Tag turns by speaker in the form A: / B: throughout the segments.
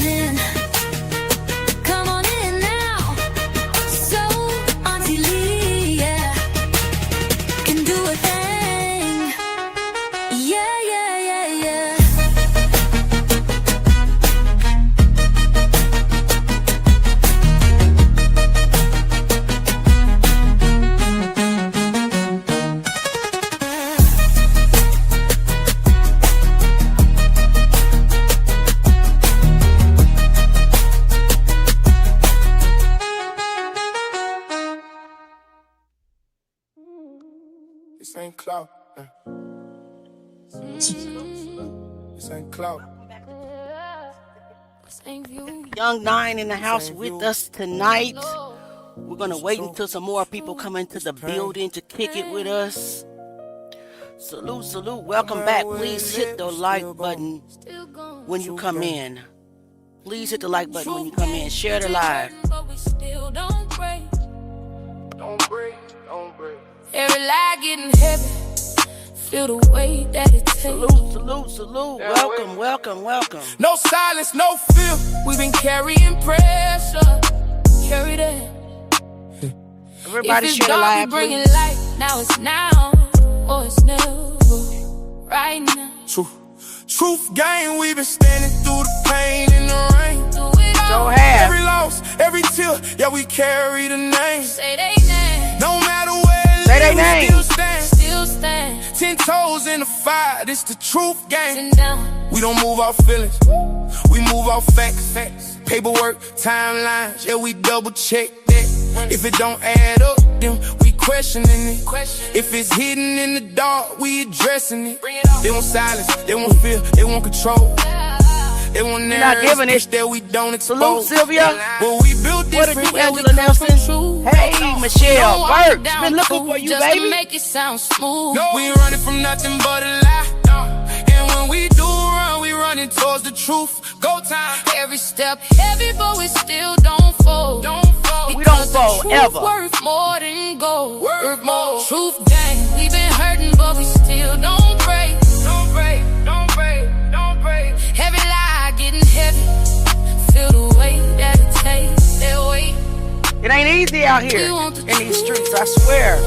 A: on in. Come on in now. So, Auntie Lee, yeah, can do a thing. Yeah, yeah, yeah, yeah.
B: This ain't clout. This ain't clout.
C: Young Nine in the house with us tonight. We're gonna wait until some more people come into the building to kick it with us. Salute, salute, welcome back. Please hit the like button when you come in. Please hit the like button when you come in. Share the live.
B: Don't break, don't break.
A: Every lie getting heavy. Feel the weight that it takes.
C: Salute, salute, salute. Welcome, welcome, welcome.
B: No silence, no fear.
A: We've been carrying pressure. Carry that.
C: Everybody
A: if it's
C: share the
A: dark,
C: live,
A: we bringing
C: please.
A: light. Now it's now or it's never. Right now.
B: Truth game, we've been standing through the pain and the rain.
A: Do it all.
C: So have.
B: Every loss, every tear, yeah, we carry the name.
A: Say they name.
B: No matter where
C: Say they
B: we
C: name.
B: still stand.
A: Still stand.
B: 10 toes in the fire, this the truth game.
A: Sitting down.
B: We don't move our feelings, we move our facts. Paperwork, timelines, yeah, we double check that. If it don't add up, then we questioning it. If it's hidden in the dark, we addressing it. They want silence, they want fear, they want control. They want
C: not giving it.
B: that we don't
C: Salute,
B: expose.
C: Sylvia.
B: But we built
C: What it
B: different,
C: do,
B: yeah, we
C: Angela
B: come from
C: Nelson?
B: truth.
C: Hey, Michelle
A: Don't walk
C: Burks.
A: down
C: Been looking
A: cool
C: for you,
A: just
C: baby.
A: to make it sound smooth.
B: No, we ain't running from nothing but a lie. And when we do run, we running towards the truth. Go time.
A: Every step heavy, but we still don't fold.
C: We don't fold,
A: Truth
C: ever.
A: worth more than gold. Worth more. Truth gang. We been hurting, but we still don't break.
B: Don't break, don't break, don't break.
A: Every lie getting heavy. Feel the weight that it takes. That weight.
C: It ain't easy out here
A: We want the
C: in these streets, I swear.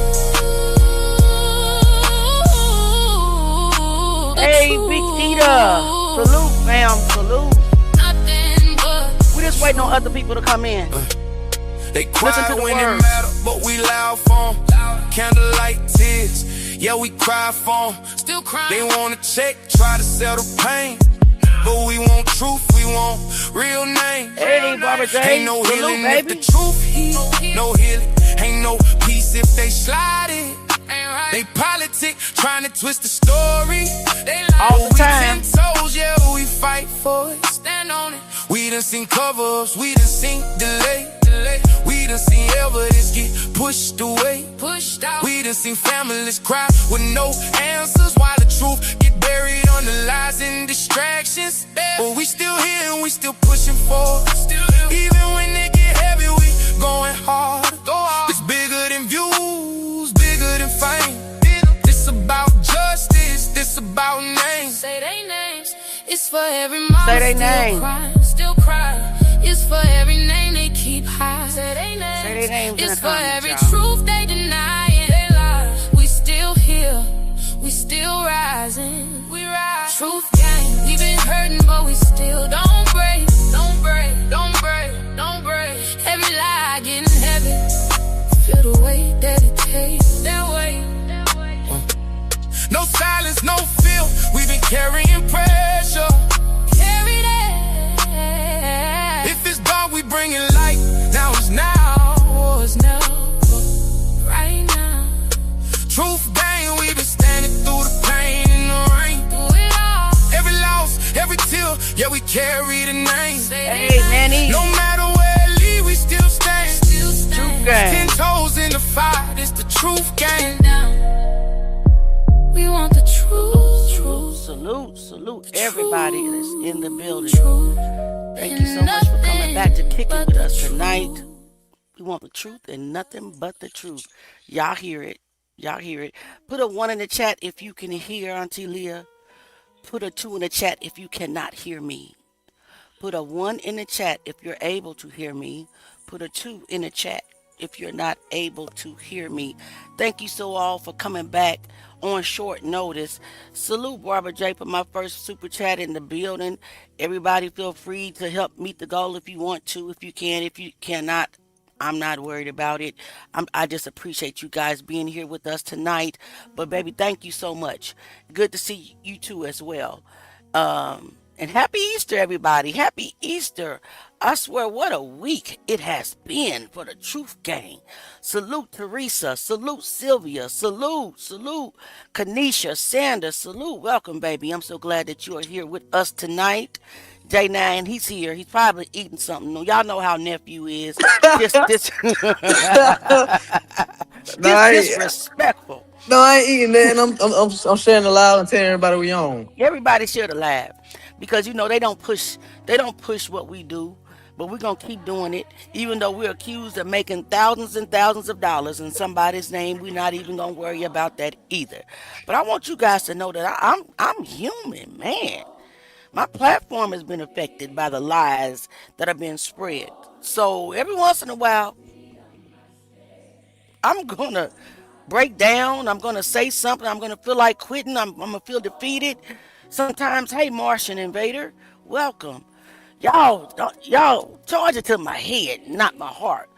C: Hey, Big Eater. Salute, fam, salute.
A: Nothing but
C: We just waiting on other people to come in.
B: They
C: Listen
B: quiet
C: to the
B: when
C: words.
B: it matter, but we loud for 'em. Candlelight tears, yeah, we cry for 'em.
A: still crying.
B: They want to check, try to sell the pain. But we want truth, we want real name.
C: Hey, Barbara J.
B: Ain't no
C: Salute,
B: healing if
C: baby.
B: the truth heal. No healing, ain't no peace if they slide it.
A: Ain't right.
B: They politic, trying to twist the story. They lie.
C: All the
B: But we
C: time.
B: 10 toes, yeah, we fight for it.
A: Stand on it.
B: We done seen cover-ups, we done seen delay. We done seen evidence get pushed away.
A: Pushed out.
B: We done seen families cry with no answers, while the truth get buried under lies and distractions. But we still here and we still pushing forward. Even when they get heavy, we going hard. It's bigger than views, bigger than fame. This about justice, this about names.
A: Say they names. It's for every mom
C: Say they
A: still
C: name.
A: crying, still crying. It's for every name they keep high. Say they names.
C: Say they names in
A: It's
C: the
A: for
C: comments,
A: every
C: y'all.
A: truth they denying. They lie. We still here. We still rising. We rise. Truth gang. We been hurting, but we still don't break. Don't break. Don't break. Don't break. Every lie getting heavy. Feel the weight that it takes. That weight.
B: No silence, no fear. We've been carrying pressure.
A: Carry that.
B: If it's dark, we bringing light. Now it's now.
A: Oh, it's now. Right now.
B: Truth gang, we've been standing through the pain and the rain.
A: Do it all.
B: Every loss, every tear, yeah, we carry the name.
C: Hey, Manny.
B: No matter where it lead, we still stand.
A: Still stand.
C: Gang.
B: 10 toes in the fire, this the truth gang.
A: Down. We want the truth. Truth.
C: Salute, salute everybody that's in the building.
A: Truth.
C: Thank you so much for coming back to kick it with us tonight. We want the truth and nothing but the truth. Y'all hear it. Y'all hear it. Put a 1 in the chat if you can hear Auntie Leah. Put a 2 in the chat if you cannot hear me. Put a 1 in the chat if you're able to hear me. Put a 2 in the chat if you're not able to hear me. Thank you so all for coming back on short notice. Salute Barbara J for my first super chat in the building. Everybody feel free to help meet the goal if you want to, if you can. If you cannot, I'm not worried about it. I just appreciate you guys being here with us tonight. But baby, thank you so much. Good to see you too as well. And happy Easter, everybody. Happy Easter. I swear, what a week it has been for the Truth Gang. Salute Teresa. Salute Sylvia. Salute Kanisha, Sanders. Salute. Welcome, baby. I'm so glad that you are here with us tonight. J9, he's here. He's probably eating something. Y'all know how nephew is. This
D: No, I ain't,
C: disrespectful.
D: no, I ain't eating that. I'm sharing the loud and telling everybody we on.
C: Everybody should have laughed because they don't push what we do, but we're gonna keep doing it even though we're accused of making thousands and thousands of dollars in somebody's name. We're not even gonna worry about that either. But I want you guys to know that I'm human, man. My platform has been affected by the lies that are being spread. So every once in a while, I'm gonna break down. I'm gonna say something. I'm gonna feel like quitting. I'm gonna feel defeated. Sometimes, hey, Martian invader, welcome. Y'all charge it to my head, not my heart,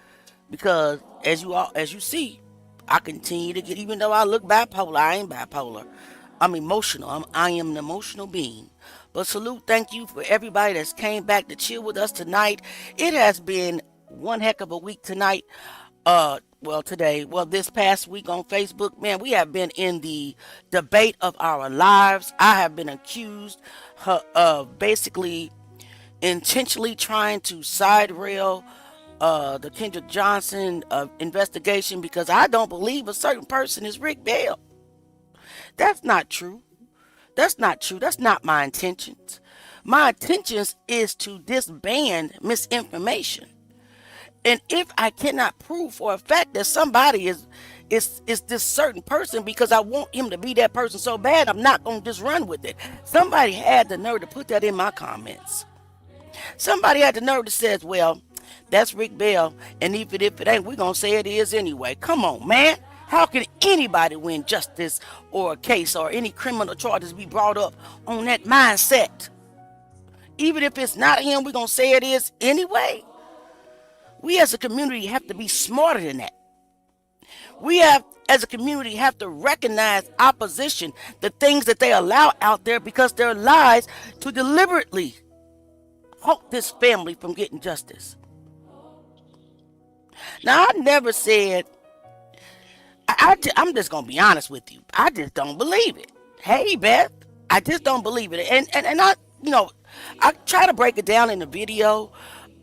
C: because as you see, I continue to get. Even though I look bipolar, I ain't bipolar. I'm emotional. I am an emotional being. But salute, thank you for everybody that's came back to chill with us tonight. It has been one heck of a week tonight. This past week on Facebook, man, we have been in the debate of our lives. I have been accused of basically intentionally trying to side rail the Kendrick Johnson investigation because I don't believe a certain person is Rick Bell. That's not true. That's not true. That's not my intentions. My intentions is to disband misinformation. And if I cannot prove for a fact that somebody is this certain person because I want him to be that person so bad, I'm not going to just run with it. Somebody had the nerve to put that in my comments. Somebody had the nerve to say, well, that's Rick Bell, and even if it ain't, we're going to say it is anyway. Come on, man. How can anybody win justice or a case or any criminal charges be brought up on that mindset? Even if it's not him, we're going to say it is anyway. We as a community have to be smarter than that. We have, as a community, have to recognize opposition, the things that they allow out there because they're lies to deliberately halt this family from getting justice. Now, I never said, I'm just going to be honest with you. I just don't believe it. Hey, Beth, I just don't believe it. And I try to break it down in the video.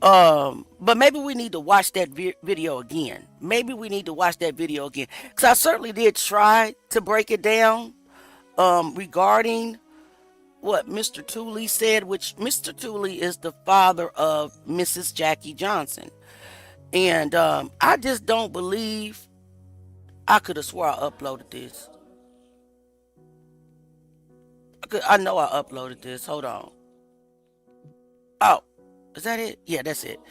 C: But maybe we need to watch that video again. Because I certainly did try to break it down regarding what Mr. Tooley said, which Mr. Tooley is the father of Mrs. Jackie Johnson. And I just don't believe. I could have swore I uploaded this. I know I uploaded this. Hold on. Oh. Is that it? Yeah, that's it.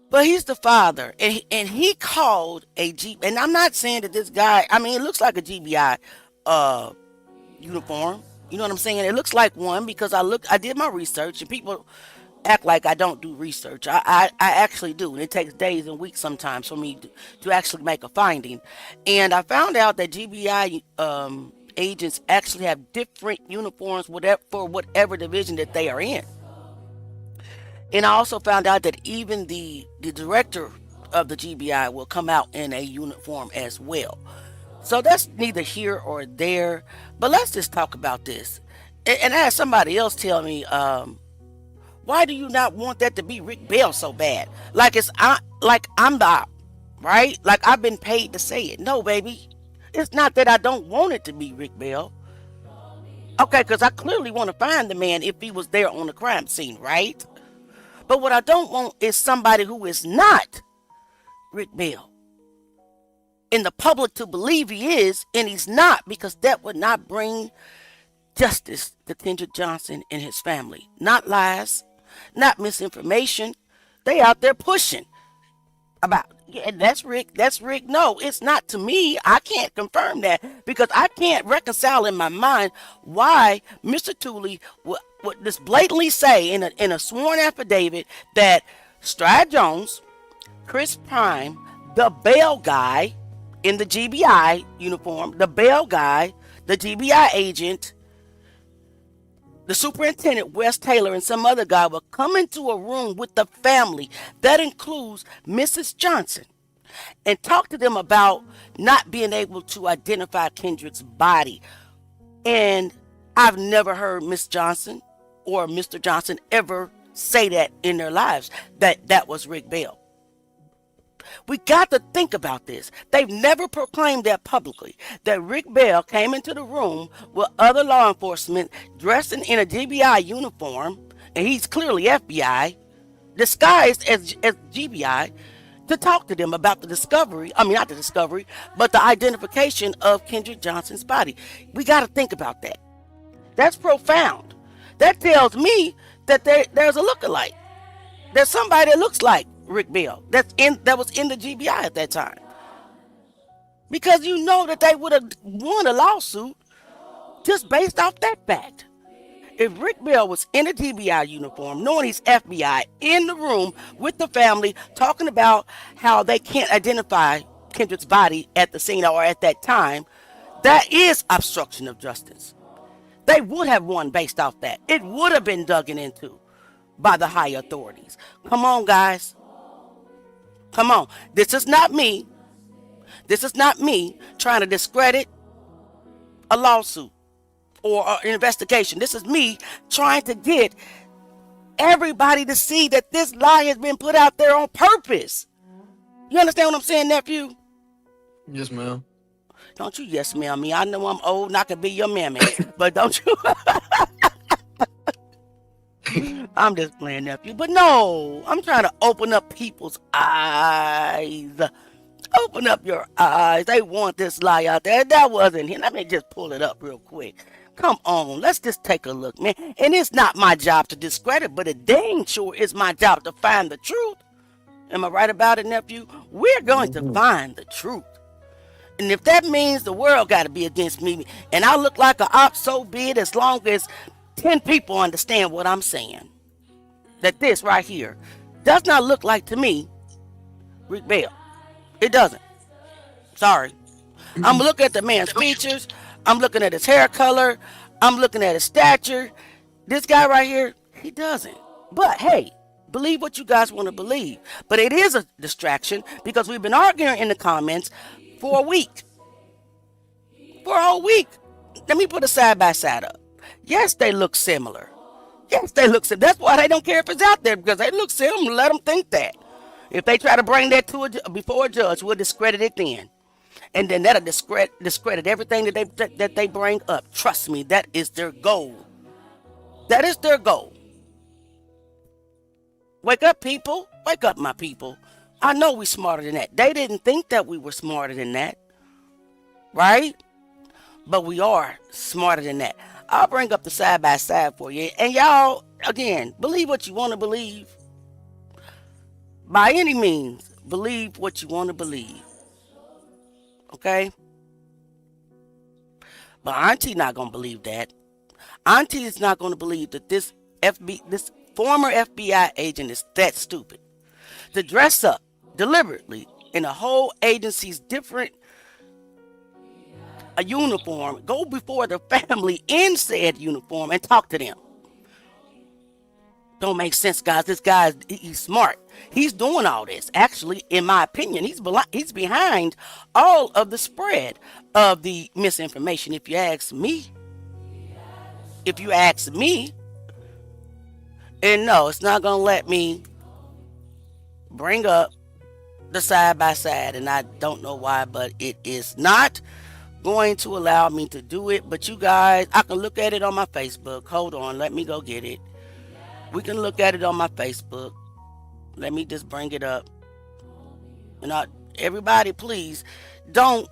C: But he's the father, and he called a G. And I'm not saying that this guy. I mean, it looks like a GBI uniform. You know what I'm saying? It looks like one because I did my research, and people act like I don't do research. I actually do, and it takes days and weeks sometimes for me to actually make a finding. And I found out that GBI agents actually have different uniforms for whatever division that they are in. And I also found out that even the director of the GBI will come out in a uniform as well. So that's neither here or there. But let's just talk about this. And I had somebody else tell me, why do you not want that to be Rick Bell so bad? Like I'm the op, right? Like I've been paid to say it. No, baby. It's not that I don't want it to be Rick Bell. Okay, because I clearly want to find the man if he was there on the crime scene, right? But what I don't want is somebody who is not Rick Bell. And the public to believe he is, and he's not, because that would not bring justice to Kendrick Johnson and his family. Not lies, not misinformation. They out there pushing about, yeah, that's Rick, that's Rick. No, it's not to me. I can't confirm that because I can't reconcile in my mind why Mr. Tooley would just blatantly say in a sworn affidavit that Stride Jones, Chris Prime, the bail guy in the GBI uniform, the bail guy, the GBI agent, the superintendent, Wes Taylor, and some other guy will come into a room with the family, that includes Mrs. Johnson, and talk to them about not being able to identify Kendrick's body. And I've never heard Miss Johnson or Mr. Johnson ever say that in their lives, that was Rick Bell. We got to think about this. They've never proclaimed that publicly, that Rick Bell came into the room with other law enforcement dressed in a GBI uniform, and he's clearly FBI, disguised as GBI, to talk to them about the discovery, I mean not the discovery, but the identification of Kendrick Johnson's body. We got to think about that. That's profound. That tells me that there's a lookalike. There's somebody that looks like Rick Bell that was in the GBI at that time, because you know that they would have won a lawsuit just based off that fact. If Rick Bell was in a GBI uniform, knowing he's FBI, in the room with the family talking about how they can't identify Kendrick's body at the scene or at that time, that is obstruction of justice. They would have won based off that. It would have been dug into by the high authorities. Come on, guys. Come on. This is not me. This is not me trying to discredit a lawsuit or an investigation. This is me trying to get everybody to see that this lie has been put out there on purpose. You understand what I'm saying, nephew?
D: Yes, ma'am.
C: Don't you yes ma'am me. I know I'm old and I could be your mammy, but don't you? I'm just playing, nephew. But no, I'm trying to open up people's eyes. Open up your eyes. They want this lie out there. That wasn't him. Let me just pull it up real quick. Come on, let's just take a look, man. And it's not my job to discredit, but it dang sure is my job to find the truth. Am I right about it, nephew? We're going to find the truth. And if that means the world got to be against me and I look like an op, so be it, as long as 10 people understand what I'm saying. That this right here does not look like, to me, Rick Bell. It doesn't. Sorry. I'm looking at the man's features. I'm looking at his hair color. I'm looking at his stature. This guy right here, he doesn't. But hey, believe what you guys want to believe. But it is a distraction because we've been arguing in the comments for a week. For a whole week. Let me put a side by side up. Yes, they look similar. Yes, they look similar. That's why they don't care if it's out there, because they look similar. Let them think that. If they try to bring that to before a judge, we'll discredit it then. And then that'll discredit everything that they bring up. Trust me, that is their goal. That is their goal. Wake up, people. Wake up, my people. I know we're smarter than that. They didn't think that we were smarter than that. Right? But we are smarter than that. I'll bring up the side by side for you. And y'all, again, believe what you want to believe. By any means, believe what you want to believe. Okay? But Auntie not going to believe that. Auntie is not going to believe that this former FBI agent is that stupid to dress up deliberately in a whole agency's different a uniform, go before the family in said uniform and talk to them. Don't make sense, guys. This guy, he's smart. He's doing all this. Actually, in my opinion, he's behind all of the spread of the misinformation. If you ask me, and no, it's not going to let me bring up the side by side, and I don't know why, but it is not going to allow me to do it. But you guys, I can look at it on my Facebook. Hold on, let me go get it. We can look at it on my Facebook. Let me just bring it up. And everybody, please don't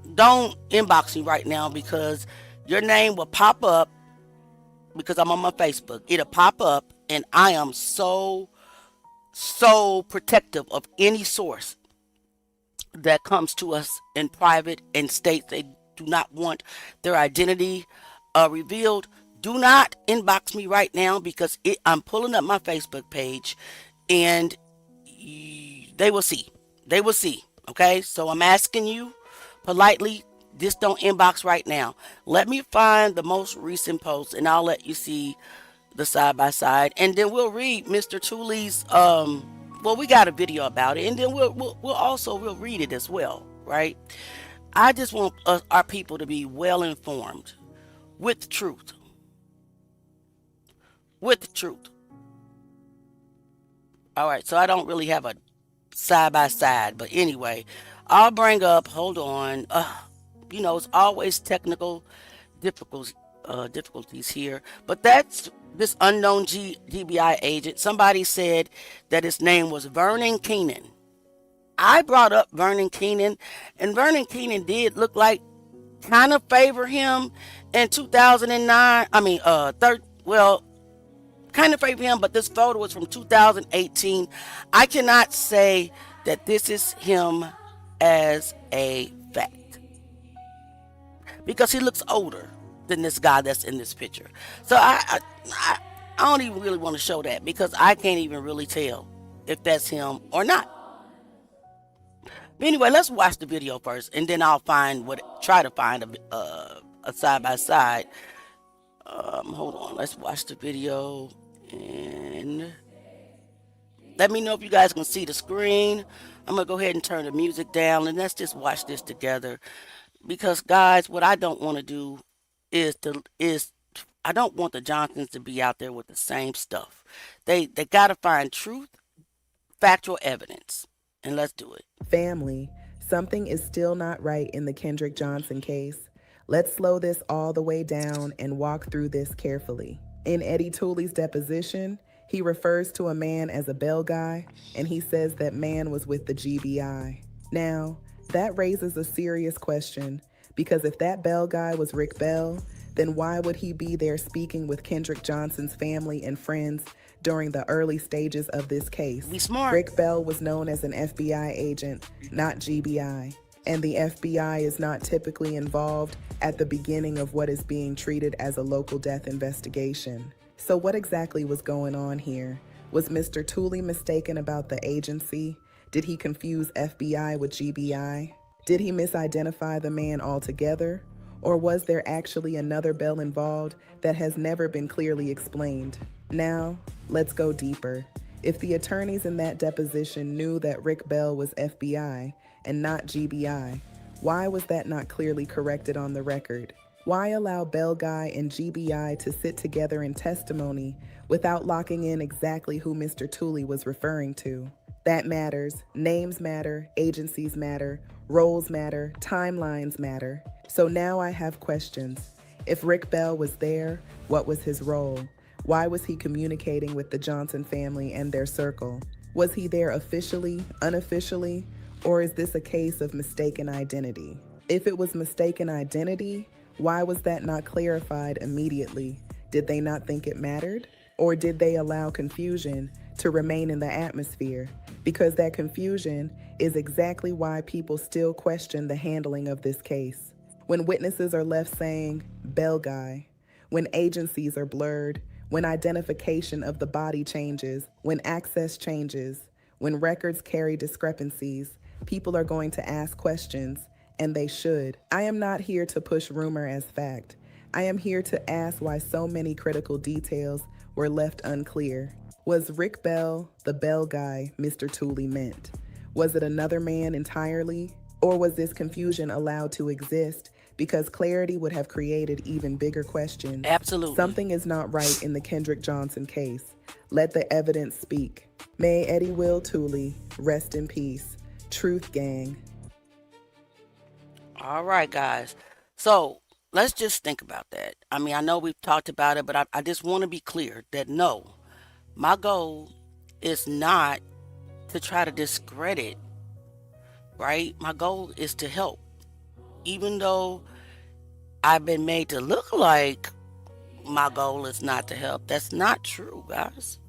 C: inbox me right now, because your name will pop up, because I'm on my Facebook. It'll pop up And I am so protective of any source that comes to us in private and states they do not want their identity revealed. Do not inbox me right now because I'm pulling up my Facebook page and they will see. They will see. Okay, so I'm asking you politely, just don't inbox right now. Let me find the most recent post and I'll let you see the side by side, and then we'll read Mr. Tooley's. Well, we got a video about it, and then we'll read it as well, right? I just want our people to be well informed with the truth, with the truth. All right, so I don't really have a side by side, but anyway, I'll bring up. Hold on. It's always technical difficulties here, but that's this unknown GBI agent. Somebody said that his name was Vernon Keenan. I brought up Vernon Keenan, and Vernon Keenan did look like kind of favor him in 2009. Kind of favor him, but this photo was from 2018. I cannot say that this is him as a fact because he looks older than this guy that's in this picture. So I don't even really want to show that because I can't even really tell if that's him or not. But anyway, let's watch the video first, and then I'll try to find a side by side. Hold on, let's watch the video and let me know if you guys can see the screen. I'm gonna go ahead and turn the music down, and let's just watch this together. Because guys, what I don't want to do is I don't want the Johnsons to be out there with the same stuff. They got to find truth, factual evidence, and let's do it.
E: Family, something is still not right in the Kendrick Johnson case. Let's slow this all the way down and walk through this carefully. In Eddie Tooley's deposition, he refers to a man as a bell guy, and he says that man was with the GBI. Now, that raises a serious question, because if that bell guy was Rick Bell, then why would he be there speaking with Kendrick Johnson's family and friends during the early stages of this case?
C: Be smart.
E: Rick Bell was known as an FBI agent, not GBI, and the FBI is not typically involved at the beginning of what is being treated as a local death investigation. So what exactly was going on here? Was Mr. Tooley mistaken about the agency? Did he confuse FBI with GBI? Did he misidentify the man altogether? Or was there actually another Bell involved that has never been clearly explained? Now, let's go deeper. If the attorneys in that deposition knew that Rick Bell was FBI and not GBI, why was that not clearly corrected on the record? Why allow Bell Guy and GBI to sit together in testimony without locking in exactly who Mr. Tooley was referring to? That matters. Names matter, agencies matter, roles matter, timelines matter. So now I have questions. If Rick Bell was there, what was his role? Why was he communicating with the Johnson family and their circle? Was he there officially, unofficially, or is this a case of mistaken identity? If it was mistaken identity, why was that not clarified immediately? Did they not think it mattered? Or did they allow confusion to remain in the atmosphere? Because that confusion is exactly why people still question the handling of this case. When witnesses are left saying, Bell Guy, when agencies are blurred, when identification of the body changes, when access changes, when records carry discrepancies, people are going to ask questions, and they should. I am not here to push rumor as fact. I am here to ask why so many critical details were left unclear. Was Rick Bell the Bell Guy Mr. Tooley meant? Was it another man entirely? Or was this confusion allowed to exist because clarity would have created even bigger questions?
C: Absolutely.
E: Something is not right in the Kendrick Johnson case. Let the evidence speak. May Eddie Will Tooley rest in peace. Truth Gang.
C: All right, guys. So let's just think about that. I mean, I know we've talked about it, but I just want to be clear that no, my goal is not to try to discredit, right? My goal is to help. Even though I've been made to look like my goal is not to help, that's not true, guys.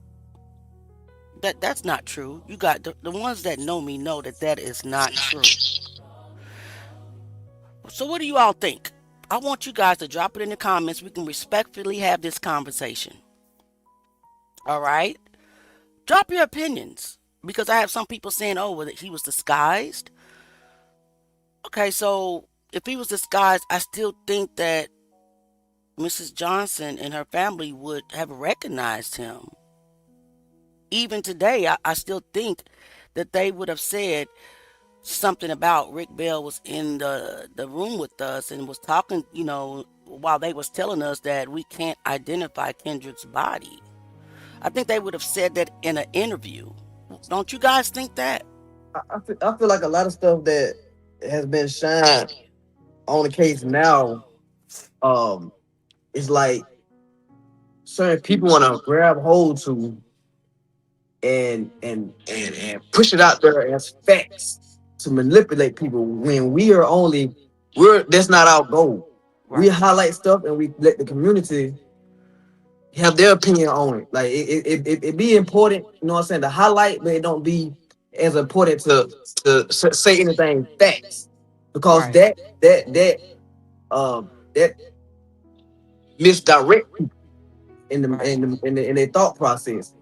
C: That's not true. You got the ones that know me know that that is not true. So what do you all think? I want you guys to drop it in the comments. We can respectfully have this conversation. All right? Drop your opinions. Because I have some people saying, oh, well, he was disguised. Okay, so if he was disguised, I still think that Mrs. Johnson and her family would have recognized him. Even today, I still think that they would have said something about Rick Bell was in the room with us and was talking, while they was telling us that we can't identify Kendrick's body. I think they would have said that in an interview. Don't you guys think that?
D: I feel like a lot of stuff that has been shined on the case now, um, is like certain people want to grab hold to and push it out there as facts to manipulate people when we're that's not our goal. We
C: Right,
D: highlight stuff and we let the community have their opinion on it. Like it be important, you know what I'm saying, to highlight, but it don't be as important to say anything facts because
C: right,
D: that misdirect in the
C: right,
D: in their thought process.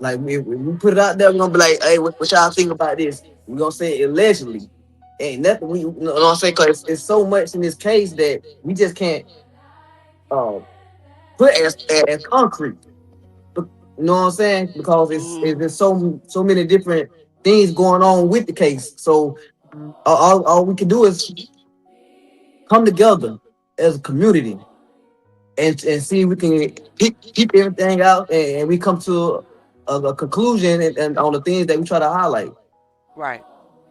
D: Like if we put it out there, we're gonna be like, hey, what y'all think about this? We're gonna say it allegedly. Ain't nothing we, you know what I'm saying? Cause it's so much in this case that we just can't uh, put as concrete. You know what I'm saying? Because
C: mm-hmm,
D: there's so many different things going on with the case. So all we can do is come together as a community and see if we can keep everything out and we come to a conclusion and on the things that we try to highlight.
C: right.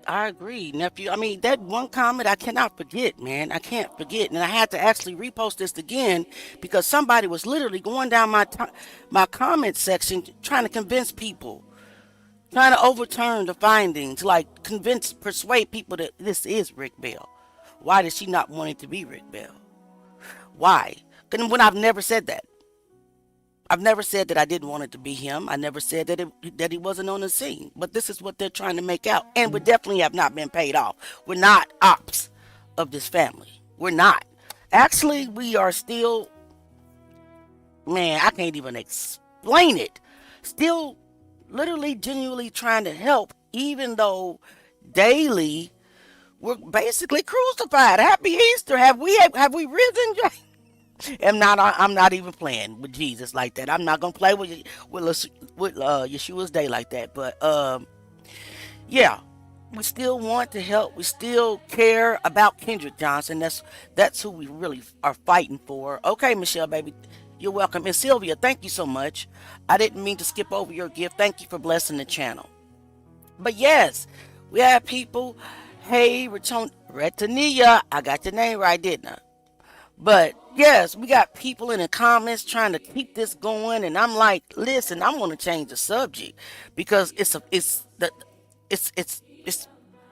C: I agree, nephew. I mean, that one comment I cannot forget, man. I can't forget, and I had to actually repost this again because somebody was literally going down my comment section trying to convince people, trying to overturn the findings, like persuade people that this is Rick Bell. Why does she not want it to be Rick Bell? Why? When I've never said that. I've never said that I didn't want it to be him. I never said that he wasn't on the scene. But this is what they're trying to make out. And we definitely have not been paid off. We're not ops of this family. We're not. Actually, we are still, man, I can't even explain it. Still literally genuinely trying to help, even though daily we're basically crucified. Happy Easter. Have we risen? I'm not even playing with Jesus like that. I'm not gonna play with Yeshua's day like that. But yeah, we still want to help. We still care about Kendrick Johnson. That's who we really are fighting for. Okay, Michelle, baby, you're welcome. And Sylvia, thank you so much. I didn't mean to skip over your gift. Thank you for blessing the channel. But yes, we have people. Hey, Retania, I got your name right, didn't I? But yes, we got people in the comments trying to keep this going, and I'm like, listen, I'm gonna change the subject because it's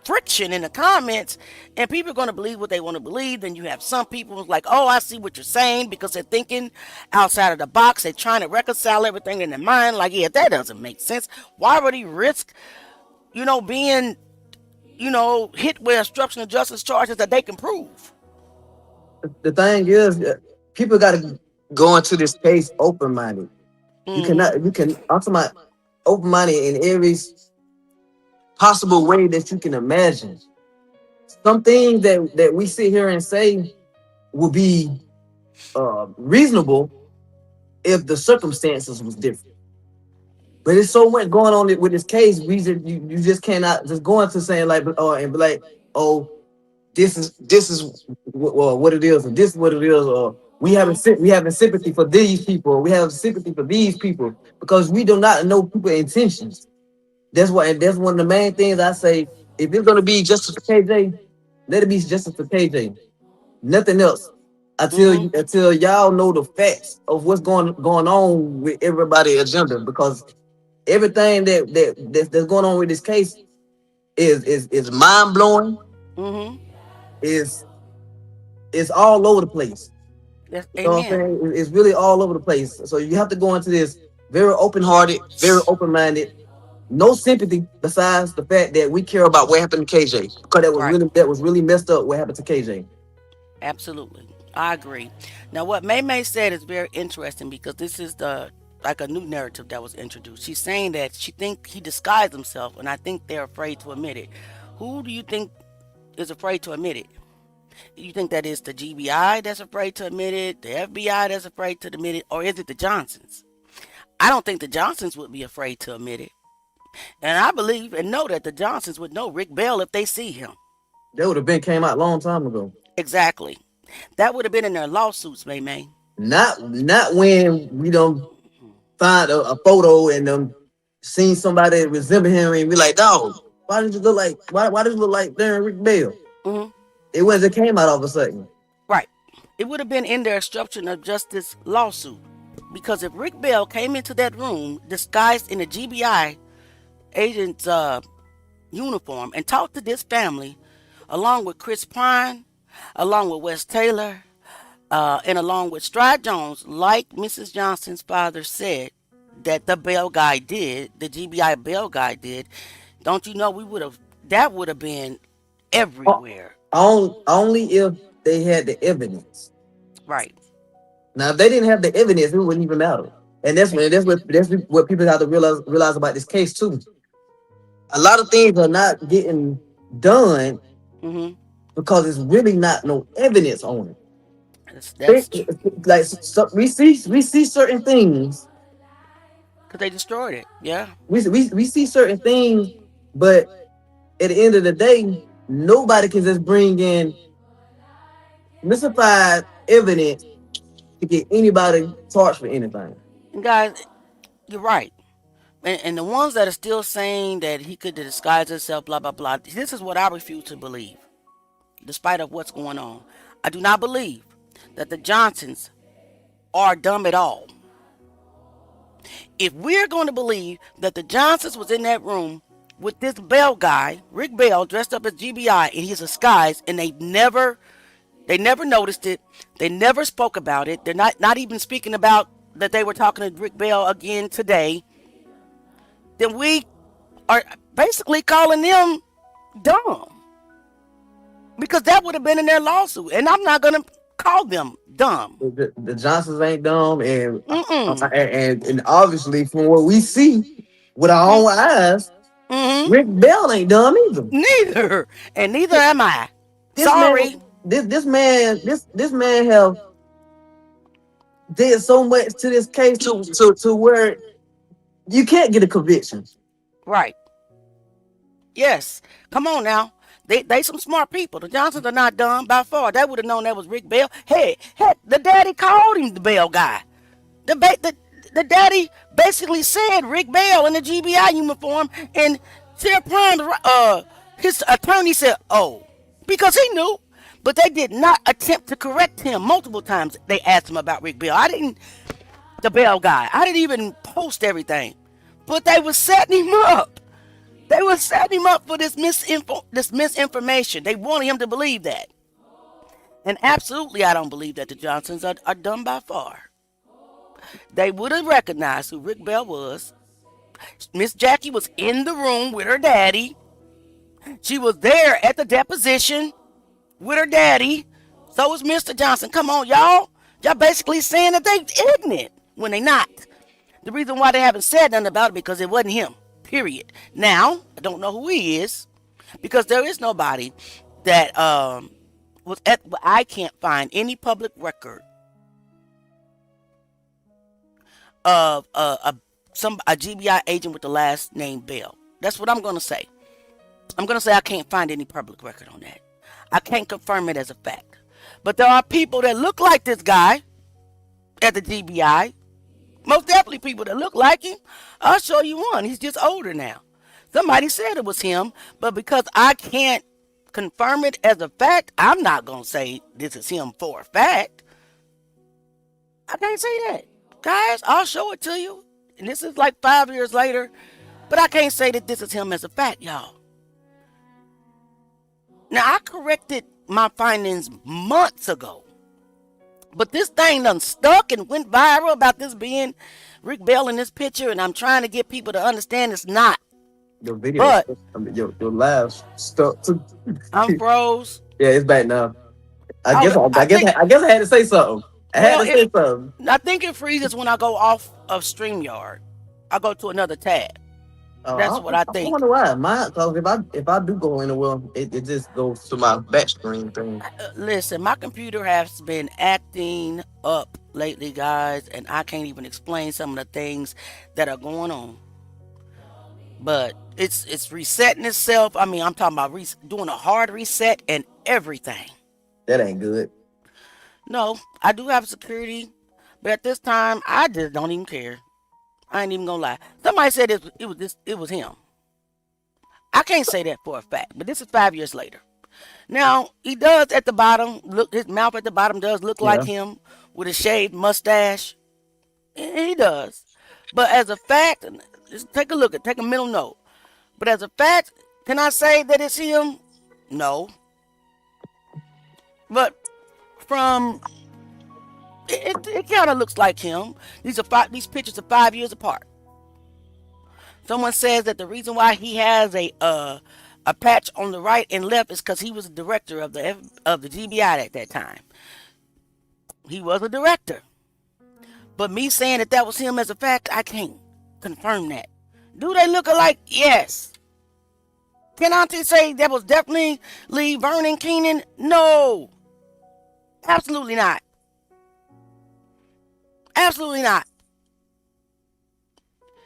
C: friction in the comments, and people are gonna believe what they want to believe. Then you have some people who's like, oh, I see what you're saying because they're thinking outside of the box. They're trying to reconcile everything in their mind. Like, yeah, that doesn't make sense. Why would he risk, being, hit with obstruction of justice charges that they can prove?
D: The thing is, people got to go into this case open minded.
C: Mm-hmm.
D: I'm talking about open minded in every possible way that you can imagine. Some things that we sit here and say will be reasonable if the circumstances was different. But there's so much going on with this case. You just cannot just go into saying like, and be like, oh, this is what it is, and this is what it is, or
C: Mm-hmm.
D: we having sympathy for these people, or we have sympathy for these people because we do not know people's intentions. That's one of the main things I say. If it's gonna be justice for KJ, let it be justice for KJ. Nothing else.
C: Mm-hmm.
D: Until y'all know the facts of what's going on with everybody's agenda, because everything that's going on with this case is mind blowing.
C: Mm-hmm.
D: Is It's all over the place.
C: Yes,
D: You know what I'm
C: amen.
D: saying? It's really all over the place. So you have to go into this very open hearted, very open minded, no sympathy besides the fact that we care about what happened to KJ, because
C: Right.
D: that was really messed up what happened to KJ.
C: Absolutely. I agree. Now, what May May said is very interesting because this is the like a new narrative that was introduced. She's saying that she thinks he disguised himself, and I think they're afraid to admit it. Who do you think is afraid to admit it? You think that is the GBI that's afraid to admit it, the FBI that's afraid to admit it, or is it the Johnsons? I don't think the Johnsons would be afraid to admit it. And I believe and know that the Johnsons would know Rick Bell if they see him.
D: That would have been came out a long time ago.
C: Exactly. That would have been in their lawsuits, May May.
D: Not when we don't find a photo and seen somebody that resemble him and be like, dog, why did you look like why did you look like Darren Rick Bell?
C: Mm-hmm.
D: It wasn't came out all of a sudden.
C: Right. It would have been in their obstruction of justice lawsuit. Because if Rick Bell came into that room disguised in a GBI agent's uniform and talked to this family, along with Chris Pine, along with Wes Taylor, and along with Stride Jones, like Mrs. Johnson's father said that the Bell guy did, the GBI Bell guy did, don't you know that would have been everywhere.
D: Only if they had the evidence.
C: Right.
D: Now, if they didn't have the evidence, it wouldn't even matter. And that's what people have to realize about this case too. A lot of things are not getting done because there's really not no evidence on it.
C: That's true.
D: Like we see certain things
C: because they destroyed it. Yeah.
D: We see certain things, but at the end of the day, nobody can just bring in misapplied evidence to get anybody charged for anything.
C: And guys, you're right. And the ones that are still saying that he could disguise himself, blah, blah, blah, this is what I refuse to believe, despite of what's going on. I do not believe that the Johnsons are dumb at all. If we're going to believe that the Johnsons was in that room with this Bell guy, Rick Bell, dressed up as GBI, and he's disguised, and they never noticed it, they never spoke about it, they're not even speaking about that they were talking to Rick Bell again today, then we are basically calling them dumb. Because that would have been in their lawsuit. And I'm not going to call them dumb.
D: The Johnsons ain't dumb. And obviously, from what we see with our own eyes, Rick Bell ain't dumb either.
C: Neither. And neither am I. Sorry.
D: This man have did so much to this case to where you can't get a conviction.
C: Right. Yes. Come on now. They some smart people. The Johnsons are not dumb by far. They would have known that was Rick Bell. Hey, the daddy called him the Bell guy. The daddy basically said Rick Bell in the GBI uniform, and Sarah Prime, his attorney said, oh, because he knew. But they did not attempt to correct him. Multiple times they asked him about Rick Bell. The Bell guy. I didn't even post everything. But they were setting him up. They were setting him up for this misinformation. They wanted him to believe that. And absolutely, I don't believe that the Johnsons are dumb by far. They would have recognized who Rick Bell was. Miss Jackie was in the room with her daddy. She was there at the deposition with her daddy. So was Mr. Johnson. Come on, y'all. Y'all basically saying that they ignorant when they not. The reason why they haven't said nothing about it because it wasn't him. Period. Now, I don't know who he is because there is nobody that was at. I can't find any public record of a GBI agent with the last name Bell. That's what I'm going to say. I'm going to say I can't find any public record on that. I can't confirm it as a fact. But there are people that look like this guy at the GBI. Most definitely people that look like him. I'll show you one. He's just older now. Somebody said it was him, but because I can't confirm it as a fact, I'm not going to say this is him for a fact. I can't say that. Guys, I'll show it to you. And this is like 5 years later, but I can't say that this is him as a fact, y'all. Now, I corrected my findings months ago. But this thing done stuck and went viral about this being Rick Bell in this picture, and I'm trying to get people to understand it's not
D: Your video,
C: But
D: your live stuck.
C: I'm froze.
D: Yeah, it's back now. I
C: Oh,
D: guess
C: I think.
D: I guess I had to say something. I had
C: Well,
D: to say something.
C: I think it freezes when I go off of StreamYard. I go to another tab. That's what I
D: I
C: think.
D: wonder why. Because if I do go anywhere, it just goes to my back screen thing.
C: Listen, my computer has been acting up lately, guys, and I can't even explain some of the things that are going on. But it's resetting itself. I mean, I'm talking about doing a hard reset and everything.
D: That ain't good.
C: No, I do have security, but at this time, I just don't even care. I ain't even gonna lie. Somebody said it was him. I can't say that for a fact, but this is 5 years later. Now he does at the bottom look. His mouth at the bottom does look like
D: Yeah.
C: him with a shaved mustache. He does, but as a fact, just take a mental note. But as a fact, can I say that it's him? No. But from it kind of looks like him. These pictures are 5 years apart. Someone says that the reason why he has a patch on the right and left is because he was a director of the GBI at that time. He was a director. But me saying that was him as a fact, I can't confirm that. Do they look alike? Yes. Can Auntie say that was definitely Lee Vernon Keenan? No. Absolutely not. Absolutely not.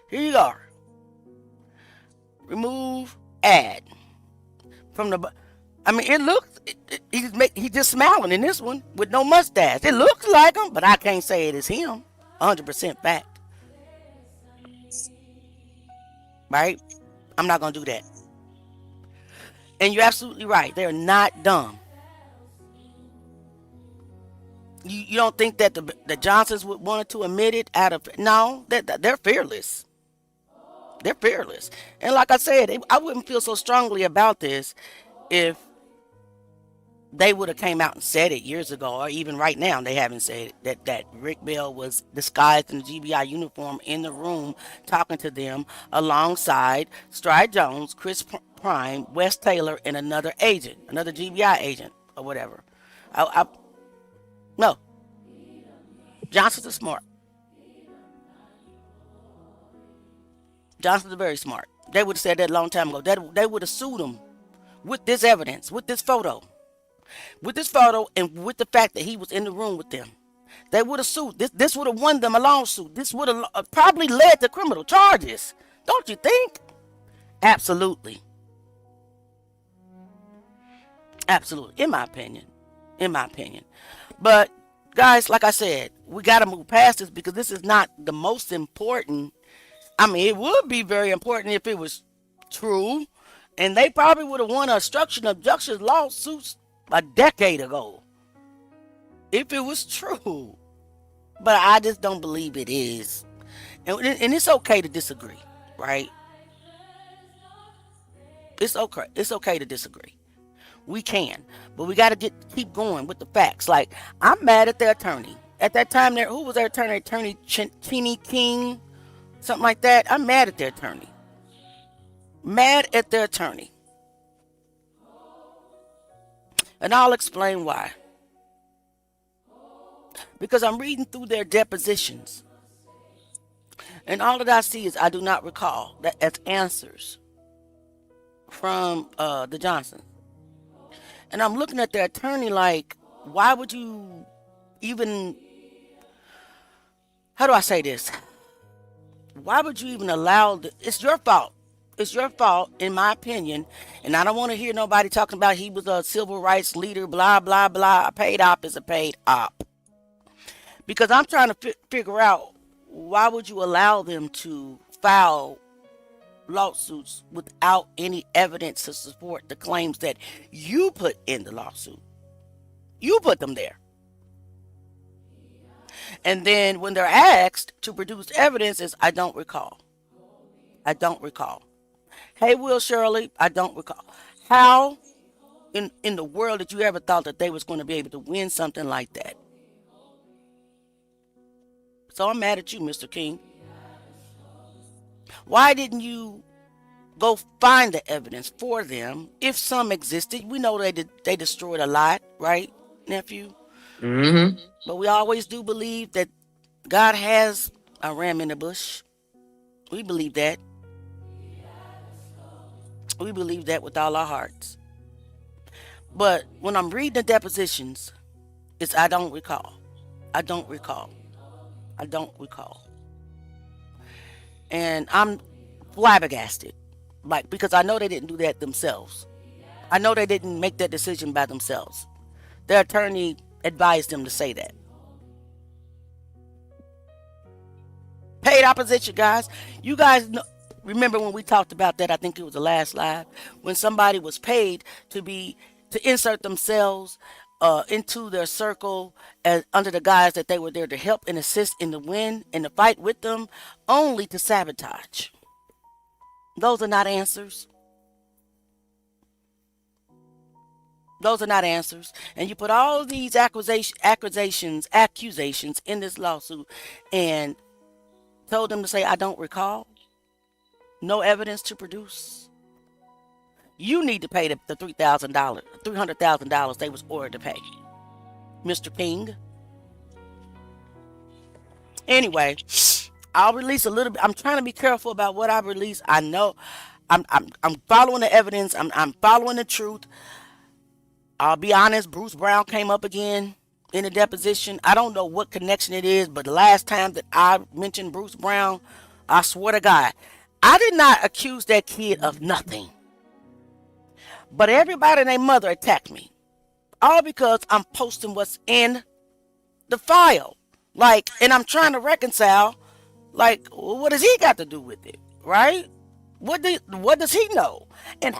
C: Here you are. Remove ad from the. I mean, it looks. He's just smiling in this one with no mustache. It looks like him, but I can't say it is him. 100% fact. Right? I'm not gonna do that. And you're absolutely right. They're not dumb. You don't think that the Johnsons would wanted to admit it out of no? They're fearless. They're fearless. And like I said, I wouldn't feel so strongly about this if they would have came out and said it years ago, or even right now they haven't said it, that Rick Bell was disguised in the GBI uniform in the room talking to them alongside Stride Jones, Chris Prime, Wes Taylor, and another agent, another GBI agent or whatever. No. Johnson's is smart. Johnson's very smart. They would have said that a long time ago. They would have sued him with this evidence, with this photo. With this photo and with the fact that he was in the room with them. They would have sued. This would have won them a lawsuit. This would have probably led to criminal charges. Don't you think? Absolutely. Absolutely. In my opinion. But guys, like I said, we got to move past this because this is not the most important. I mean, it would be very important if it was true. And they probably would have won a obstruction of justice lawsuits a decade ago if it was true. But I just don't believe it is. And it's okay to disagree, right? It's okay to disagree. We can, but we got to keep going with the facts. Like, I'm mad at their attorney. At that time, who was their attorney? Attorney Cheney King, something like that. I'm mad at their attorney. Mad at their attorney. And I'll explain why. Because I'm reading through their depositions. And all that I see is I do not recall that as answers from the Johnsons. And I'm looking at their attorney like, why would you even, how do I say this? Why would you even allow, it's your fault. It's your fault, in my opinion. And I don't want to hear nobody talking about he was a civil rights leader, blah, blah, blah. A paid op is a paid op. Because I'm trying to figure out, why would you allow them to file lawsuits without any evidence to support the claims that you put in the lawsuit? You put them there. And then when they're asked to produce evidence, I don't recall. Hey, Will Shirley, I don't recall. How in the world did you ever thought that they was going to be able to win something like that? So I'm mad at you, Mr. King. Why didn't you go find the evidence for them. If some existed, we know they destroyed a lot, right, nephew?
D: Mm-hmm.
C: But we always do believe that God has a ram in the bush. We believe that. We believe that with all our hearts. But when I'm reading the depositions, it's I don't recall. I don't recall. I don't recall. And I'm flabbergasted. Like, because I know they didn't do that themselves. I know they didn't make that decision by themselves. Their attorney advised them to say that. Paid opposition, guys. You guys know, remember when we talked about that? I think it was the last live when somebody was paid to insert themselves into their circle as under the guise that they were there to help and assist in the win and the fight with them, only to sabotage. Those are not answers. Those are not answers. And you put all these accusations in this lawsuit and told them to say, I don't recall. No evidence to produce. You need to pay the $300,000 they was ordered to pay. Mr. Ping. Anyway, I'll release a little bit. I'm trying to be careful about what I release. I know I'm following the evidence. I'm following the truth. I'll be honest, Bruce Brown came up again in a deposition. I don't know what connection it is, but the last time that I mentioned Bruce Brown, I swear to God, I did not accuse that kid of nothing. But everybody and their mother attacked me. All because I'm posting what's in the file. Like, and I'm trying to reconcile, like, what does he got to do with it? Right? What does he know? And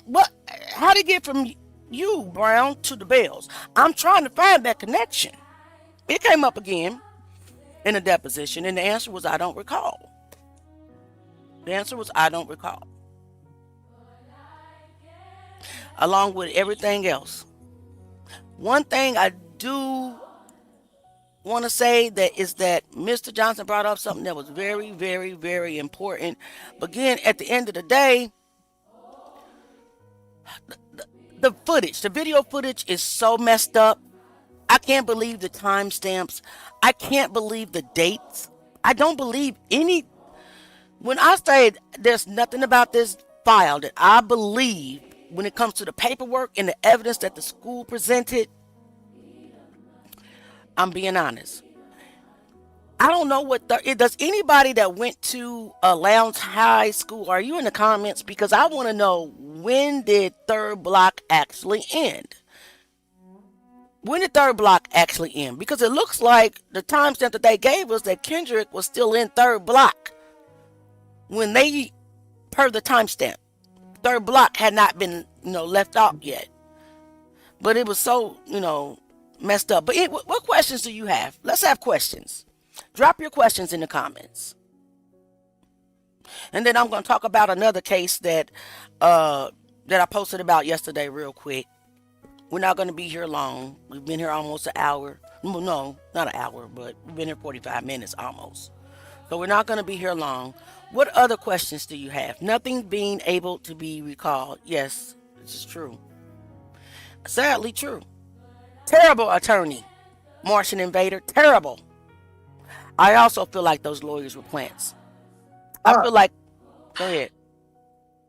C: how did it get from you, Brown, to the Bells? I'm trying to find that connection. It came up again in a deposition, and the answer was, I don't recall. The answer was, I don't recall. Along with everything else. One thing I do want to say that is that Mr. Johnson brought up something that was very, very, very important. But again, at the end of the day, the video footage is so messed up. I can't believe the timestamps. I can't believe the dates. I don't believe any. When I say there's nothing about this file that I believe when it comes to the paperwork and the evidence that the school presented, I'm being honest. I don't know what does anybody that went to a Lowndes High School, are you in the comments? Because I want to know, when did third block actually end? When did third block actually end? Because it looks like the timestamp that they gave us that Kendrick was still in third block when they, per the timestamp, third block had not been, left out yet. But it was so, messed up. But what questions do you have? Let's have questions. Drop your questions in the comments. And then I'm going to talk about another case that I posted about yesterday real quick. We're not going to be here long. We've been here almost an hour. No, not an hour, but we've been here 45 minutes almost. So we're not going to be here long. What other questions do you have? Nothing being able to be recalled. Yes, this is true. Sadly true. Terrible attorney. Martian invader. Terrible. I also feel like those lawyers were plants. I feel like, go ahead.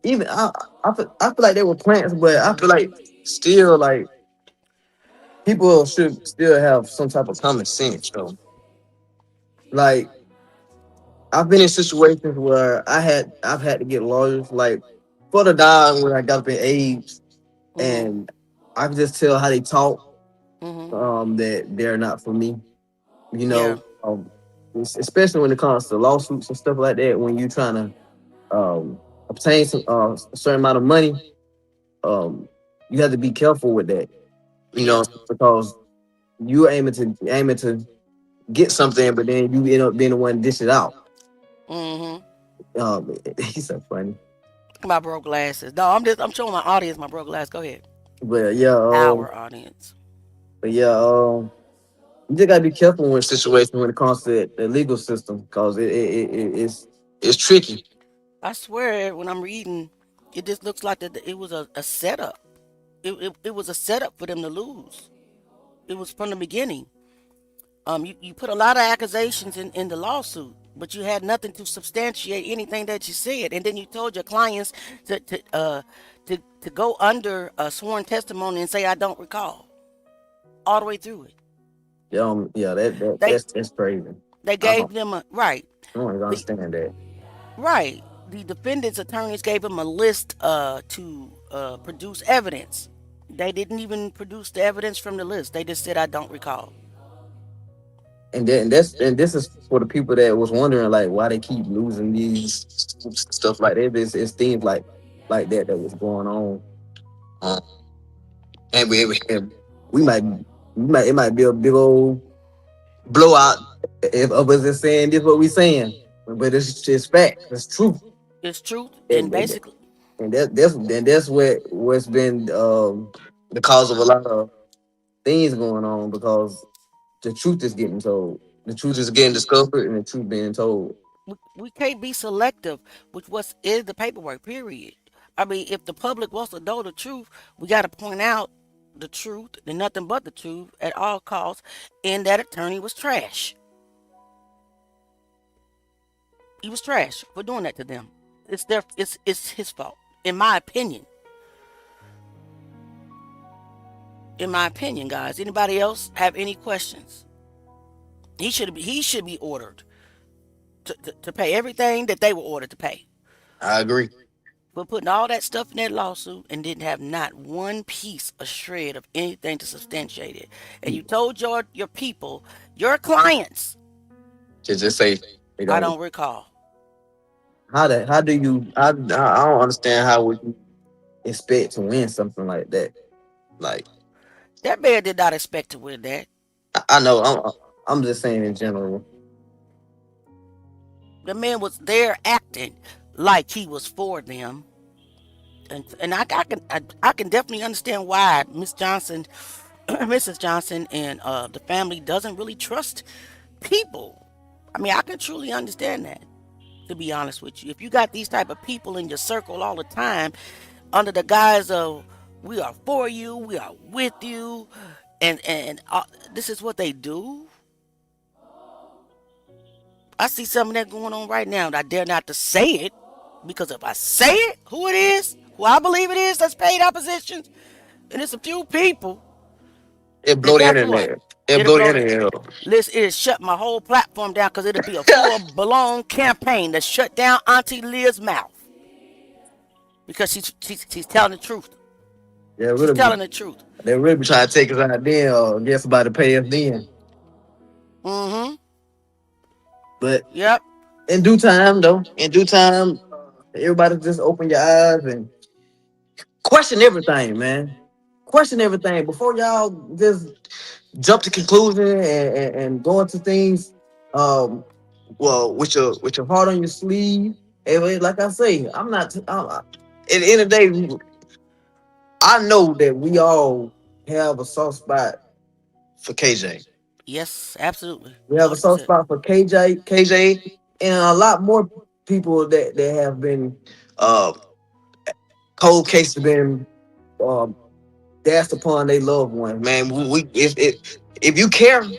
D: Even I feel like they were plants, but I feel like still, like, people should still have some type of common sense. So, like, I've been in situations where I've had to get lawyers, like, for the dime when I got up in age, and I can just tell how they talk, that they're not for me.
C: Yeah.
D: Especially when it comes to lawsuits and stuff like that. When you're trying to obtain a certain amount of money, you have to be careful with that. Because you aiming to get something, but then you end up being the one to dish it out. He's so funny.
C: My broke glasses. No, I'm showing my audience my broke glasses. Go ahead.
D: But yeah,
C: our audience.
D: But yeah, you just gotta be careful in situations when it comes to the legal system, because it's tricky.
C: I swear, when I'm reading It just looks like that it was a setup. It was a setup for them to lose. It was from the beginning. You put a lot of accusations in the lawsuit, but you had nothing to substantiate anything that you said, and then you told your clients to go under a sworn testimony and say I don't recall all the way through it.
D: Yeah,
C: They
D: that's crazy.
C: they
D: I
C: gave them a right.
D: I don't even
C: The
D: understand that.
C: right. The defendant's attorneys gave them a list to produce evidence. They didn't even produce the evidence from the list. They just said I don't recall.
D: And this is for the people that was wondering like why they keep losing these stuff like that. It's things like that was going on. Um, and we might it might be a big old blowout if of us just saying this what we saying, but it's just fact. It's truth.
C: It's truth, and
D: And
C: basically,
D: that's what's been the cause of a lot of things going on because the truth is getting told. The truth is getting discovered and the truth being told.
C: we can't be selective with what is the paperwork. Period. I mean, if the public wants to know the truth, we got to point out the truth and nothing but the truth at all costs. And that attorney was trash. He was trash for doing that to them. It's his fault, in my opinion. In my opinion, guys. Anybody else have any questions? He should be ordered to pay everything that they were ordered to pay.
D: I agree.
C: For putting all that stuff in that lawsuit and didn't have not one piece, a shred of anything to substantiate it. And you told your people, your clients,
D: Just say they
C: I
D: don't.
C: don't recall.
D: How do you? I don't understand how would you expect to win something like that. Like
C: That man did not expect to win that.
D: I know I'm just saying in general.
C: The man was there acting like he was for them. And I can definitely understand why Miss Johnson, Mrs. Johnson, and the family doesn't really trust people. I mean, I can truly understand that. To be honest with you, if you got these type of people in your circle all the time, under the guise of we are for you, we are with you, and this is what they do. I see some of that going on right now, and I dare not to say it because if I say it, who it is, who I believe it is that's paid oppositions, and it's a few people.
D: It
C: And
D: blow the
C: guess what?
D: internet. It
C: It'll
D: blow the
C: blow the
D: internet up.
C: listen. It'll shut my whole platform down because it'll be a full blown campaign to shut down Auntie Leah's mouth because she's telling the truth.
D: Yeah,
C: She's
D: really.
C: telling the truth.
D: They really be trying to take us out then or get somebody to pay us then.
C: Mm-hmm.
D: But
C: Yep.
D: in due time, though, in due time, everybody just open your eyes and question everything, man. Question everything before y'all just jump to conclusion and go into things. Um, well, with your heart on your sleeve. And like I say, I'm not. At the end of the day, I know that we all have a soft spot for KJ.
C: Yes, absolutely.
D: We have a soft
C: 100%.
D: spot for KJ, and a lot more people that have been uh, cold cases been um, dashed upon their loved ones. Man, we if you care, you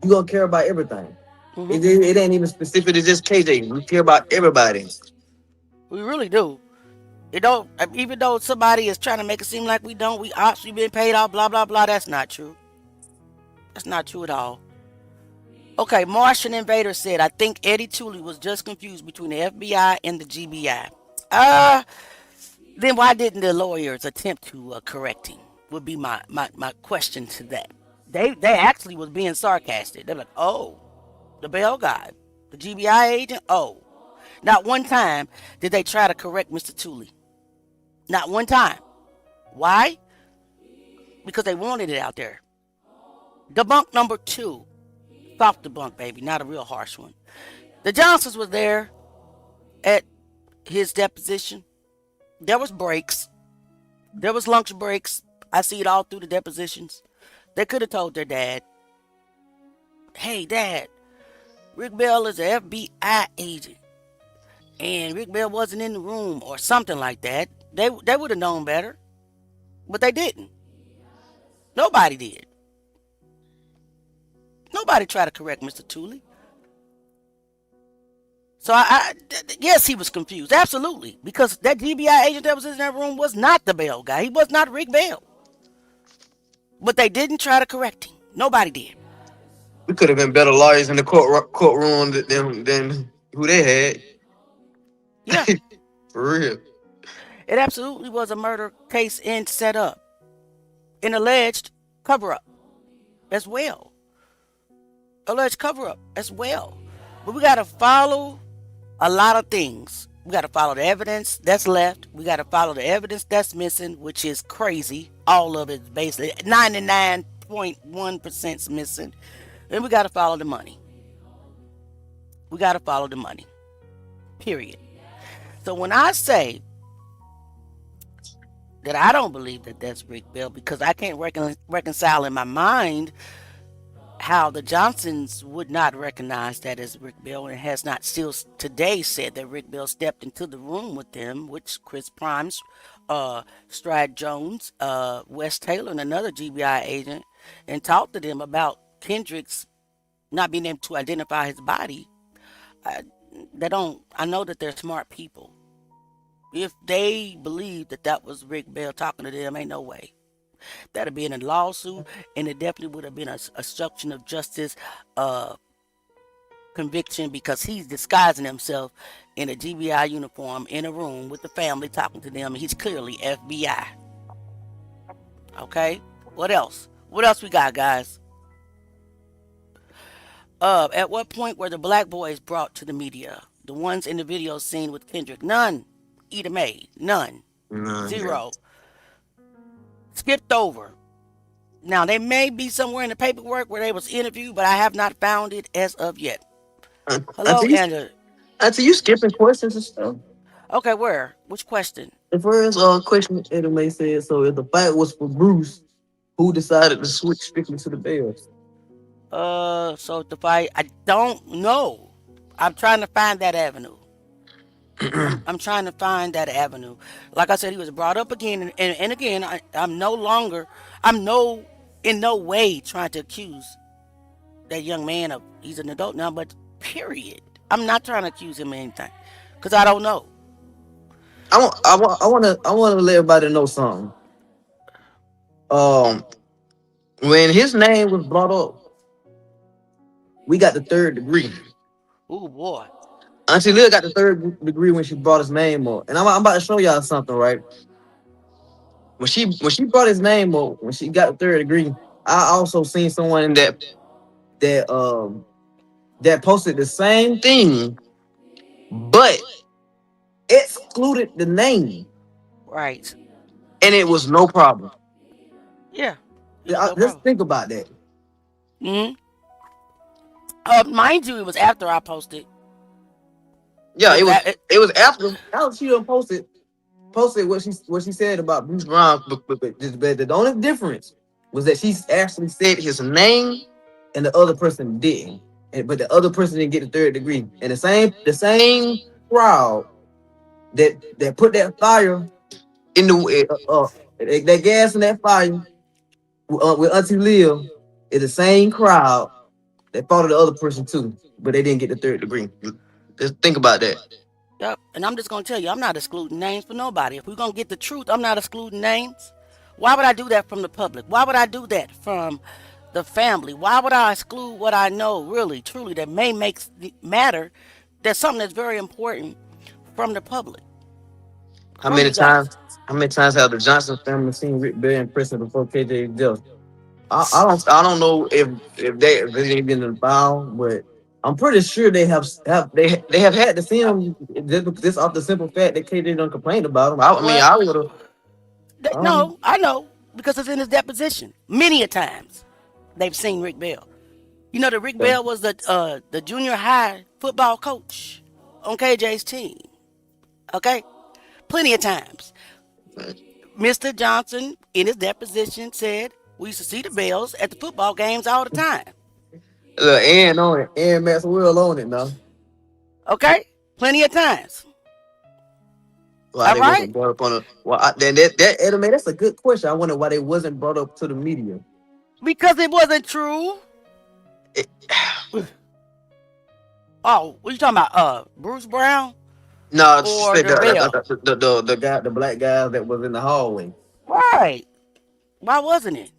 D: gonna care about everything.
C: Hmm.
D: It ain't even specific to just KJ. We care about everybody.
C: We really do. It don't. Even though somebody is trying to make it seem like we don't, we obviously been paid off. Blah blah blah. That's not true. That's not true at all. Okay, Martian Invader said, I think Eddie Tooley was just confused between the FBI and the GBI. Then why didn't the lawyers attempt to correct him? Would be my question to that. They actually was being sarcastic. They're like, oh, the Bell guy, the GBI agent. Oh, not one time did they try to correct Mr. Tooley. Not one time. Why? Because they wanted it out there. Debunk number 2. Soft debunk, baby, not a real harsh one. The Johnsons was there at his deposition. There was breaks. There was lunch breaks. I see it all through the depositions. They could have told their dad, hey, Dad, Rick Bell is an FBI agent. And Rick Bell wasn't in the room or something like that. They would have known better, but they didn't. Nobody did. Nobody tried to correct Mr. Tooley. So yes, he was confused, absolutely, because that GBI agent that was in that room was not the Bell guy. He was not Rick Bell. But they didn't try to correct him. Nobody did.
D: We could have been better lawyers in the courtroom than who they
C: Yeah,
D: had. For real.
C: it absolutely was a murder case and set up, an alleged cover up as well. Alleged cover up as well. But we got to follow a lot of things. We got to follow the evidence that's left. We got to follow the evidence that's missing, which is crazy. All of it, basically 99.1% is missing. And we got to follow the money. We got to follow the money. Period. So when I say that I don't believe that that's Rick Bell, because I can't reconcile in my mind how the Johnsons would not recognize that as Rick Bell, and has not still today said that Rick Bell stepped into the room with them, which Chris Primes, Stride Jones, Wes Taylor, and another GBI agent, and talked to them about Kendrick's not being able to identify his body. I know that they're smart people. If they believe that that was Rick Bell talking to them, ain't no way. That'd have been a lawsuit, and it definitely would have been a obstruction of justice conviction, because he's disguising himself in a GBI uniform in a room with the family talking to them, and he's clearly FBI. Okay? What else? What else we got, guys? At what point were the black boys brought to the media? The ones in the video seen with Kendrick? None. Eda Mae? None. Zero. Skipped over. Now, they may be somewhere in the paperwork where they was interviewed, but I have not found it as of yet. Hello, Andrew.
D: Until you skipping questions and stuff.
C: Okay, where? Which question?
D: The first question Eda Mae said, so if the fight was for Bruce, who decided to switch strictly to the Bears?
C: So the fight, I don't know. I'm trying to find that avenue. I'm trying to find that avenue. Like I said, he was brought up again, and again, I'm in no way trying to accuse that young man of, he's an adult now, but period. I'm not trying to accuse him of anything, because I don't know.
D: I want to let everybody know something. When his name was brought up, we got the third degree.
C: Oh boy.
D: Auntie Lil got the third degree when she brought his name up, and I'm about to show y'all something, right? When she brought his name up, when she got the third degree, I also seen someone that posted the same thing, but excluded the name,
C: Right.
D: and it was no problem.
C: Yeah.
D: Just think about that.
C: Mm-hmm. Mind you, it was after I posted.
D: Yeah, it was after. Now she done posted what she said about Bruce Brown, but the only difference was that she actually said his name, and the other person didn't. But the other person didn't get the third degree. And the same crowd that put that fire in that gas in that fire with Auntie Lil is the same crowd that fought the other person too, but they didn't get the third degree. Just think about that.
C: Yep. And I'm just gonna tell you, I'm not excluding names for nobody. If we're gonna get the truth, I'm not excluding names. Why would I do that from the public? Why would I do that from the family? Why would I exclude what I know really, truly, that may matter? That's something that's very important from the public.
D: How many times have the Johnson family seen Rick Bell in prison before KJ's death? I don't know if they been involved, but I'm pretty sure they have had to see him just off the simple fact that KJ don't complain about him. I would have.
C: No, I know, because it's in his deposition. Many a times they've seen Rick Bell. You know that Rick Bell was the junior high football coach on KJ's team. Okay? Plenty of times. Mr. Johnson, in his deposition, said we used to see the Bells at the football games all the time.
D: And on it. And Maxwell on it now.
C: Okay? Plenty of times.
D: Why
C: All
D: they
C: right,
D: wasn't brought up on a well then that anime, that's a good question. I wonder why they wasn't brought up to the media.
C: because it wasn't true.
D: It,
C: Oh, what you talking about? Bruce Brown
D: no, she
C: or
D: said
C: the Bell?
D: the guy, the black guy that was in the hallway.
C: Right. Why wasn't it?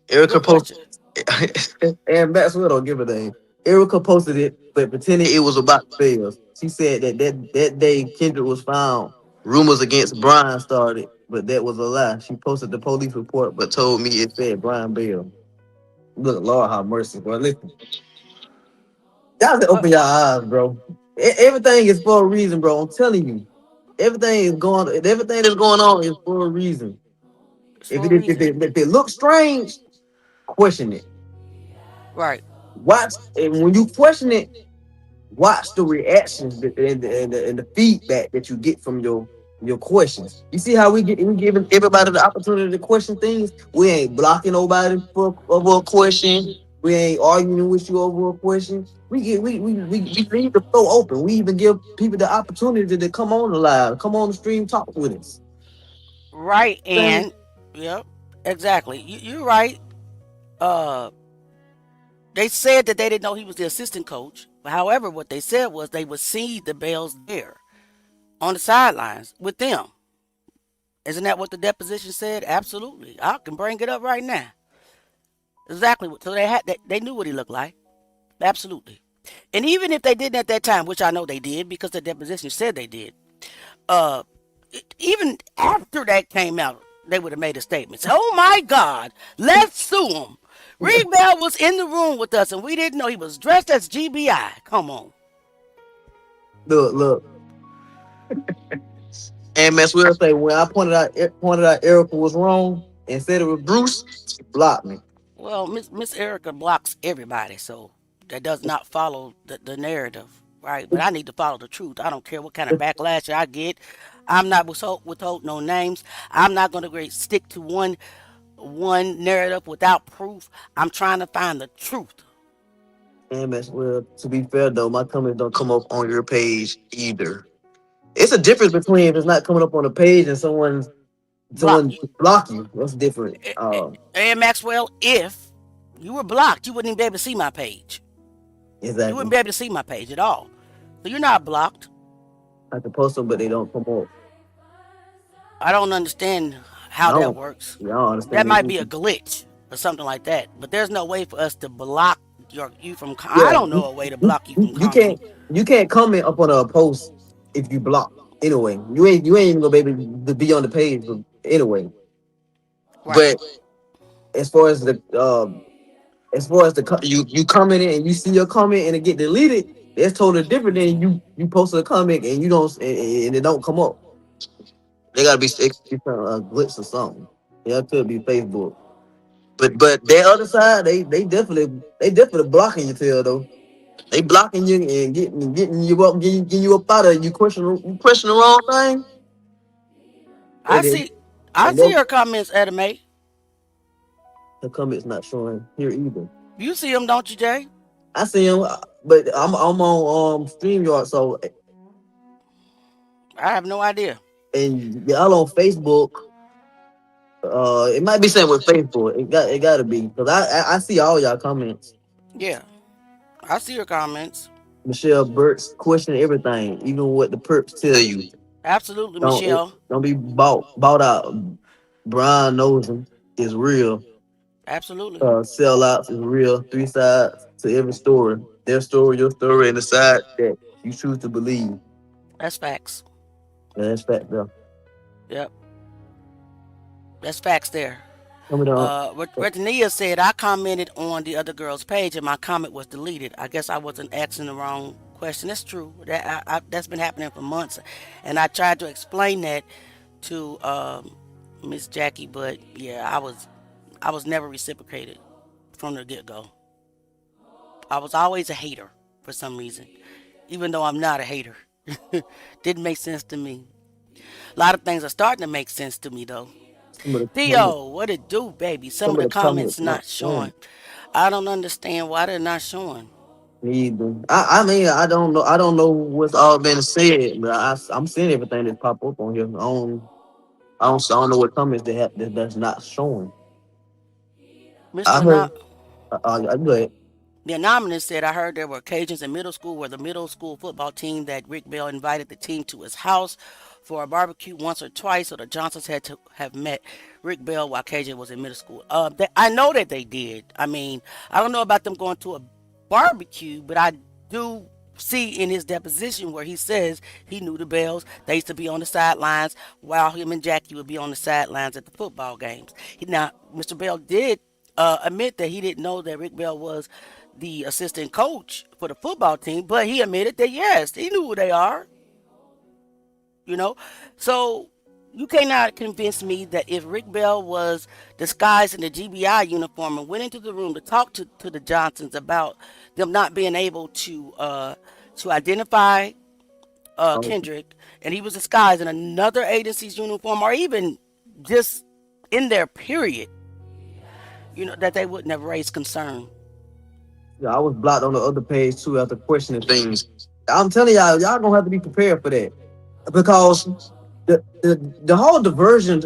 D: Erica
C: Good
D: posted,
C: question.
D: and Maxwell don't give a damn. Erica posted it, but pretending it was about Bills. She said that day Kendrick was found. Rumors against Brian started, but that was a lie. She posted the police report, but told me it said Brian Bell. Look, Lord have mercy, bro. Listen, y'all to
C: What?
D: open your eyes, bro. Everything is for a reason, bro. I'm telling you, everything that's going on is for a reason.
C: It's for a reason.
D: If it looks strange, question it.
C: Right.
D: Watch, and when you question it, watch the reactions and the feedback that you get from your questions. You see how we giving everybody the opportunity to question things. We ain't blocking nobody for over a question. We ain't arguing with you over a question. We leave the floor open. We even give people the opportunity to come on the live, come on the stream, talk with us.
C: Right.
D: Saying,
C: And yep. Exactly. You're right. Uh, they said that they didn't know he was the assistant coach. However, what they said was they would see the Bells there on the sidelines with them. Isn't that what the deposition said? Absolutely. I can bring it up right now. Exactly. So they knew what he looked like. Absolutely. And even if they didn't at that time, which I know they did because the deposition said they did, uh, even after that came out, they would have made a statement. Say, oh my God, let's sue him. Rick Bell was in the room with us and we didn't know he was dressed as GBI. Come on.
D: look. And Max will say when I pointed out Erica was wrong and said it was Bruce, she blocked me.
C: Well, Miss Erica blocks everybody, so that does not follow the narrative, right? But I need to follow the truth. I don't care what kind of backlash I get. I'm not withhold no names. I'm not going to stick to one narrative without proof. I'm trying to find the truth.
D: And Max will, to be fair though, my comments don't come up on your page either. It's a difference between if it's not coming up on the page and
C: Block.
D: someone block you. That's different.
C: And Maxwell, if you were blocked, you wouldn't even be able to see my page. You wouldn't
D: Exactly.
C: be able to see my page at all. So you're not blocked.
D: I can post them, but they don't come up.
C: I don't understand
D: I
C: how that
D: don't.
C: works.
D: Yeah, I don't
C: That
D: understand it
C: might be a
D: either.
C: glitch or something like that. But there's no way for us to block you from. I
D: Yeah,
C: don't know a way to block you from
D: you
C: commenting.
D: can't comment up on a post if you block. Anyway, you ain't even gonna be able to be on the page. But anyway,
C: Right.
D: but as far as the you commented and you see your comment and it get deleted, that's totally different than you posted a comment and you don't and it don't come up. They gotta be a glitch or something. Yeah, it could be Facebook. But their other side, they definitely blocking you tail though. They blocking you and getting you up, getting you up out of it. You question the wrong thing.
C: I
D: And then
C: see. I
D: and
C: see
D: those
C: her comments, Edame.
D: the comments not showing here either.
C: You see them, don't you, Jay?
D: I see them, but I'm on StreamYard, so
C: I have no idea.
D: and y'all on Facebook. It might be saying with Facebook. It gotta be because I see all y'all comments.
C: Yeah, I see her comments.
D: Michelle Burt's question everything, even what the perps tell you.
C: Absolutely,
D: Don't
C: Michelle.
D: don't be bought out. Brian knows him is real.
C: Absolutely.
D: Sellouts is real. Three sides to every story. Their story, your story, and the side that you choose to believe.
C: That's facts.
D: Yeah, that's fact, though.
C: Yep, that's facts there.
D: Coming on.
C: Retania said I commented on the other girl's page and my comment was deleted. I guess I wasn't asking the wrong question. That's true. That's been happening for months, and I tried to explain that to Miss Jackie, but yeah, I was never reciprocated from the get go. I was always a hater for some reason, even though I'm not a hater. Didn't make sense to me. A lot of things are starting to make sense to me though.
D: Some of the comments,
C: Theo, what it do, baby? Some
D: some
C: of
D: of
C: the
D: the comments
C: comments
D: not
C: not
D: showing.
C: showing. I don't understand why they're not showing.
D: Neither. I mean, I don't know. I don't know what's all been said, but I'm seeing everything that pop up on here. I don't know what comments they have that's not showing. I
C: Mr.
D: heard. But
C: The anonymous said, I heard there were occasions in middle school where the middle school football team that Rick Bell invited the team to his house for a barbecue once or twice, so the Johnsons had to have met Rick Bell while KJ was in middle school. I know that they did. I mean, I don't know about them going to a barbecue, but I do see in his deposition where he says he knew the Bells. They used to be on the sidelines while him and Jackie would be on the sidelines at the football games. Now, Mr. Bell did admit that he didn't know that Rick Bell was the assistant coach for the football team, but he admitted that yes, he knew who they are. You know, so you cannot convince me that if Rick Bell was disguised in the GBI uniform and went into the room to talk to the Johnsons about them not being able to identify Kendrick, and he was disguised in another agency's uniform or even just in their period, that they wouldn't have raised concern.
D: yeah, I was blocked on the other page too after questioning things. I'm telling y'all gonna have to be prepared for that because the whole diversion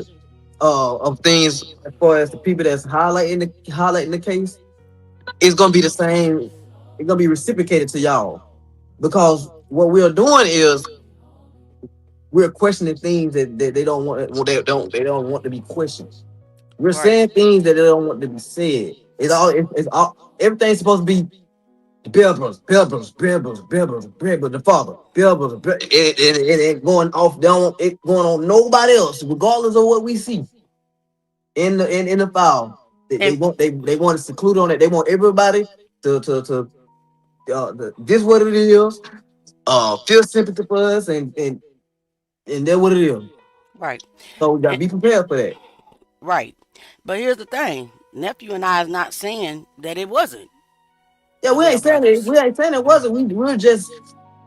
D: of things as far as the people that's highlighting the case is gonna be the same. It's gonna be reciprocated to y'all because what we're doing is we're questioning things that they don't want. Well, they don't want to be questioned. We're
C: Right.
D: saying things that they don't want to be said. It's all everything's supposed to be the Bill Bros, the father, Bill Bros, it going off down, it going on nobody else, regardless of what we see in the file.
C: And
D: They want to seclude on it. They want everybody to this what it is. Feel sympathy for us and that's what it is.
C: right.
D: So we gotta
C: And,
D: be prepared for that.
C: right. But here's the thing. Nephew and I is not saying that it wasn't
D: Yeah,
C: the
D: we
C: Bell
D: ain't saying it.
C: brothers.
D: We ain't saying it wasn't. We're just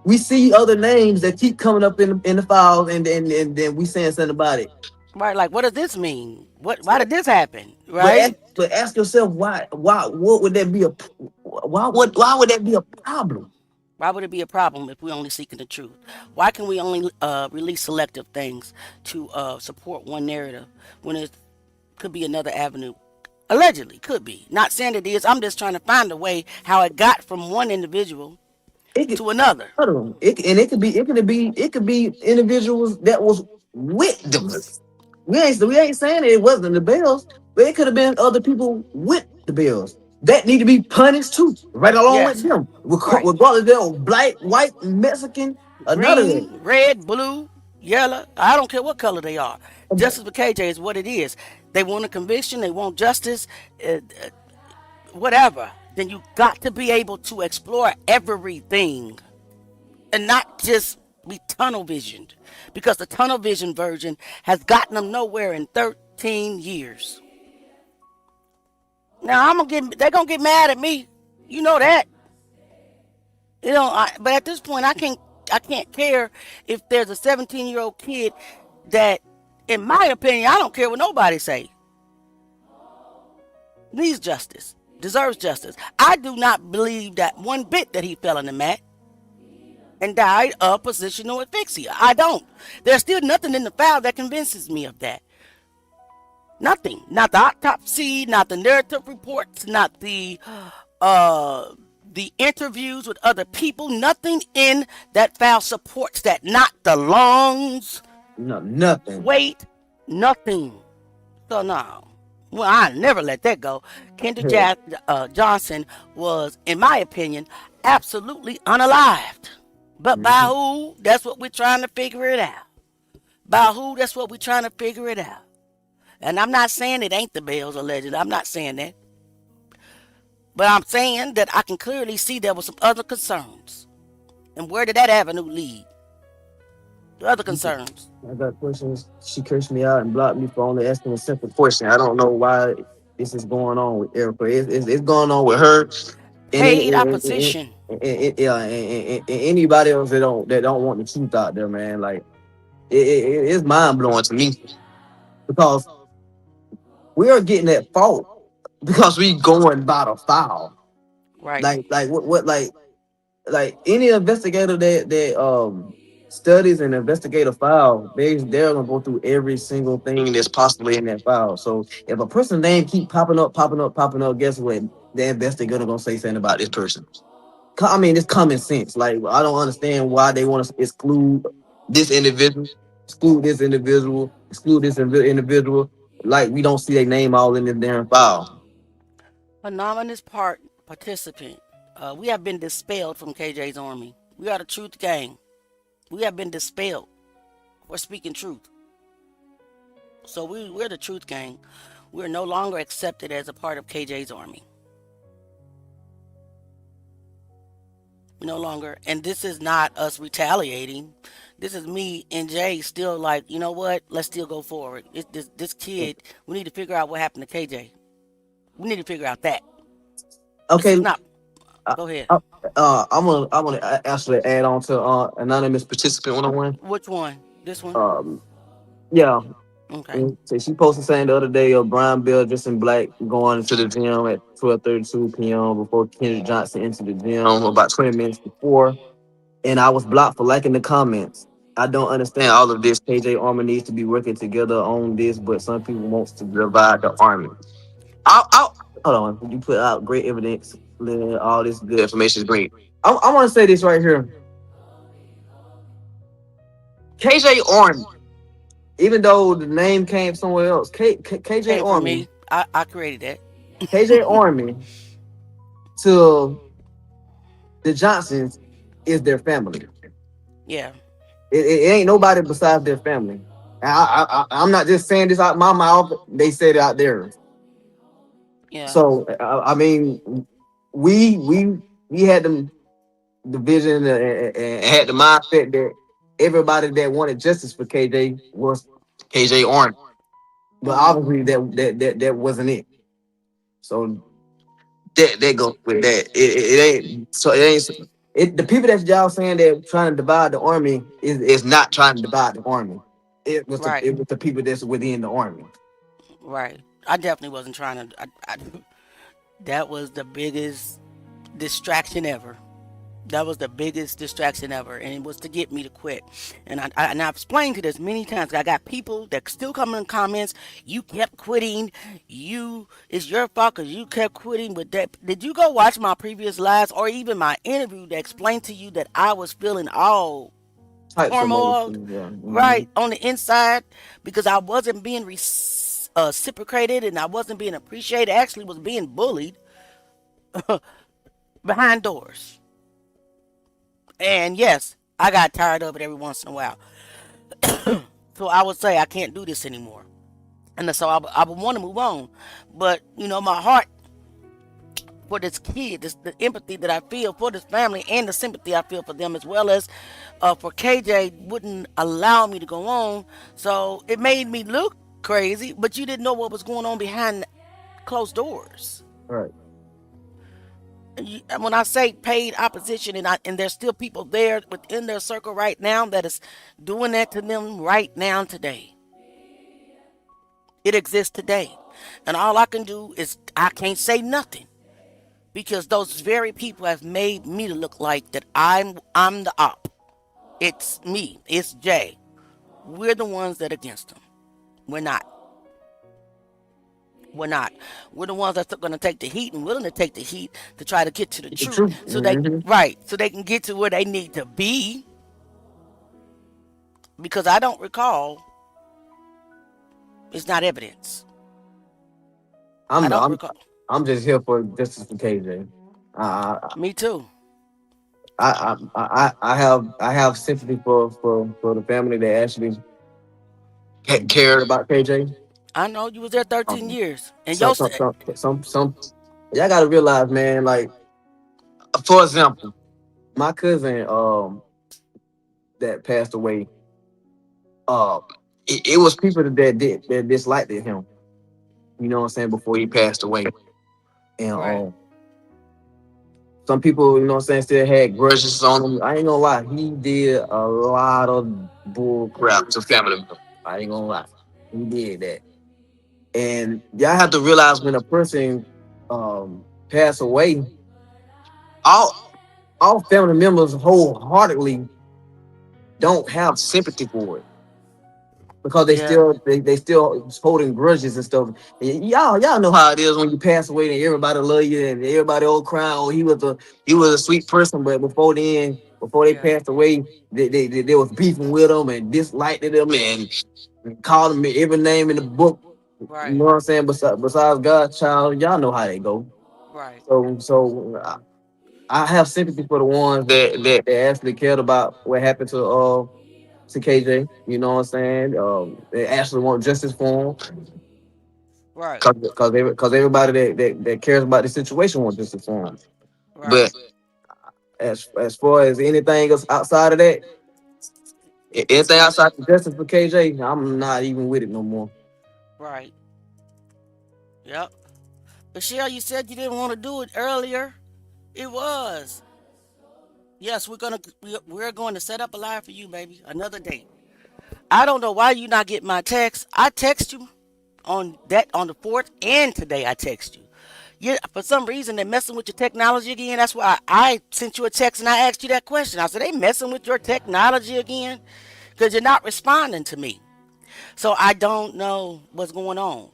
D: we see other names that keep coming up in the files, and then we saying something about it.
C: Right, like what does this mean? Why did this happen?
D: But
C: Right?
D: ask yourself why what would that be why would that be a problem?
C: Why would it be a problem if we're only seeking the truth? Why can we only release selective things to support one narrative when it could be another avenue? Allegedly, could be. Not saying it is. I'm just trying to find a way how it got from one individual
D: It could,
C: to another.
D: it could be individuals that was with them. We ain't saying that it wasn't the Bills, but it could have been other people with the Bills that need to be punished too, right along with
C: Yes.
D: them,
C: Right.
D: regardless if they're black, white, Mexican, another thing.
C: Green, red, blue, yellow. I don't care what color they are. Justice for KJ is what it is. They want a conviction. They want justice. Uh, whatever. Then you got to be able to explore everything and not just be tunnel visioned, because the tunnel vision version has gotten them nowhere in 13 years. Now they're gonna get mad at me. You know that. But at this point, I can't care if there's a 17-year-old kid that, in my opinion, I don't care what nobody say, needs justice, deserves justice. I do not believe that one bit that he fell in the mat and died of positional asphyxia. I don't. There's still nothing in the file that convinces me of that. Nothing. Not the autopsy, not the narrative reports, not the interviews with other people. Nothing in that file supports that. Not the lungs,
D: No, nothing.
C: weight, nothing. So no. Well, I never let that go. Kendrick Johnson was, in my opinion, absolutely unalived. But by who? That's what we're trying to figure it out. By who? That's what we're trying to figure it out. And I'm not saying it ain't the Bells, allegedly. I'm not saying that. But I'm saying that I can clearly see there were some other concerns. And where did that avenue lead? The other concerns.
D: I got questions. She cursed me out and blocked me for only asking a simple question. I don't know why this is going on with Erica. It's going on with her and
C: Paid opposition.
D: anybody else that don't want the truth out there, man. Like it's mind blowing to me because we are getting at fault because we going by the file.
C: Right.
D: Like what like like any investigator that studies and investigate a file, they're gonna go through every single thing that's possibly in that file. So if a person's name keep popping up, popping up, popping up, guess what? The investigator gonna say something about this person. I mean, it's common sense. Like I don't understand why they want to exclude this individual, exclude this individual. Like we don't see their name all in this damn file.
C: Anonymous participant. We have been dispelled from KJ's army. We are the truth gang. We have been dispelled for speaking truth. So we're the truth gang. We're no longer accepted as a part of KJ's army. No longer. And this is not us retaliating. This is me and Jay still like, you know what? Let's still go forward. This kid, we need to figure out what happened to KJ. We need to figure out that. This is
D: Okay,
C: not.
D: uh,
C: Go ahead.
D: I'm gonna actually add on to anonymous participant 101.
C: Which one? This one?
D: Um, yeah.
C: Okay.
D: So she posted saying the other day of Brian Bill dressed in black going to the gym at 12:32 p.m. before Kendrick Johnson entered the gym about 20 minutes before, and I was blocked for liking the comments. I don't understand all of this. KJ Army needs to be working together on this, but some people wants to divide the army. I'll hold on. You put out great evidence. All this good information is great. I want to say this right here. KJ Army, even though the name came somewhere else, KJ
C: Came from
D: Army,
C: me. I created that.
D: KJ Army to the Johnsons is their family.
C: Yeah.
D: It ain't nobody besides their family. I'm not just saying this out my mouth. They said it out there.
C: Yeah.
D: So I mean, we had the vision and had the mindset that everybody that wanted justice for KJ was KJ Army, but
C: Mhm.
D: obviously that wasn't it. So that goes with that. It ain't so it ain't the people that y'all saying that trying to divide the army is not trying to divide the army.
C: Right.
D: It was the people that's within the army.
C: Right. I definitely wasn't trying to. That was the biggest distraction ever. That was the biggest distraction ever, and it was to get me to quit. And I've explained to this many times. I got people that still come in comments. You kept quitting. It's your fault because you kept quitting. But that did you go watch my previous lives or even my interview that explained to you that I was feeling all
D: Types of
C: turmoil,
D: emotions, yeah.
C: right on the inside because I wasn't being reciprocated and I wasn't being appreciated. Actually, was being bullied behind doors. And yes, I got tired of it every once in a while. So I would say I can't do this anymore. And so I would want to move on. But, my heart for this kid, the empathy that I feel for this family and the sympathy I feel for them as well as for KJ wouldn't allow me to go on. So it made me look crazy, but you didn't know what was going on behind closed doors.
D: Right.
C: When I say paid opposition, and there's still people there within their circle right now that is doing that to them right now today. It exists today, and all I can do is I can't say nothing because those very people have made me to look like that I'm the op. It's me. It's Jay. We're the ones that are against them. We're not. We're not. We're the ones that's going to take the heat and willing to take the heat to try to get to the
D: The
C: truth,
D: truth.
C: so they
D: Hmm.
C: right, so they can get to where they need to be. Because I don't recall, it's not evidence. I
D: I'm
C: don't
D: I'm
C: recall.
D: I'm just here for justice for KJ. I
C: Me too.
D: I have sympathy for the family that actually cared about KJ.
C: I know you was there 13
D: Um,
C: years, and
D: some
C: your
D: some some some y'all gotta realize, man. Like for example, my cousin that passed away. Uh, it was people that disliked him. You know what I'm saying, before he passed away, and
C: right.
D: some people, you know what I'm saying, still had grudges on him. I ain't gonna lie, he did a lot of bull crap to family members. I ain't gonna lie, he did that. And y'all have to realize when a person pass away, all all family members wholeheartedly don't have sympathy for it because
C: Yeah,
D: they still holding grudges and stuff. And y'all know how it is when you pass away and everybody love you and everybody all crying. Oh, he was a sweet person, but before they
C: yeah,
D: passed away, they was beefing with them and disliked them and called them every name in the book. You
C: right,
D: know what I'm saying? Besides God's child, y'all know how they go.
C: right.
D: I have sympathy for the ones that actually cared about what happened to KJ. You know what I'm saying? They actually want justice for him
C: Right,
D: because everybody that cares about the situation wants justice for him.
C: right,
D: But as far as anything else outside of that,
C: it's
D: anything
C: not
D: outside of justice for KJ, I'm not even with it no more.
C: right. Yep. Michelle, you said you didn't want to do it earlier. It was. Yes, we're going to set up a live for you, baby. Another day. I don't know why you not get my text. I text you on the fourth and today I text you. Yeah, for some reason they're messing with your technology again. That's why I sent you a text and I asked you that question. I said they messing with your technology again because you're not responding to me. So I don't know what's going on.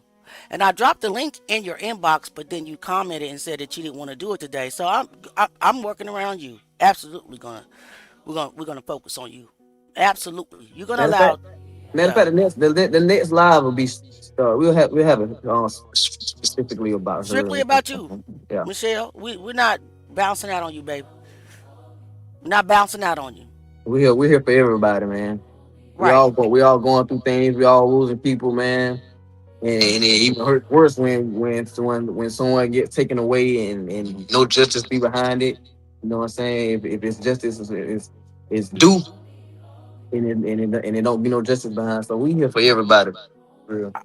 C: And I dropped the link in your inbox, but then you commented and said that you didn't want to do it today. So I'm working around you. Absolutely gonna we're gonna focus on you. Absolutely, you're gonna
D: Matter of fact,
C: allow.
D: matter of
C: Yeah,
D: fact, the next live will be we'll have it specifically about
C: strictly
D: her.
C: about you,
D: Yeah,
C: Michelle. We're not bouncing out on you, baby. We're not bouncing out on you.
D: we're here for everybody, man.
C: Right.
D: We all going through things. We all losing people, man. And it even hurts worse when someone gets taken away and no justice be behind it. You know what I'm saying? If it's justice is due and it don't be no justice behind. So we here for everybody. For real.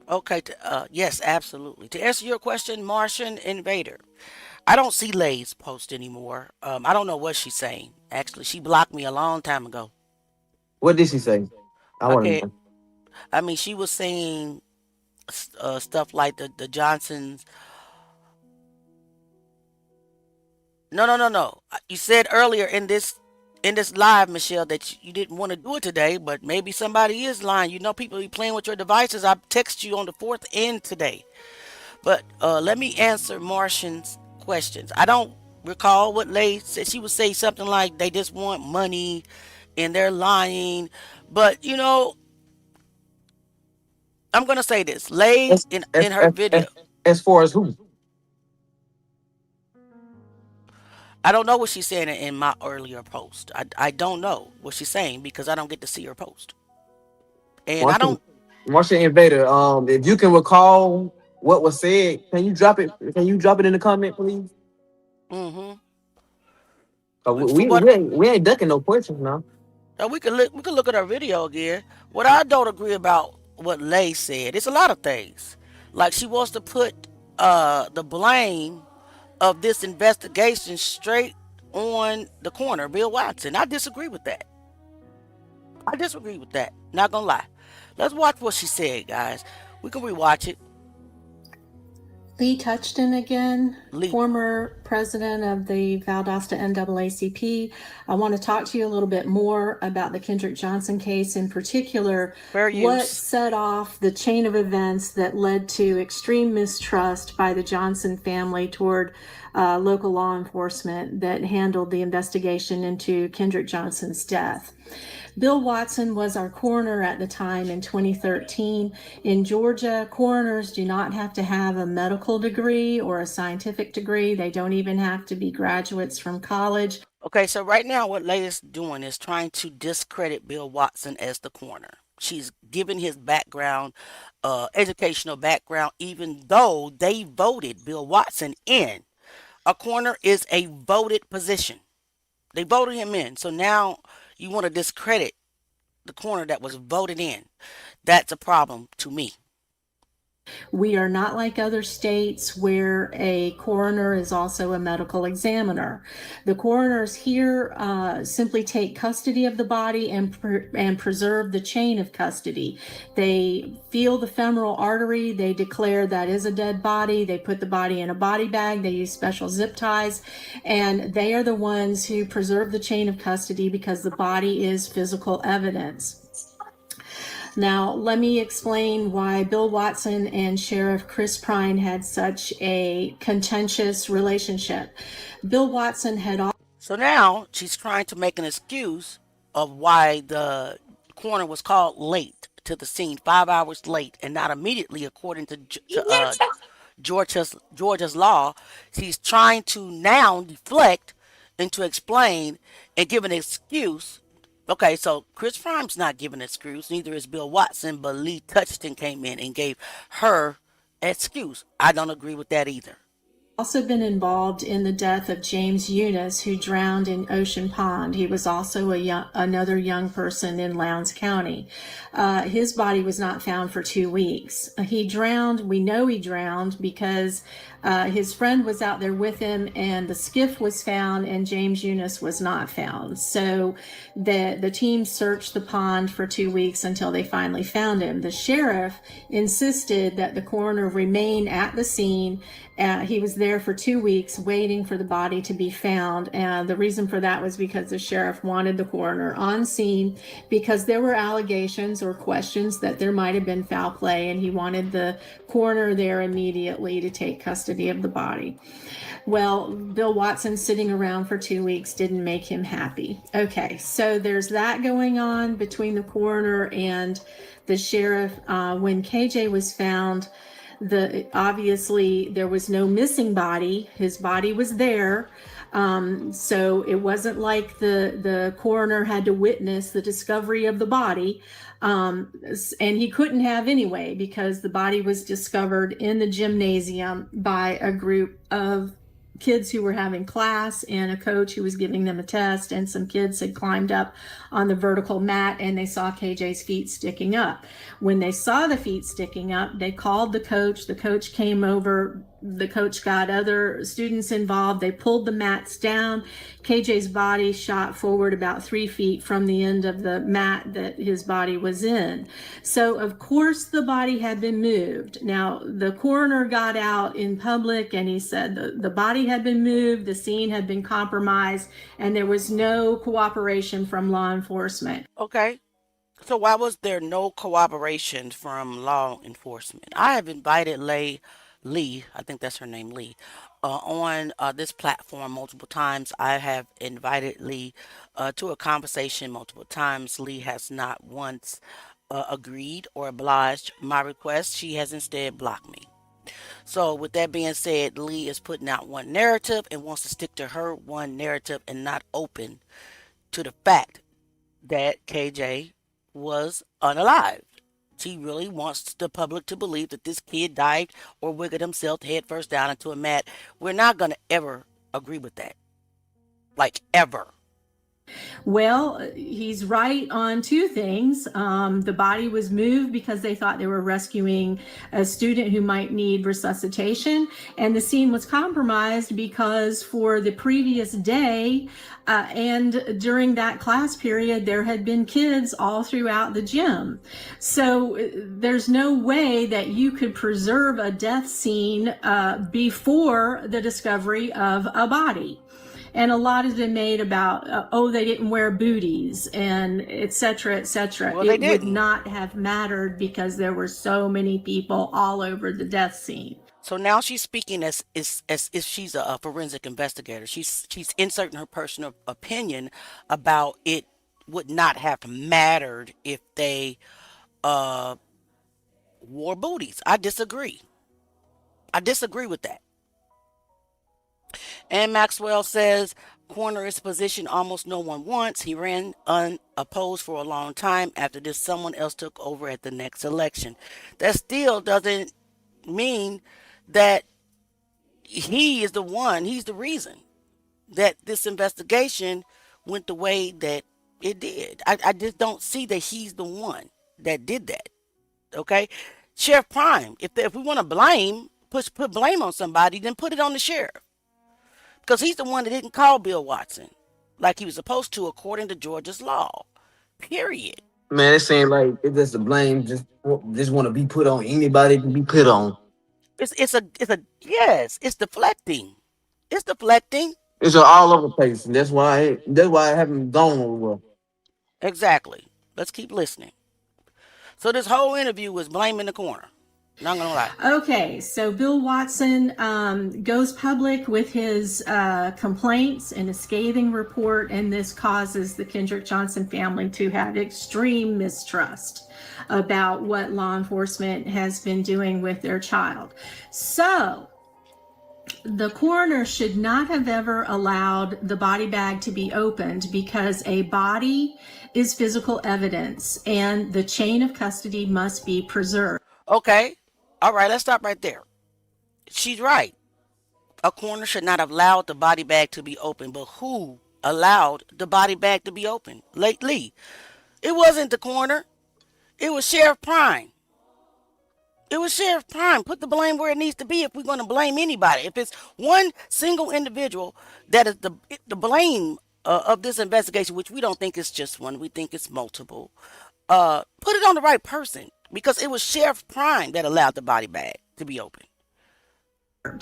C: Okay. Yes, absolutely. To answer your question, Martian Invader. I don't see Lay's post anymore. I don't know what she's saying. Actually, she blocked me a long time ago.
D: What did she say? I want to
C: Okay.
D: know.
C: I mean, she was saying stuff like the Johnsons. No, no, no, no. You said earlier in this live, Michelle, that you didn't want to do it today, but maybe somebody is lying. You know, people be playing with your devices. I text you on the fourth end today. But let me answer Martian's questions. I don't recall what Lay said. She would say something like they just want money and they're lying. But I'm gonna say this. Lay
D: As,
C: in her video.
D: as far as who?
C: I don't know what she's saying in my earlier post. I don't know what she's saying because I don't get to see her post. And I
D: Martian
C: don't.
D: Martian Invader. If you can recall what was said, can you drop it? Can you drop it in the comment, please?
C: Mm-hmm. For
D: We
C: what?
D: we ain't ducking no questions now.
C: We could look at her video again. What I don't agree about what Lay said. It's a lot of things. Like she wants to put the blame of this investigation straight on the corner, Bill Watson. I disagree with that. I disagree with that. Not gonna lie. Let's watch what she said, guys. We can rewatch it.
A: Lee Touchton again,
C: Lee,
A: former president of the Valdosta NAACP. I want to talk to you a little bit more about the Kendrick Johnson case, in particular,
C: fair
A: what
C: use.
A: set off the chain of events that led to extreme mistrust by the Johnson family toward local law enforcement that handled the investigation into Kendrick Johnson's death. Bill Watson was our coroner at the time in 2013. In Georgia, coroners do not have to have a medical degree or a scientific degree. They don't even have to be graduates from college.
C: Okay, so right now what Lay is doing is trying to discredit Bill Watson as the coroner. She's giving his background, educational background, even though they voted Bill Watson in. A coroner is a voted position. They voted him in. So now you want to discredit the coroner that was voted in. That's a problem to me.
F: We are not like other states where a coroner is also a medical examiner. The coroners here simply take custody of the body and preserve the chain of custody. They feel the femoral artery, they declare that is a dead body, they put the body in a body bag, they use special zip ties, and they are the ones who preserve the chain of custody because the body is physical evidence. Now, let me explain why Bill Watson and Sheriff Chris Prine had such a contentious relationship. Bill Watson had
C: So now she's trying to make an excuse of why the coroner was called late to the scene, 5 hours late, and not immediately, according to Georgia's law. She's trying to now deflect and to explain and give an excuse. Okay, so Chris Prime's not giving an excuse, neither is Bill Watson, but Lee Touchton came in and gave her excuse. I don't agree with that either.
F: also been involved in the death of James Eunice, who drowned in Ocean Pond. He was also another young person in Lowndes County. His body was not found for 2 weeks. He drowned. We know he drowned because his friend was out there with him, and the skiff was found, and James Eunice was not found. So the team searched the pond for 2 weeks until they finally found him. The sheriff insisted that the coroner remain at the scene. He was there for 2 weeks waiting for the body to be found. And the reason for that was because the sheriff wanted the coroner on scene because there were allegations or questions that there might have been foul play, and he wanted the coroner there immediately to take custody of the body. Well, Bill Watson sitting around for 2 weeks didn't make him happy. Okay, so there's that going on between the coroner and the sheriff. When KJ was found, obviously there was no missing body. His body was there. So it wasn't like the coroner had to witness the discovery of the body. And he couldn't have anyway, because the body was discovered in the gymnasium by a group of kids who were having class and a coach who was giving them a test, and some kids had climbed up on the vertical mat and they saw KJ's feet sticking up. When they saw the feet sticking up, they called the coach. The coach came over. The coach got other students involved. They pulled the mats down. KJ's body shot forward about 3 feet from the end of the mat that his body was in. So, of course, the body had been moved. Now, the coroner got out in public and he said the body had been moved, the scene had been compromised, and there was no cooperation from law enforcement.
C: Okay. So why was there no cooperation from law enforcement? I have invited Lee, I think that's her name, Lee, on this platform multiple times. I have invited Lee to a conversation multiple times. Lee has not once agreed or obliged my request. She has instead blocked me. So with that being said, Lee is putting out one narrative and wants to stick to her one narrative and not open to the fact that KJ was unalived. She really wants the public to believe that this kid dived or wiggled himself head first down into a mat. We're not going to ever agree with that. Like, ever.
F: Well, he's right on two things. The body was moved because they thought they were rescuing a student who might need resuscitation, and the scene was compromised because for the previous day and during that class period, there had been kids all throughout the gym. So there's no way that you could preserve a death scene before the discovery of a body. And a lot has been made about, they didn't wear booties and et cetera, et cetera.
C: Well, they
F: it would
C: didn't.
F: not have mattered because there were so many people all over the death scene.
C: So now she's speaking as if she's a forensic investigator. She's inserting her personal opinion about it would not have mattered if they wore booties. I disagree. I disagree with that. And Maxwell says, corner is a position almost no one wants. He ran unopposed for a long time. After this, someone else took over at the next election. That still doesn't mean that he is the one, he's the reason that this investigation went the way that it did. I just don't see that he's the one that did that. Okay? Sheriff Prime, if we want to put blame on somebody, then put it on the sheriff. Because he's the one that didn't call Bill Watson like he was supposed to according to Georgia's law. Period.
D: Man, it seems like it's just the blame just want to be put on anybody can be put on.
C: It's deflecting. It's deflecting.
D: It's all over the place, and that's why I haven't gone over well.
C: Exactly. Let's keep listening. So this whole interview was blaming the corner. Not gonna lie.
F: Okay, so Bill Watson goes public with his complaints and a scathing report, and this causes the Kendrick Johnson family to have extreme mistrust about what law enforcement has been doing with their child. So the coroner should not have ever allowed the body bag to be opened because a body is physical evidence and the chain of custody must be preserved.
C: Okay. All right, let's stop right there. She's right. A coroner should not have allowed the body bag to be open, but who allowed the body bag to be open? Lately, it wasn't the coroner. It was Sheriff Prime. It was Sheriff Prime. Put the blame where it needs to be if we're going to blame anybody. If it's one single individual that is the blame of this investigation, which we don't think it's just one, we think it's multiple, put it on the right person. Because it was Sheriff Prime that allowed the body bag to be open.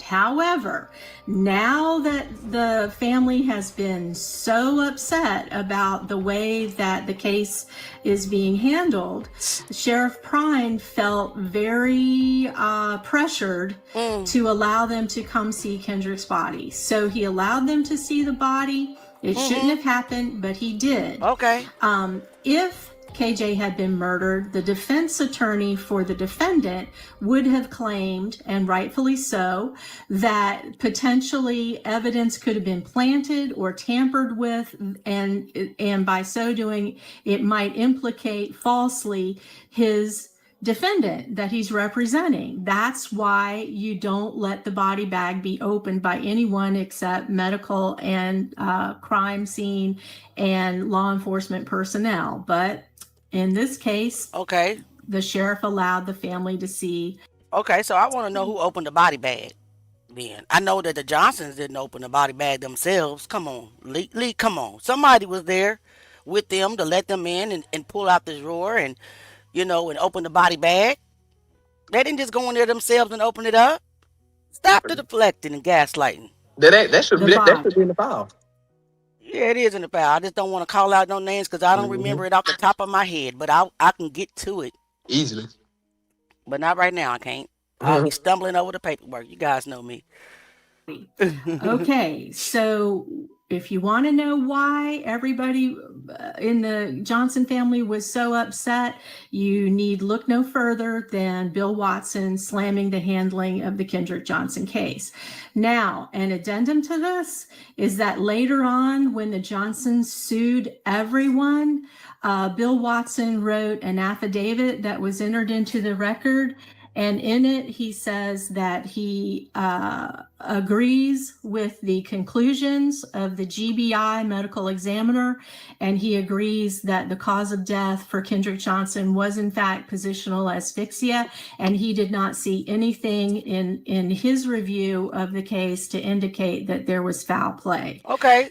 F: However, now that the family has been so upset about the way that the case is being handled, Sheriff Prime felt very pressured to allow them to come see Kendrick's body. So he allowed them to see the body. It shouldn't have happened, but he did.
C: Okay.
F: If KJ had been murdered, the defense attorney for the defendant would have claimed, and rightfully so, that potentially evidence could have been planted or tampered with, and by so doing, it might implicate falsely his defendant that he's representing. That's why you don't let the body bag be opened by anyone except medical and crime scene and law enforcement personnel. But in this case,
C: okay,
F: the sheriff allowed the family to see.
C: Okay, so I want to know who opened the body bag then. I know that the Johnsons didn't open the body bag themselves. Come on, Lee, come on. Somebody was there with them to let them in and pull out the drawer and, and open the body bag. They didn't just go in there themselves and open it up. Stop the deflecting and gaslighting.
D: That should be in the file.
C: Yeah, it is in the file. I just don't want to call out no names because I don't remember it off the top of my head. But I can get to it
D: easily.
C: But not right now. I can't. I'll be stumbling over the paperwork. You guys know me.
F: Okay, so if you want to know why everybody in the Johnson family was so upset, you need look no further than Bill Watson slamming the handling of the Kendrick Johnson case. Now, an addendum to this is that later on, when the Johnsons sued everyone, Bill Watson wrote an affidavit that was entered into the record. And in it, he says that he agrees with the conclusions of the GBI medical examiner, and he agrees that the cause of death for Kendrick Johnson was in fact positional asphyxia, and he did not see anything in his review of the case to indicate that there was foul play.
C: Okay,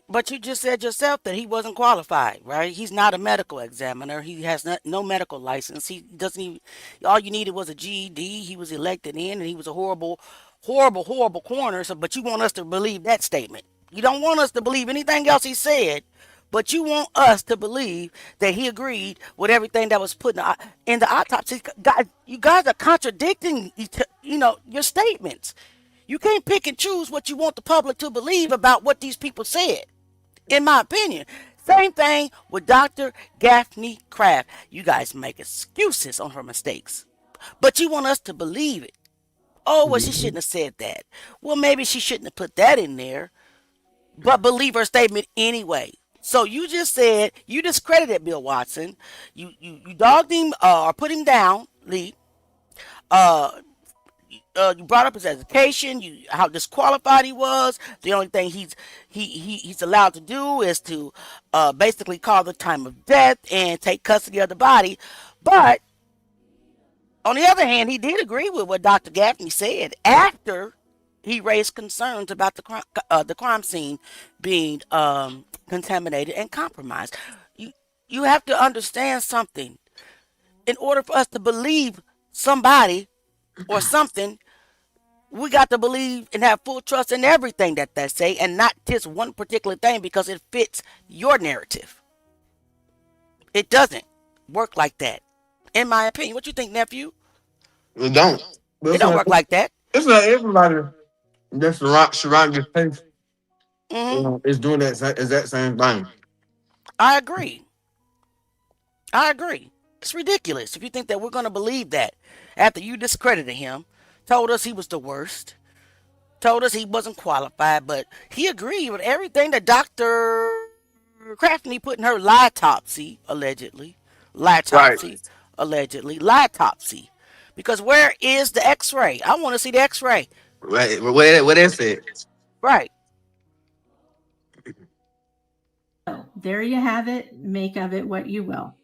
C: but you just said yourself that he wasn't qualified, right? He's not a medical examiner. He has no medical license. He doesn't even, all you needed was a GED. He was elected in, and he was a horrible coroner. So, but you want us to believe that statement. You don't want us to believe anything else he said, but you want us to believe that he agreed with everything that was put in the autopsy. You guys are contradicting, your statements. You can't pick and choose what you want the public to believe about what these people said, in my opinion. Same thing with Dr. Gaffney Kraft. You guys make excuses on her mistakes, but you want us to believe it. Oh, well, she shouldn't have said that. Well, maybe she shouldn't have put that in there, but believe her statement anyway. So you just said, you discredited Bill Watson. You dogged him or put him down, Lee. You brought up his education, how disqualified he was. The only thing he's allowed to do is to basically call the time of death and take custody of the body. But On the other hand, he did agree with what Dr. Gaffney said after he raised concerns about the crime scene being contaminated and compromised. You have to understand something. In order for us to believe somebody or something, we got to believe and have full trust in everything that they say and not just one particular thing because it fits your narrative. It doesn't work like that, in my opinion. What you think, nephew?
D: It don't.
C: It don't work like that.
D: It's not everybody that's surrounding this case is doing that same thing.
C: I agree. It's ridiculous if you think that we're going to believe that after you discredited him, told us he was the worst, told us he wasn't qualified, but he agreed with everything that Dr. Crafty put in her litopsy, allegedly. Litopsy. Because where is the x-ray? I want to see the x-ray.
D: Right. What is it?
C: Right.
F: So there you have it. Make of it what you will.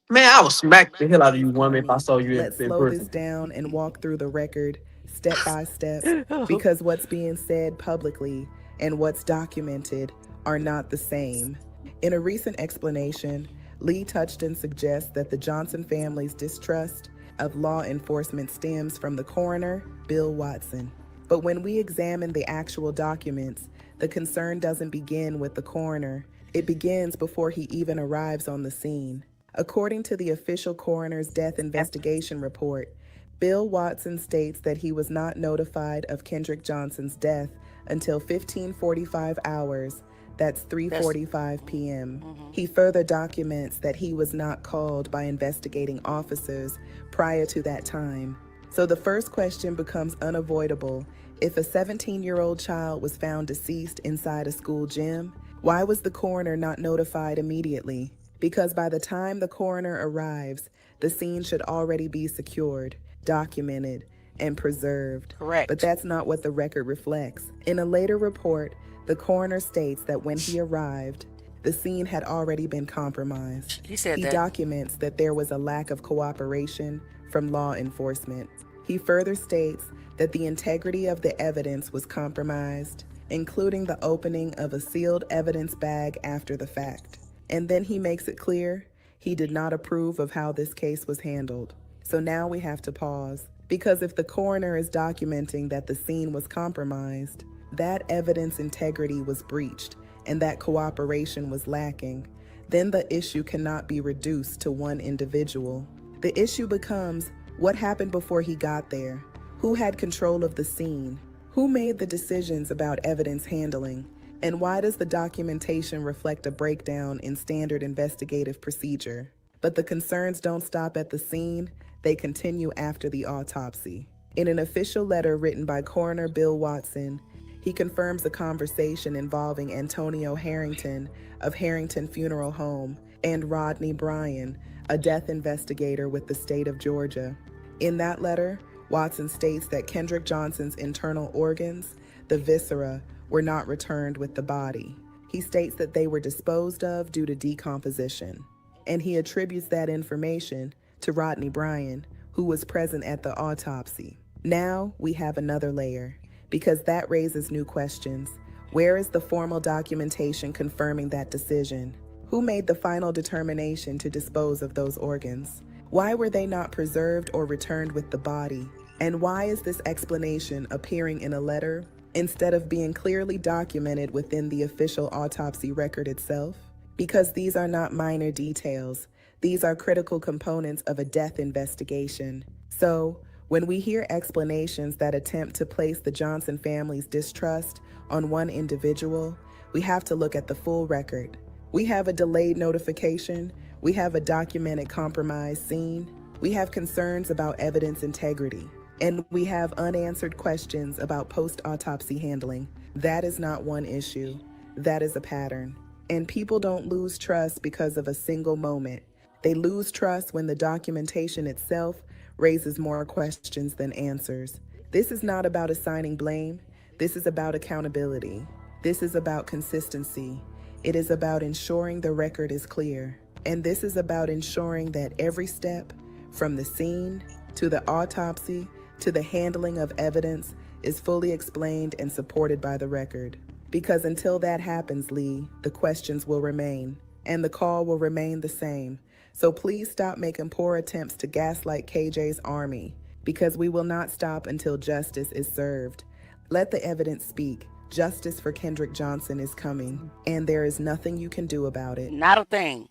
D: Man, I would smack the hell out of you, woman, if I saw you
E: Let's
D: in
E: slow
D: person.
E: this down and walk through the record step by step, because what's being said publicly and what's documented are not the same. In a recent explanation, Lee Touchton suggests that the Johnson family's distrust of law enforcement stems from the coroner, Bill Watson. But when we examine the actual documents, the concern doesn't begin with the coroner. It begins before he even arrives on the scene. According to the official coroner's death investigation report, Bill Watson states that he was not notified of Kendrick Johnson's death until 15:45 hours. That's 3:45 p.m. He further documents that he was not called by investigating officers prior to that time. So the first question becomes unavoidable. If a 17-year-old child was found deceased inside a school gym, why was the coroner not notified immediately? Because by the time the coroner arrives, the scene should already be secured, documented, and preserved.
C: Correct.
E: But that's not what the record reflects. In a later report, the coroner states that when he arrived, the scene had already been compromised.
C: He said that.
E: He documents that there was a lack of cooperation from law enforcement. He further states that the integrity of the evidence was compromised, including the opening of a sealed evidence bag after the fact. And then he makes it clear he did not approve of how this case was handled. So now we have to pause, because if the coroner is documenting that the scene was compromised, that evidence integrity was breached, and that cooperation was lacking, then the issue cannot be reduced to one individual. The issue becomes, what happened before he got there? Who had control of the scene? Who made the decisions about evidence handling? And why does the documentation reflect a breakdown in standard investigative procedure? But the concerns don't stop at the scene, they continue after the autopsy. In an official letter written by Coroner Bill Watson, he confirms a conversation involving Antonio Harrington of Harrington Funeral Home and Rodney Bryan, a death investigator with the state of Georgia. In that letter, Watson states that Kendrick Johnson's internal organs, the viscera, were not returned with the body. He states that they were disposed of due to decomposition, and he attributes that information to Rodney Bryan, who was present at the autopsy. Now we have another layer, because that raises new questions. Where is the formal documentation confirming that decision? Who made the final determination to dispose of those organs? Why were they not preserved or returned with the body? And why is this explanation appearing in a letter instead of being clearly documented within the official autopsy record itself? Because these are not minor details. These are critical components of a death investigation. So, when we hear explanations that attempt to place the Johnson family's distrust on one individual, we have to look at the full record. We have a delayed notification. We have a documented compromised scene. We have concerns about evidence integrity. And we have unanswered questions about post-autopsy handling. That is not one issue. That is a pattern. And people don't lose trust because of a single moment. They lose trust when the documentation itself raises more questions than answers. This is not about assigning blame. This is about accountability. This is about consistency. It is about ensuring the record is clear. And this is about ensuring that every step, from the scene to the autopsy to the handling of evidence, is fully explained and supported by the record. Because until that happens, Lee, the questions will remain, and the call will remain the same. So please stop making poor attempts to gaslight KJ's army, because we will not stop until justice is served. Let the evidence speak. Justice for Kendrick Johnson is coming, and there is nothing you can do about it.
C: Not a thing.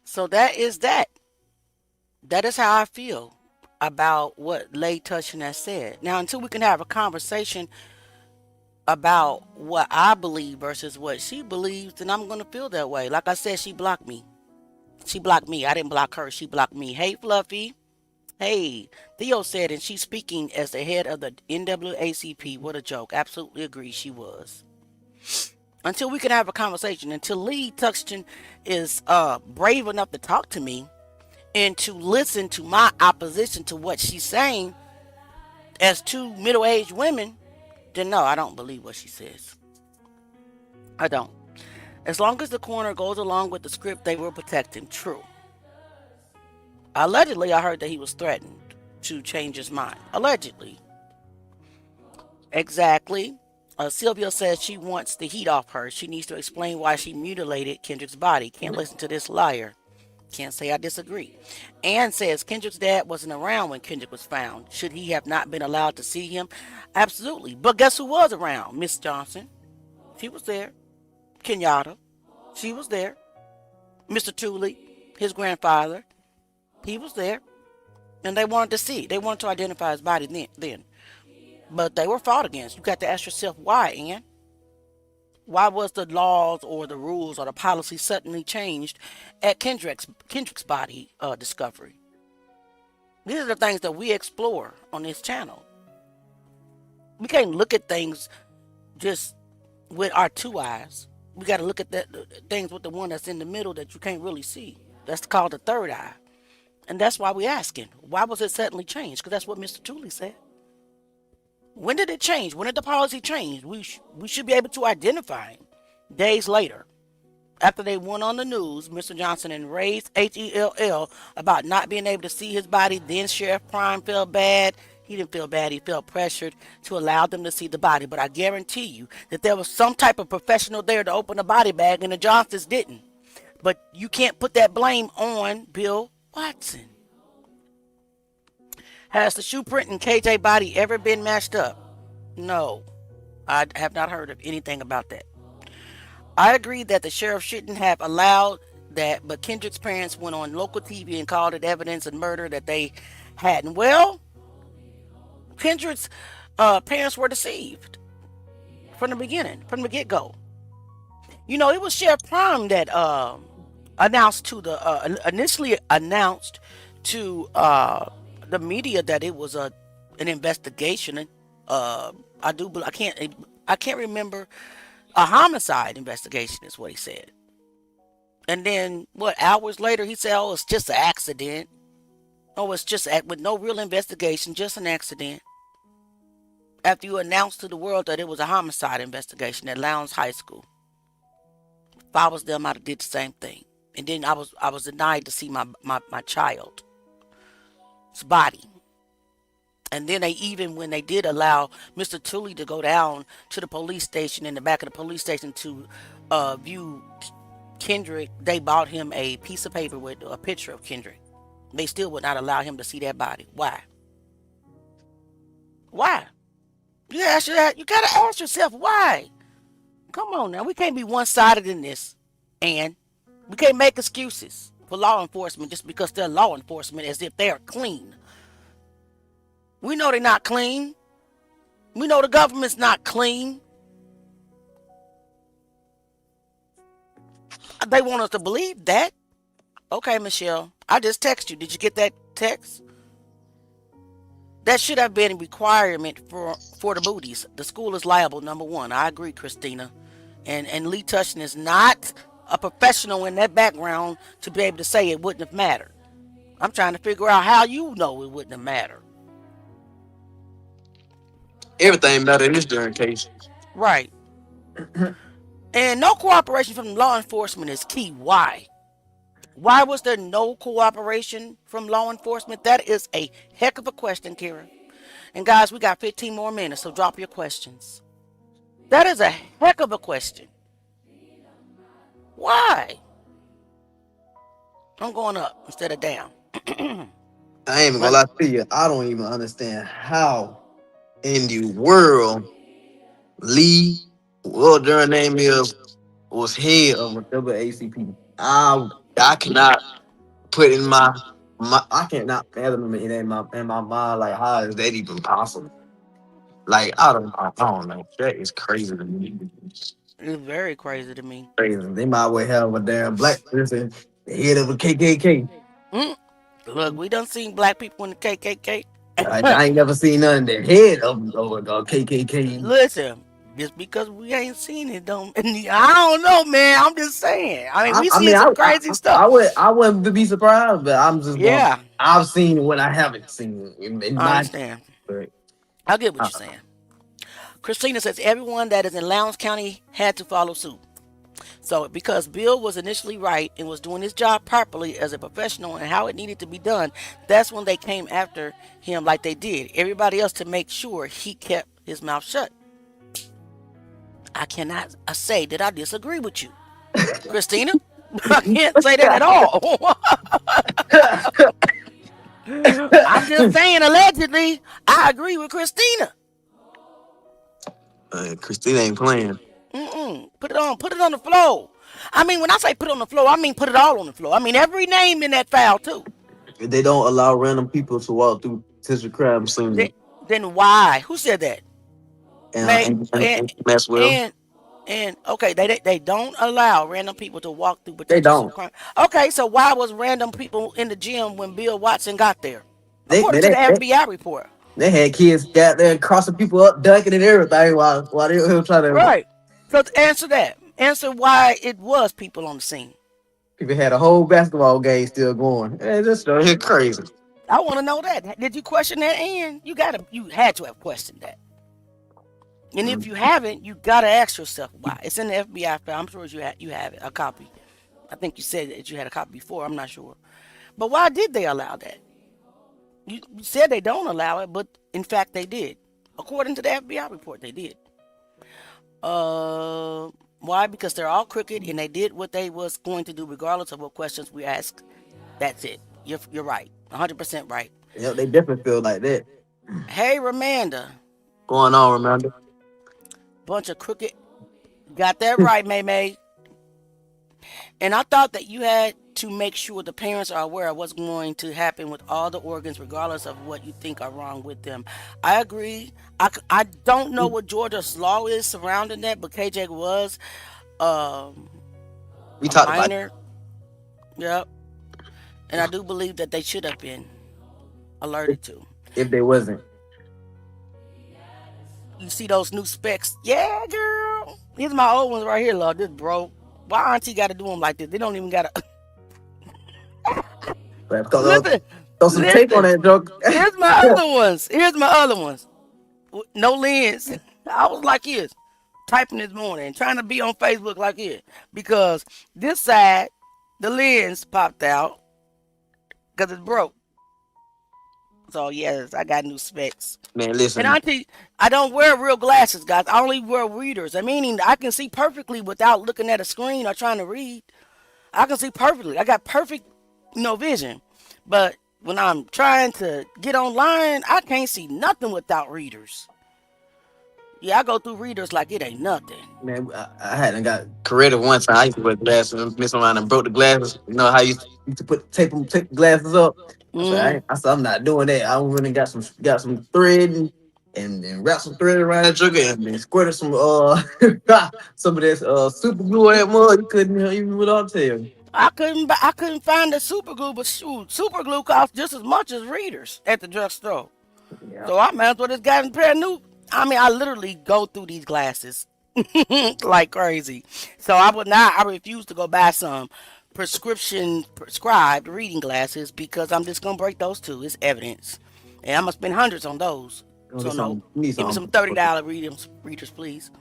C: So that is that. That is how I feel about what Lay Touching has said. Now, until we can have a conversation about what I believe versus what she believes, then I'm going to feel that way. Like I said, she blocked me. She blocked me. I didn't block her. She blocked me. Hey, Fluffy. Hey, Theo said, and she's speaking as the head of the NAACP. What a joke. Absolutely agree she was. Until we can have a conversation, until Lee Tuxton is brave enough to talk to me and to listen to my opposition to what she's saying as two middle-aged women, then no, I don't believe what she says. I don't. As long as the coroner goes along with the script, they will protect him. True. Allegedly, I heard that he was threatened to change his mind. Allegedly. Exactly. Sylvia says she wants the heat off her. She needs to explain why she mutilated Kendrick's body. Can't listen to this liar. Can't say I disagree. Ann says Kendrick's dad wasn't around when Kendrick was found. Should he have not been allowed to see him? Absolutely. But guess who was around? Miss Johnson. She was there. Kenyatta. She was there. Mr. Tooley, his grandfather. He was there. And they wanted to see. They wanted to identify his body then. But they were fought against. You got to ask yourself why, Ann? Why was the laws or the rules or the policy suddenly changed at Kendrick's body discovery? These are the things that we explore on this channel. We can't look at things just with our two eyes. We got to look at things with the one that's in the middle that you can't really see. That's called the third eye. And that's why we're asking, why was it suddenly changed? Because that's what Mr. Tooley said. When did it change? When did the policy change? We should be able to identify him. Days later, after they went on the news, Mr. Johnson enraged HELL about not being able to see his body. Then Sheriff Prime felt bad. He didn't feel bad. He felt pressured to allow them to see the body. But I guarantee you that there was some type of professional there to open the body bag, and the Johnsons didn't. But you can't put that blame on Bill Watson. Has the shoe print in KJ body ever been matched up? No, I have not heard of anything about that. I agree that the sheriff shouldn't have allowed that, but Kendrick's parents went on local TV and called it evidence of murder that they hadn't. Well, Kendrick's parents were deceived from the beginning, from the get-go. You know, it was Sheriff Prime that initially announced to the media that it was an investigation. I can't remember, a homicide investigation is what he said. And then hours later he said, oh, it's just an accident. Oh, it's just with no real investigation, just an accident. After you announced to the world that it was a homicide investigation at Lowndes High School. If I was them, I'd have did the same thing. And then I was denied to see my child's body. And then when they did allow Mr. Tooley to go down to the police station, in the back of the police station to view Kendrick, they bought him a piece of paper with a picture of Kendrick. They still would not allow him to see that body. Why? Why? You gotta ask yourself why. Come on now, we can't be one-sided in this, and we can't make excuses for law enforcement just because they're law enforcement as if they're clean. We know they're not clean. We know the government's not clean. They want us to believe that. Okay, Michelle, I just texted you. Did you get that text? That should have been a requirement for the booties. The school is liable, number one. I agree, Christina. And Lee Tushton is not a professional in that background to be able to say it wouldn't have mattered. I'm trying to figure out how you know it wouldn't have mattered.
D: Everything mattered in this darn case.
C: Right. And no cooperation from law enforcement is key. Why? Why was there no cooperation from law enforcement? That is a heck of a question, Kira. And guys, we got 15 more minutes, so drop your questions. That is a heck of a question. Why? I'm going up instead of down.
D: I ain't even gonna
C: But
D: lie to you. I don't even understand how in the world Lee, what their name is, was head of a WACP. I cannot put in my I cannot fathom it in my mind like how is that even possible? Like I don't know. That is crazy to me.
C: it's very crazy to me.
D: Crazy. They might well have a damn black person, the head of a KKK.
C: Mm. Look, we done seen black people in the KKK.
D: I ain't never seen none of the head of KKK.
C: Listen, just because we ain't seen it, don't. I don't know, man. I'm just saying. I mean,
D: I,
C: we
D: I mean,
C: seen some crazy stuff.
D: I wouldn't be surprised, but I'm just going.
C: Yeah,
D: I've seen what I haven't seen in
C: I
D: my.
C: understand.
D: But,
C: I get what
D: uh,
C: you're saying. Christina says everyone that is in Lowndes County had to follow suit. So, because Bill was initially right and was doing his job properly as a professional and how it needed to be done, that's when they came after him like they did. Everybody else to make sure he kept his mouth shut. I cannot say that I disagree with you, Christina. I can't say that at all. I'm just saying, allegedly, I agree with Christina.
D: Christina ain't playing.
C: Put it on the floor. I mean, when I say put it on the floor, I mean put it all on the floor. I mean every name in that file too.
D: They don't allow random people to walk through potential crime
C: Then,
D: scenes
C: then why? Who said that? May and
D: and mess with them.
C: and okay, they don't allow random people to walk through
D: They
C: potential
D: don't.
C: crime. Okay, so why was random people in the gym when Bill Watson got there? According
D: They,
C: to the
D: they, they,
C: FBI report.
D: they had kids got there crossing people up, dunking and everything while they were trying to.
C: Right. So to answer that. Answer why it was people on the scene.
D: People had a whole basketball game still going. Hey, this stuff here crazy.
C: I want to know that. Did you question that? And you had to have questioned that. And if
D: Mm.
C: you haven't, you gotta ask yourself why. It's in the FBI file. I'm sure you have it, a copy. I think you said that you had a copy before. I'm not sure. But why did they allow that? You said they don't allow it, but in fact they did. According to the FBI report, they did. Why? Because they're all crooked and they did what they was going to do regardless of what questions we ask. That's it. You're right. 100% right.
D: Yeah, they definitely feel like that.
C: Hey, Ramanda.
D: Going on, remember?
C: Bunch of crooked. Got that right, May May. And I thought that you had to make sure the parents are aware of what's going to happen with all the organs, regardless of what you think are wrong with them. I agree. I don't know what Georgia's law is surrounding that, but KJ was
D: We
C: a
D: talked about
C: minor. Yep. And I do believe that they should have been
D: it
C: alerted to.
D: if they wasn't.
C: You see those new specs? Yeah, girl. Here's my old ones right here, love. This bro. Why auntie got to do them like this? They don't even got to.
D: But
C: Listen,
D: throw some tape on
C: listen.
D: that joke.
C: Here's my other ones. Here's my other ones. No lens. I was like this, typing this morning, trying to be on Facebook like this. Because this side, the lens popped out because it's broke. So, yes, I got new specs.
D: Man,
C: And
D: listen.
C: auntie, I don't wear real glasses, guys. I only wear readers. I mean, I can see perfectly without looking at a screen or trying to read. I can see perfectly. I got perfect, vision. But when I'm trying to get online, I can't see nothing without readers. Yeah, I go through readers like it ain't nothing.
D: Man, I hadn't got creative one time. I used to wear glasses and mess around and broke the glasses. You know how you used to tape the glasses up.
C: Mm-hmm.
D: I said I'm not doing that. I went and got some thread and wrapped some thread around the trigger and then squirted some some of this super glue on that mug. You couldn't even without tell.
C: I couldn't find the super glue, but shoot, super glue costs just as much as readers at the drugstore.
D: Yeah.
C: So I might as well just got a pair of new. I mean, I literally go through these glasses like crazy. So I refuse to go buy some prescribed reading glasses because I'm just gonna break those two. It's evidence, and I'm gonna spend hundreds on those. So no, give me some $30 readers, please.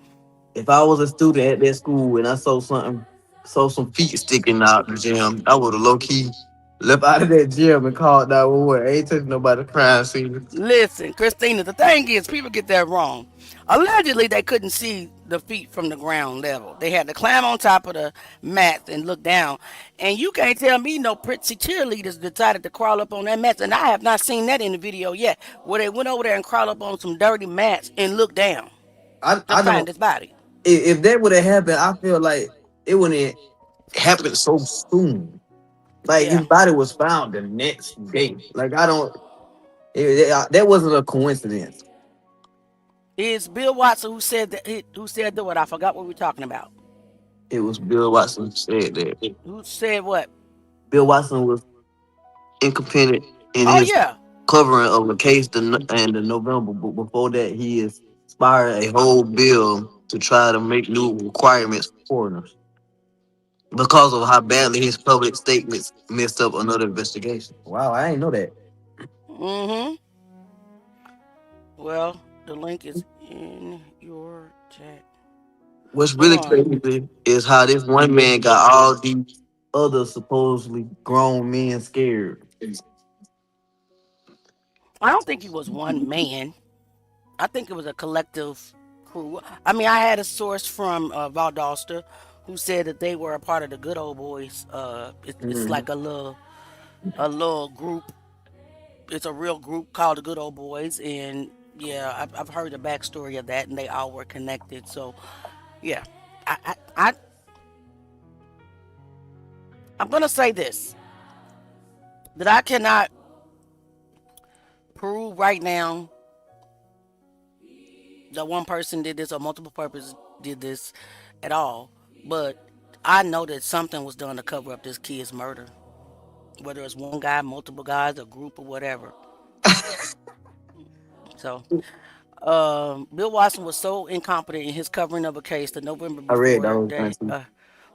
D: If I was a student at that school and I saw something saw some feet sticking out the gym, I would have low key left out of that gym and called 911. Ain't touching nobody crime scene.
C: Listen, Christina, the thing is, people get that wrong. Allegedly, they couldn't see the feet from the ground level. They had to climb on top of the mat and look down. And you can't tell me no pretty cheerleaders decided to crawl up on that mat. And I have not seen that in the video yet, where they went over there and crawled up on some dirty mats and looked down to
D: I
C: find
D: don't.
C: his body.
D: If that would have happened, I feel like it wouldn't happen so soon. Like his
C: Yeah.
D: body was found the next day. Like I don't. That wasn't a coincidence.
C: It's Bill Watson who said that. Who said that? What I forgot what we were talking about.
D: It was Bill Watson who said that.
C: Who said what?
D: Bill Watson was incompetent in
C: Oh
D: his
C: yeah.
D: covering of the case in the November, but before that, he inspired a whole bill to try to make new requirements for foreigners because of how badly his public statements messed up another investigation. Wow, I ain't know that.
C: Mm-hmm. Well, the link is in your chat.
D: What's
C: Hold
D: really
C: on.
D: crazy is how this one man got all these other supposedly grown men scared.
C: I don't think he was one man. I think it was a collective crew. I mean, I had a source from Valdosta who said that they were a part of the Good Old Boys. It's
D: Mhm.
C: like a little group. It's a real group called the Good Old Boys, and yeah, I've heard the backstory of that, and they all were connected. So yeah, I I'm gonna say this, that I cannot prove right now that one person did this or multiple purposes did this at all, but I know that something was done to cover up this kid's murder. Whether it's one guy, multiple guys, a group, or whatever. So, Bill Watson was so incompetent in his covering of a case the November
D: I read
C: before
D: those
C: that
D: things too.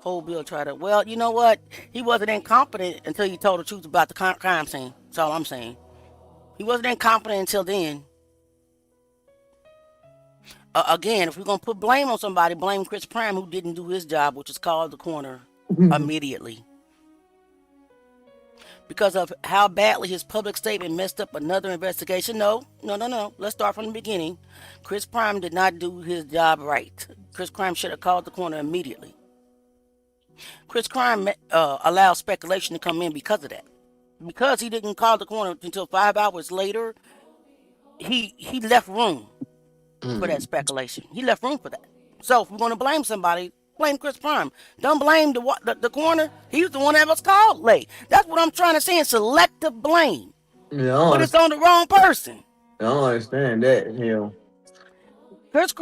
C: whole bill tried to. Well, you know what? He wasn't incompetent until he told the truth about the crime scene. That's all I'm saying. He wasn't incompetent until then. Again, if we're gonna put blame on somebody, blame Chris Prime who didn't do his job, which is called the corner immediately. Because of how badly his public statement messed up another investigation. No, no, no, no. Let's start from the beginning. Chris Prime did not do his job right. Chris Prime should have called the corner immediately. Chris Prime allowed speculation to come in because of that. Because he didn't call the corner until 5 hours later, he left room for that speculation. He left room for that. So if we're going to blame somebody, blame Chris Prime. Don't blame the corner. He was the one that was called late. That's what I'm trying to say in selective blame.
D: Yeah,
C: But it's on the wrong person.
D: I don't understand that. Hell,
C: Chris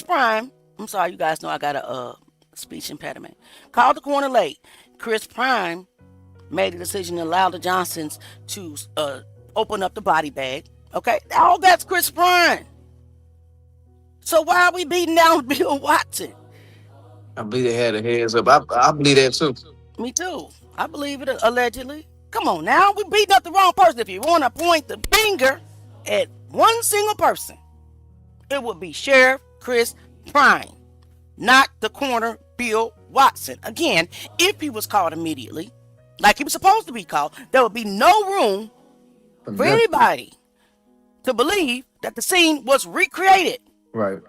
C: Prime, I'm sorry, you guys know I got a speech impediment. Called the corner late. Chris Prime made a decision to allow the Johnsons to open up the body bag. Okay? All that's Chris Prime. So why are we beating down Bill Watson?
D: I believe they had their hands up. I believe that too.
C: Me too. I believe it allegedly. Come on now, we beating up the wrong person. If you want to point the finger at one single person, it would be Sheriff Chris Prime, not the corner Bill Watson. Again, if he was called immediately, like he was supposed to be called, there would be no room for anybody to believe that the scene was recreated.
D: Right.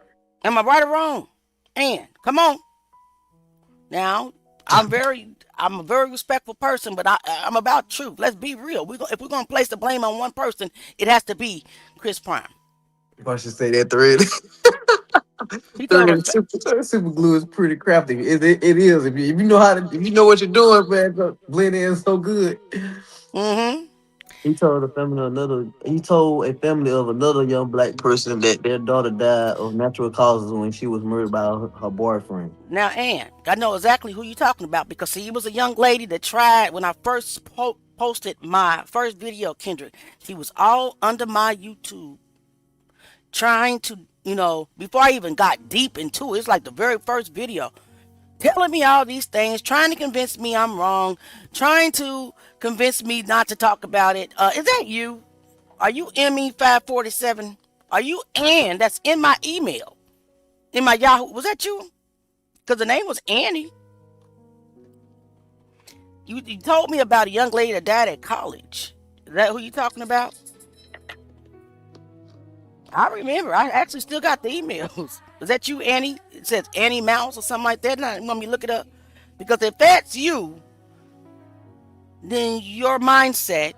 C: Am I right or wrong? And come on. Now, I'm a very respectful person, but I'm about truth. Let's be real. If we're gonna place the blame on one person, it has to be Chris Prime.
D: If I should say that thread.
C: He told us.
D: Super glue is pretty crafty. It is. If you know if you know what you're doing, man, blend in so good.
C: Mm-hmm.
D: He told a family of another young black person that their daughter died of natural causes when she was murdered by her boyfriend.
C: Now, Ann, I know exactly who you're talking about because see, it was a young lady that tried when I first posted my first video, Kendrick. She was all under my YouTube trying to, before I even got deep into it, it's like the very first video, telling me all these things, trying to convince me I'm wrong, trying to convince me not to talk about it. Is that you? Are you ME547? Are you Ann? That's in my email, in my Yahoo. Was that you? Because the name was Annie. You told me about a young lady that died at college. Is that who you talking about? I remember. I actually still got the emails. Is that you, Annie? It says Annie Mouse or something like that. Now, you want me to look it up? Because if that's you, then your mindset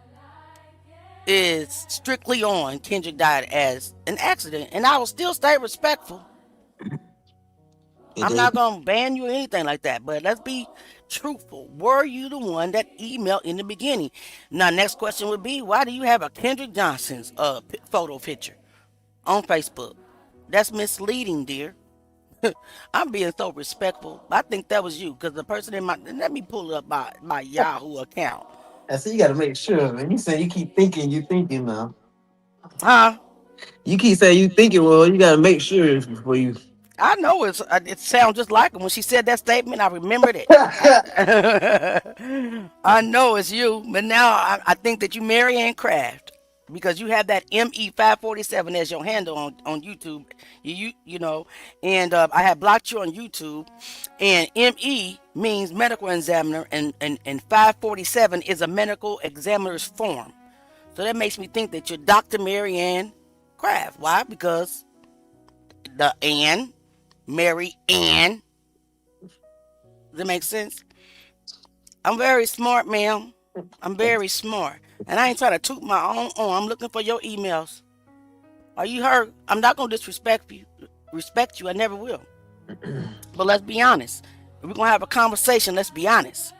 C: is strictly on Kendrick died as an accident. And I will still stay respectful. I'm not going to ban you or anything like that. But let's be truthful. Were you the one that emailed in the beginning? Now, next question would be, why do you have a Kendrick Johnson's photo picture on Facebook? That's misleading, dear. I'm being so respectful. I think that was you because the person in my, let me pull it up my Yahoo account.
D: I see you got to make sure, man. You say you keep thinking, now.
C: Huh?
D: You keep saying you thinking, well, you got to make sure before you.
C: I know it sounds just like him. When she said that statement, I remembered it. I know it's you, but now I think that you Marianne Craft because you have that ME547 as your handle on YouTube. You know, and I have blocked you on YouTube, and ME means medical examiner, and 547 is a medical examiner's form. So that makes me think that you're Dr. Marianne Craft. Why? Because the Ann. Mary Ann. Does that make sense? I'm very smart, ma'am. I'm very smart. And I ain't trying to toot my own horn. I'm looking for your emails. Are you heard? I'm not gonna disrespect you. Respect you, I never will. But let's be honest. If we're gonna have a conversation, let's be honest.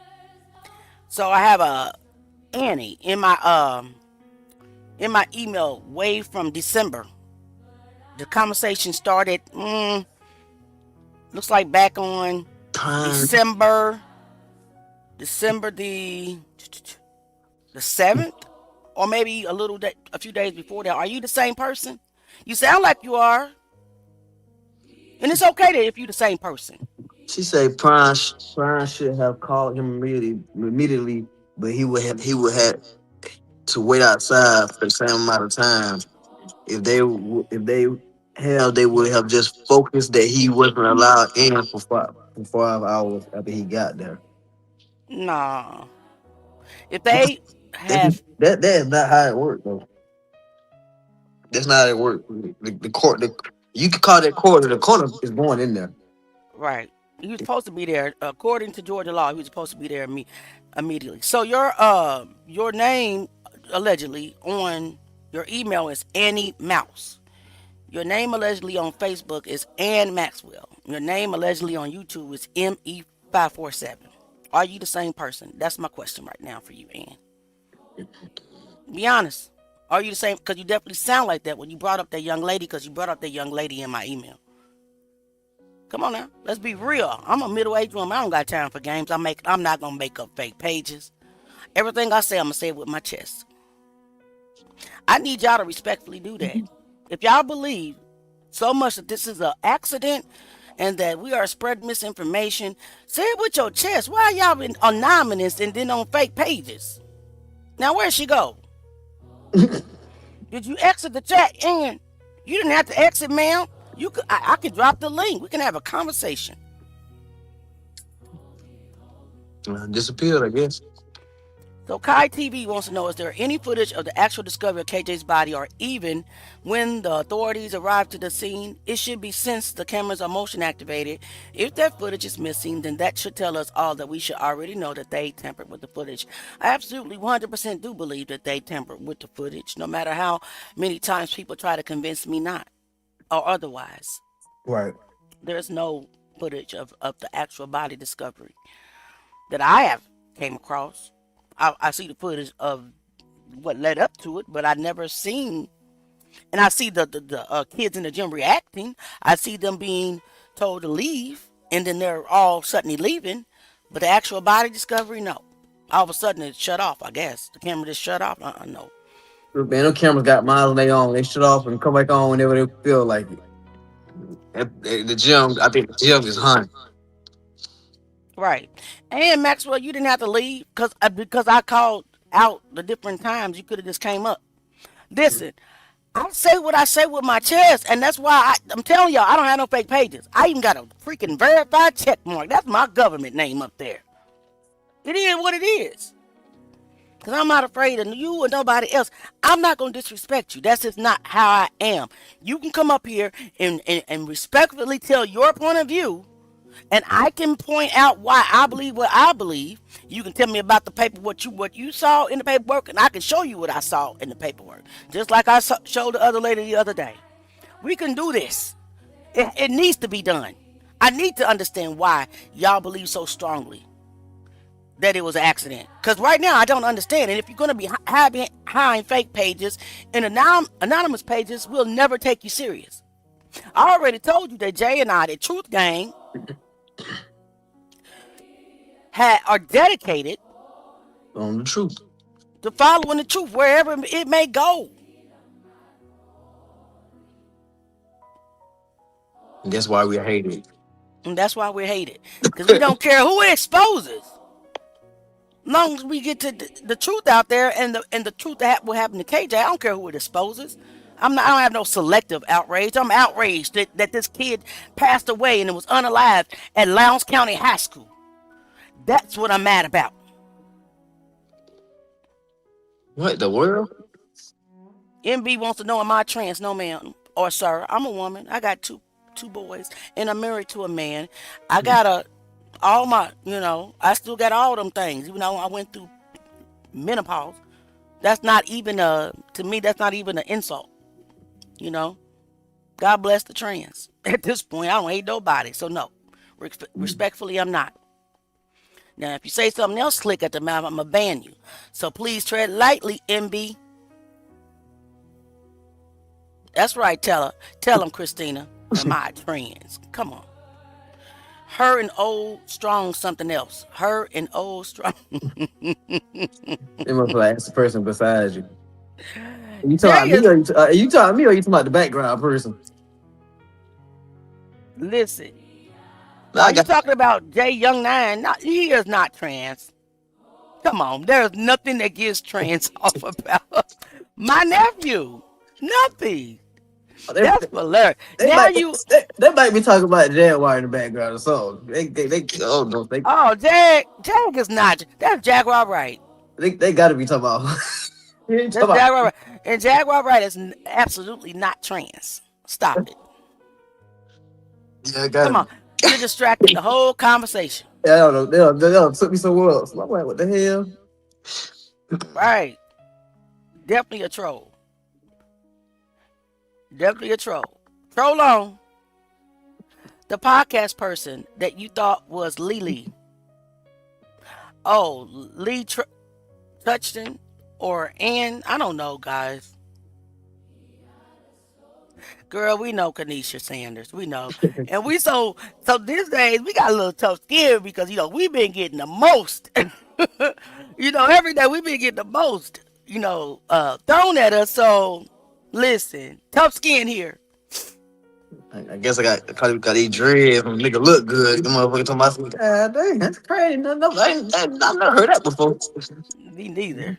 C: So I have a Annie in my email way from December. The conversation started looks like back on December the 7th, or maybe a few days before that. Are you the same person? You sound like you are, and it's okay that if you're the same person.
D: She said Prime should have called him immediately, but he would have to wait outside for the same amount of time. If they hell, they would have just focused that he wasn't allowed in for 5 hours after he got there.
C: Nah. If they have
D: That is not how it works, though. That's not how it works. The court, you can call that court, the corner is going in there.
C: right, he was supposed to be there according to Georgia law. He was supposed to be there immediately. So your name allegedly on your email is Annie Mouse. Your name allegedly on Facebook is Ann Maxwell. Your name allegedly on YouTube is ME547. Are you the same person? That's my question right now for you, Ann. Be honest. Are you the same? Because you definitely sound like that when you brought up that young lady, because you brought up that young lady in my email. Come on now. Let's be real. I'm a middle-aged woman. I don't got time for games. I'm not going to make up fake pages. Everything I say, I'm going to say it with my chest. I need y'all to respectfully do that. If y'all believe so much that this is an accident and that we are spreading misinformation, say it with your chest. Why y'all been anonymous and then on fake pages? Now, where'd she go? Did you exit the chat? And you didn't have to exit, ma'am. I could drop the link. We can have a conversation.
D: Disappeared, I guess.
C: So Kai TV wants to know, is there any footage of the actual discovery of KJ's body, or even when the authorities arrived to the scene? It should be, since the cameras are motion activated. If that footage is missing, then that should tell us all that we should already know, that they tampered with the footage. I absolutely 100% do believe that they tampered with the footage, no matter how many times people try to convince me not or otherwise.
D: Right.
C: There's no footage of the actual body discovery that I have came across. I see the footage of what led up to it, but I never seen, and I see the kids in the gym reacting. I see them being told to leave, and then they're all suddenly leaving, but the actual body discovery, no. All of a sudden it shut off, I guess. The camera just shut off. No.
D: Man, no cameras got miles and they on. They shut off and come back on whenever they feel like it. The gym, I think the gym is haunted.
C: Right. And Maxwell, you didn't have to leave because I called out the different times. You could have just came up. Listen, I say what I say with my chest, and that's why I'm telling y'all, I don't have no fake pages. I even got a freaking verified check mark. That's my government name up there. It is what it is. Because I'm not afraid of you or nobody else. I'm not going to disrespect you. That's just not how I am. You can come up here and respectfully tell your point of view, and I can point out why I believe what I believe. You can tell me about the paper, what you saw in the paperwork, and I can show you what I saw in the paperwork. Just like I showed the other lady the other day. We can do this. It needs to be done. I need to understand why y'all believe so strongly that it was an accident. Because right now I don't understand. And if you're going to be hiding fake pages and anonymous pages, we'll never take you serious. I already told you that Jay and I, the Truth Gang, are dedicated
D: On the truth.
C: to following the truth wherever it may go.
D: And that's why we hate it.
C: And that's why we're hated. Because we don't care who it exposes. As long as we get to the truth out there and the truth that will happen to KJ, I don't care who it exposes. I don't have no selective outrage. I'm outraged that this kid passed away and it was unalived at Lowndes County High School. That's what I'm mad about.
D: What the world?
C: MB wants to know, am I trans? No, ma'am. Or sir, I'm a woman. I got two boys and I'm married to a man. I got all my, I still got all them things. Even though I went through menopause. That's not even to me, that's not even an insult. God bless the trans. At this point, I don't hate nobody. So no, respectfully, I'm not. Now, if you say something else slick at the mouth, I'm going to ban you. So please tread lightly, MB. That's right, tell him, Christina. Am I trans? Come on. Her and old strong something else. Her and old strong.
D: It must like ask the person beside you. You talking me or you talking about the background person?
C: Listen. Are you talking about Jay Young 9? He is not trans. Come on. There's nothing that gives trans off about my nephew. Nothing. That's hilarious.
D: They might be talking about Jaguar in the background or something.
C: Jag is not. That's Jaguar Wright.
D: They got to be talking about.
C: That's Jaguar Wright. And Jaguar Wright is absolutely not trans. Stop it.
D: Yeah,
C: come on. You're distracting the whole conversation.
D: Yeah, I don't know. They took me somewhere else. I'm like, what the hell?
C: Right. Definitely a troll. Troll on. The podcast person that you thought was Lily. Oh, Lee Touchton or Ann. I don't know, guys. Girl, we know Kanisha Sanders. We know. And so these days we got a little tough skin because, we've been getting the most. Every day we've been getting the most, thrown at us. So listen, tough skin here.
D: I guess I probably got these dreads and nigga look good. The motherfucker talking about, God dang, that's crazy. I've never heard that before.
C: Me neither.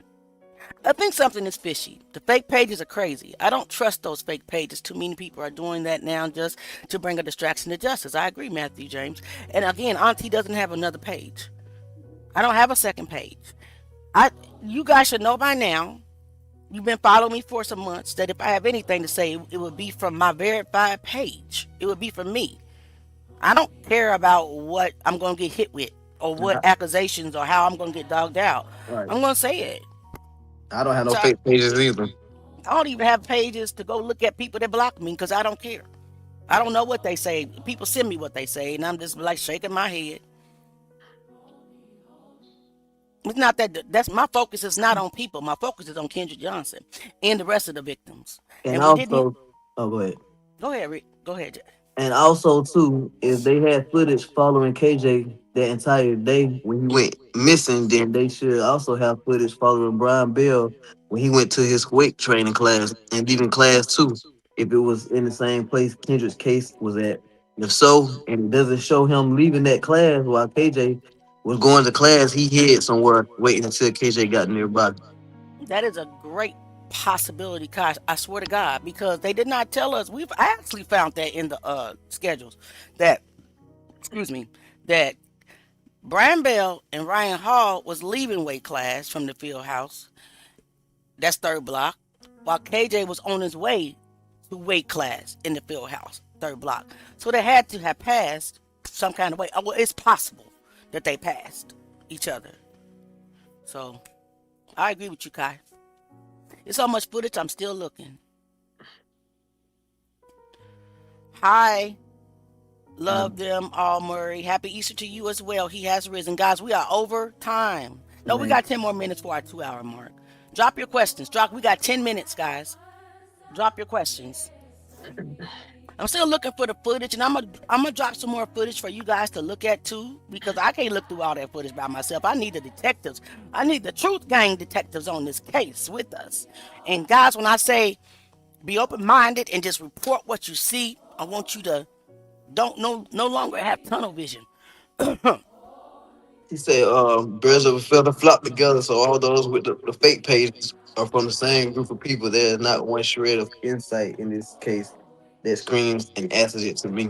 C: I think something is fishy. The fake pages are crazy. I don't trust those fake pages. Too many people are doing that now just to bring a distraction to justice. I agree, Matthew James. And again, Auntie doesn't have another page. I don't have a second page. You guys should know by now, you've been following me for some months, that if I have anything to say, it would be from my verified page. It would be from me. I don't care about what I'm going to get hit with or what accusations or how I'm going to get dogged out. Right. I'm going to say it.
D: I don't have no fake pages either.
C: I don't even have pages to go look at people that block me because I don't care. I don't know what they say. People send me what they say, and I'm just like shaking my head. It's not that's my focus is not on people. My focus is on Kendrick Johnson and the rest of the victims.
D: And also, go ahead.
C: Go ahead, Rick. Go ahead, Jay.
D: And also, too, if they had footage following KJ that entire day when he went missing, then they should also have footage following Brian Bell when he went to his weight training class and even class 2, if it was in the same place Kendrick's case was at. If so, and it doesn't show him leaving that class while KJ was going to class, he hid somewhere waiting until KJ got nearby.
C: That is a great possibility, Kosh. I swear to God, because they did not tell us. I actually found that in the schedules that Bramwell and Ryan Hall was leaving weight class from the field house. That's third block. While KJ was on his way to weight class in the field house, third block. So they had to have passed some kind of way. Well, it's possible that they passed each other. So I agree with you, Kai. It's so much footage, I'm still looking. Hi. Love them all, Murray. Happy Easter to you as well. He has risen. Guys, we are over time. No, we got 10 more minutes for our 2-hour mark. Drop your questions. We got 10 minutes, guys. Drop your questions. I'm still looking for the footage, and I'm gonna drop some more footage for you guys to look at too, because I can't look through all that footage by myself. I need the detectives. I need the Truth Gang detectives on this case with us. And guys, when I say be open-minded and just report what you see, I want you to no longer have tunnel vision.
D: He said, birds of a feather flock together, so all those with the fake pages are from the same group of people. There's not one shred of insight in this case that screams and answers it to me.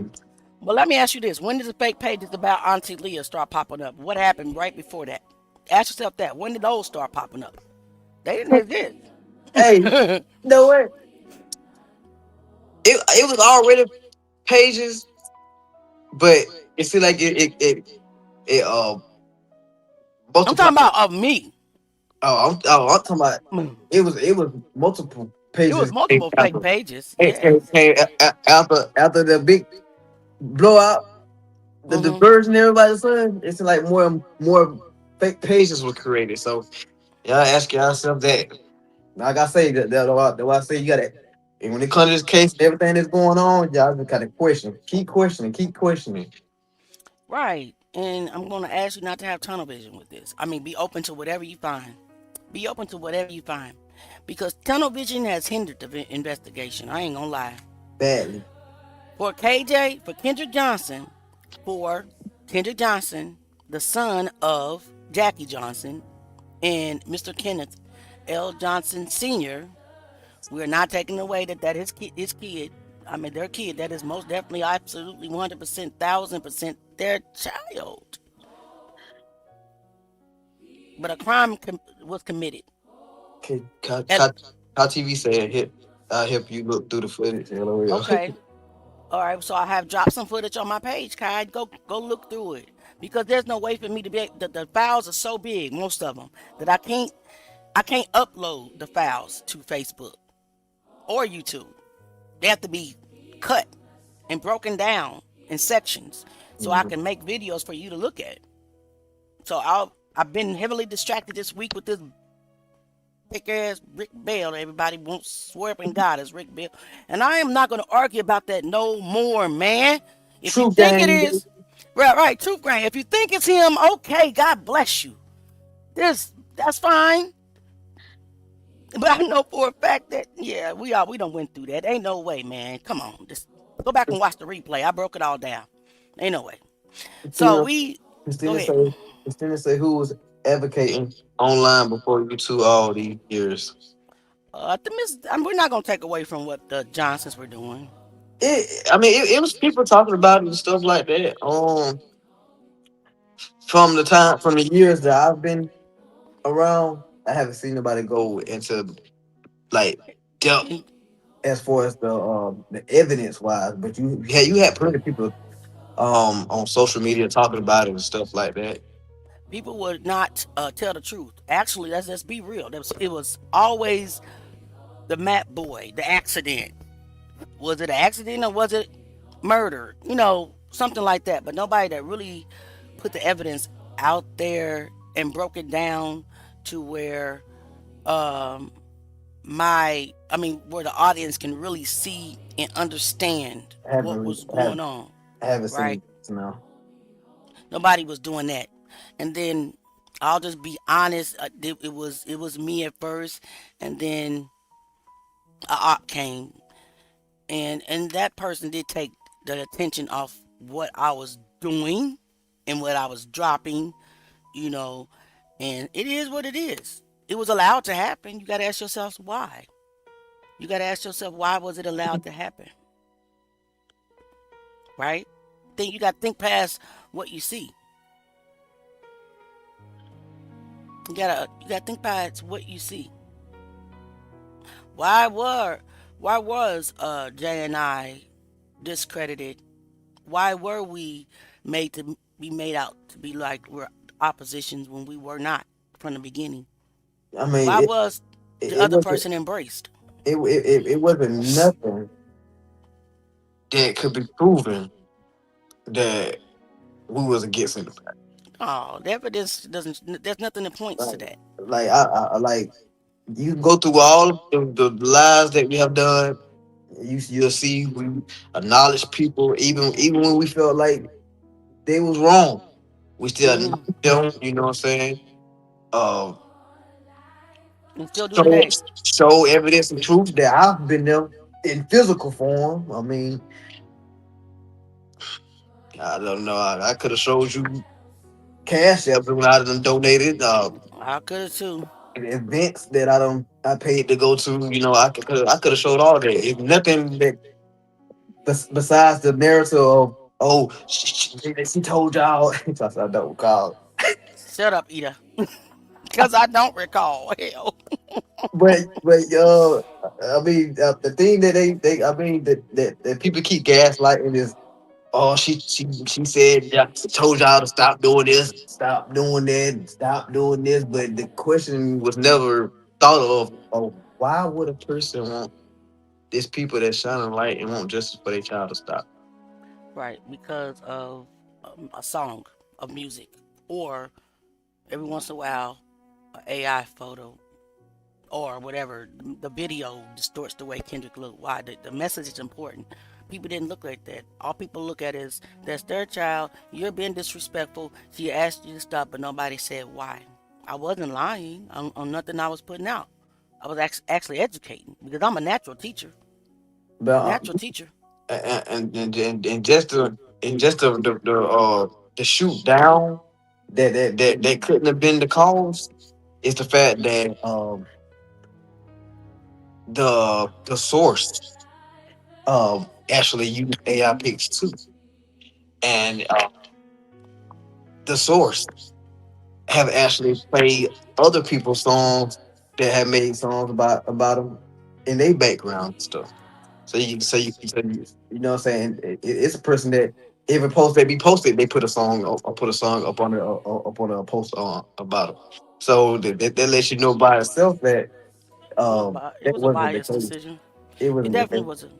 C: Well, let me ask you this. When did the fake pages about Auntie Leah start popping up? What happened right before that? Ask yourself that. When did those start popping up? They didn't exist.
D: Hey, you know what? It was already pages, but it seemed like it
C: I'm talking
D: multiplied.
C: about of me.
D: I'm talking about it was multiple
C: It was
D: pages
C: multiple fake pages. Yes.
D: came after the big blowout, the
C: Mm-hmm.
D: diversion everybody's saying. It's like more fake pages were created. So y'all ask yourself that. Like I say, that's why I say you gotta. And when it comes to this case, everything that's going on, y'all just gotta question, keep questioning.
C: Right. And I'm going to ask you not to have tunnel vision with this. I mean, be open to whatever you find. Be open to whatever you find. Because tunnel vision has hindered the investigation. I ain't going to lie.
D: Badly.
C: For KJ, for Kendrick Johnson, the son of Jackie Johnson, and Mr. Kenneth L. Johnson Sr., we're not taking away that his kid, I mean, their kid, that is most definitely, absolutely, 100%, 1000% their child. But a crime was committed.
D: Okay,
C: And,
D: How TV said, I'll help you look through the footage. LOL.
C: okay. All right, so I have dropped some footage on my page, Kai. Go look through it. Because there's no way for me to be, the files are so big, most of them, that I can't upload the files to Facebook or YouTube. They have to be cut and broken down in sections so I can make videos for you to look at. So I've been heavily distracted this week with this thick ass Rick Bell. Everybody wants swearing God is Rick Bell, and I am not going to argue about that no more, man. If you
D: True
C: think it
D: gang.
C: is, right, Truth Grain. If you think it's him, okay, God bless you. That's fine. But I know for a fact that we done went through that. Ain't no way, man. Come on, just go back and watch the replay. I broke it all down. Ain't no way. So we go ahead.
D: Christina say who was advocating online before you two all these years.
C: We're not gonna take away from what the Johnsons were doing.
D: It was people talking about it and stuff like that. From the years that I've been around, I haven't seen nobody go into like depth as far as the evidence wise. But you had plenty of people on social media talking about it and stuff like that.
C: People would not tell the truth. Actually, let's be real. It was always the Matt boy, the accident. Was it an accident or was it murder? Something like that. But nobody that really put the evidence out there and broke it down to where where the audience can really see and understand what was going on.
D: I haven't
C: right?
D: seen it now.
C: Nobody was doing that. And then I'll just be honest. It was me at first, and then a op came, and that person did take the attention off what I was doing and what I was dropping, and it is what it is. It was allowed to happen. You got to ask yourself why. You got to ask yourself why was it allowed to happen, right? You got to think past what you see. You gotta think about it, what you see. Why were why was Jay and I discredited? Why were we made to be made out to be like we're oppositions when we were not from the beginning?
D: I mean,
C: Why was the
D: it
C: other
D: wasn't
C: person embraced?
D: it wasn't nothing that could be proven that we was against anybody.
C: Oh, the evidence doesn't. There's nothing that points to
D: Like,
C: that.
D: like you can go through all of the lies that we have done. You'll see we acknowledge people, even when we felt like they was wrong. We still
C: Hmm.
D: acknowledge them. You know what I'm saying? Um,
C: And still do
D: show
C: today.
D: show evidence and proof that I've been there in physical form. I mean, I don't know. I could have showed you cash apps when I done donated.
C: I could have too.
D: Events that I paid to go to. You know, I could have showed all that. If nothing that besides the narrative of she told y'all. I don't recall.
C: Shut up, Ida. Because I don't recall. Hell.
D: But I mean the thing that they I mean that people keep gaslighting is, oh, she said, yeah, she told y'all to stop doing this, stop doing that, and stop doing this. But the question was never thought of. Oh, why would a person want this people that shine a light and want justice for their child to stop?
C: Right, because of a song of music, or every once in a while, an AI photo, or whatever. The video distorts the way Kendrick looked. Why? The message is important. People didn't look like that. All people look at is that's their child. You're being disrespectful. She asked you to stop, but nobody said why. I wasn't lying on nothing I was putting out. I was actually educating because I'm a natural teacher.
D: But
C: Natural teacher.
D: and just the shoot down that couldn't have been the cause is the fact that the source actually used AI pics too, and the source have actually played other people's songs that have made songs about them in their background and stuff. You know what I'm saying? It's a person that every post they be posted, they put a song or put a song up on a post about them. So that lets you know by itself that
C: It
D: that
C: was a
D: wasn't the
C: biased
D: case.
C: decision.
D: It
C: It
D: wasn't the
C: definitely
D: case.
C: wasn't.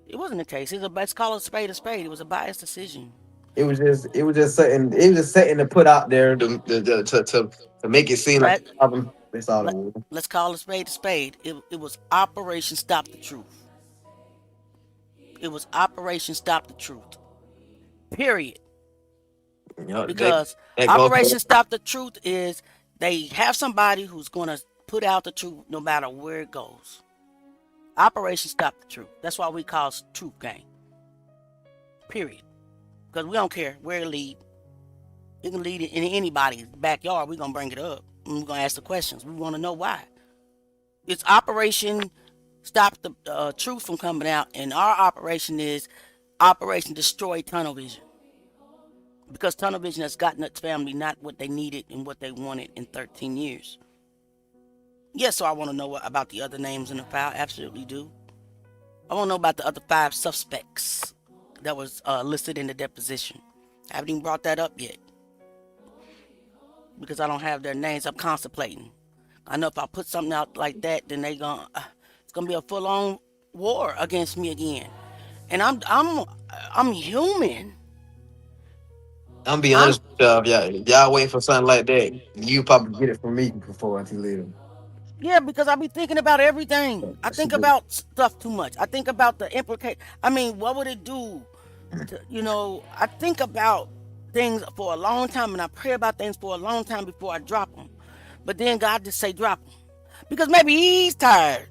C: It wasn't the case. Let's call a spade a spade. It was a biased decision.
D: It was just something. It was just something to put out there to make it seem like
C: Let
D: a problem. That's all it
C: let
D: was.
C: let's call a spade a spade. It was Operation Stop the Truth. It was Operation Stop the Truth. Period.
D: You know,
C: Because
D: that goes for
C: Operation Stop the Truth is they have somebody who's gonna put out the truth no matter where it goes. Operation Stop the Truth. That's why we call it Truth Gang. Period. Because we don't care where it lead. It can lead in anybody's backyard. We're gonna bring it up. And we're gonna ask the questions. We want to know why. It's Operation Stop the Truth from coming out, and our operation is Operation Destroy Tunnel Vision. Because Tunnel Vision has gotten its family not what they needed and what they wanted in 13 years. Yes, so I want to know about the other names in the file. Absolutely do. I want to know about the other 5 suspects that was listed in the deposition. I haven't even brought that up yet because I don't have their names. I'm contemplating. I know if I put something out like that, then it's gonna be a full-on war against me again. And I'm human.
D: I'm be
C: I'm
D: honest with y'all. Y'all waiting for something like that. You probably get it from me before until later.
C: Yeah, because I be thinking about everything. I
D: She
C: think
D: do.
C: about stuff too much. I think about the implicate. I mean, what would it do? I think about things for a long time, and I pray about things for a long time before I drop them. But then God just say drop them because maybe He's tired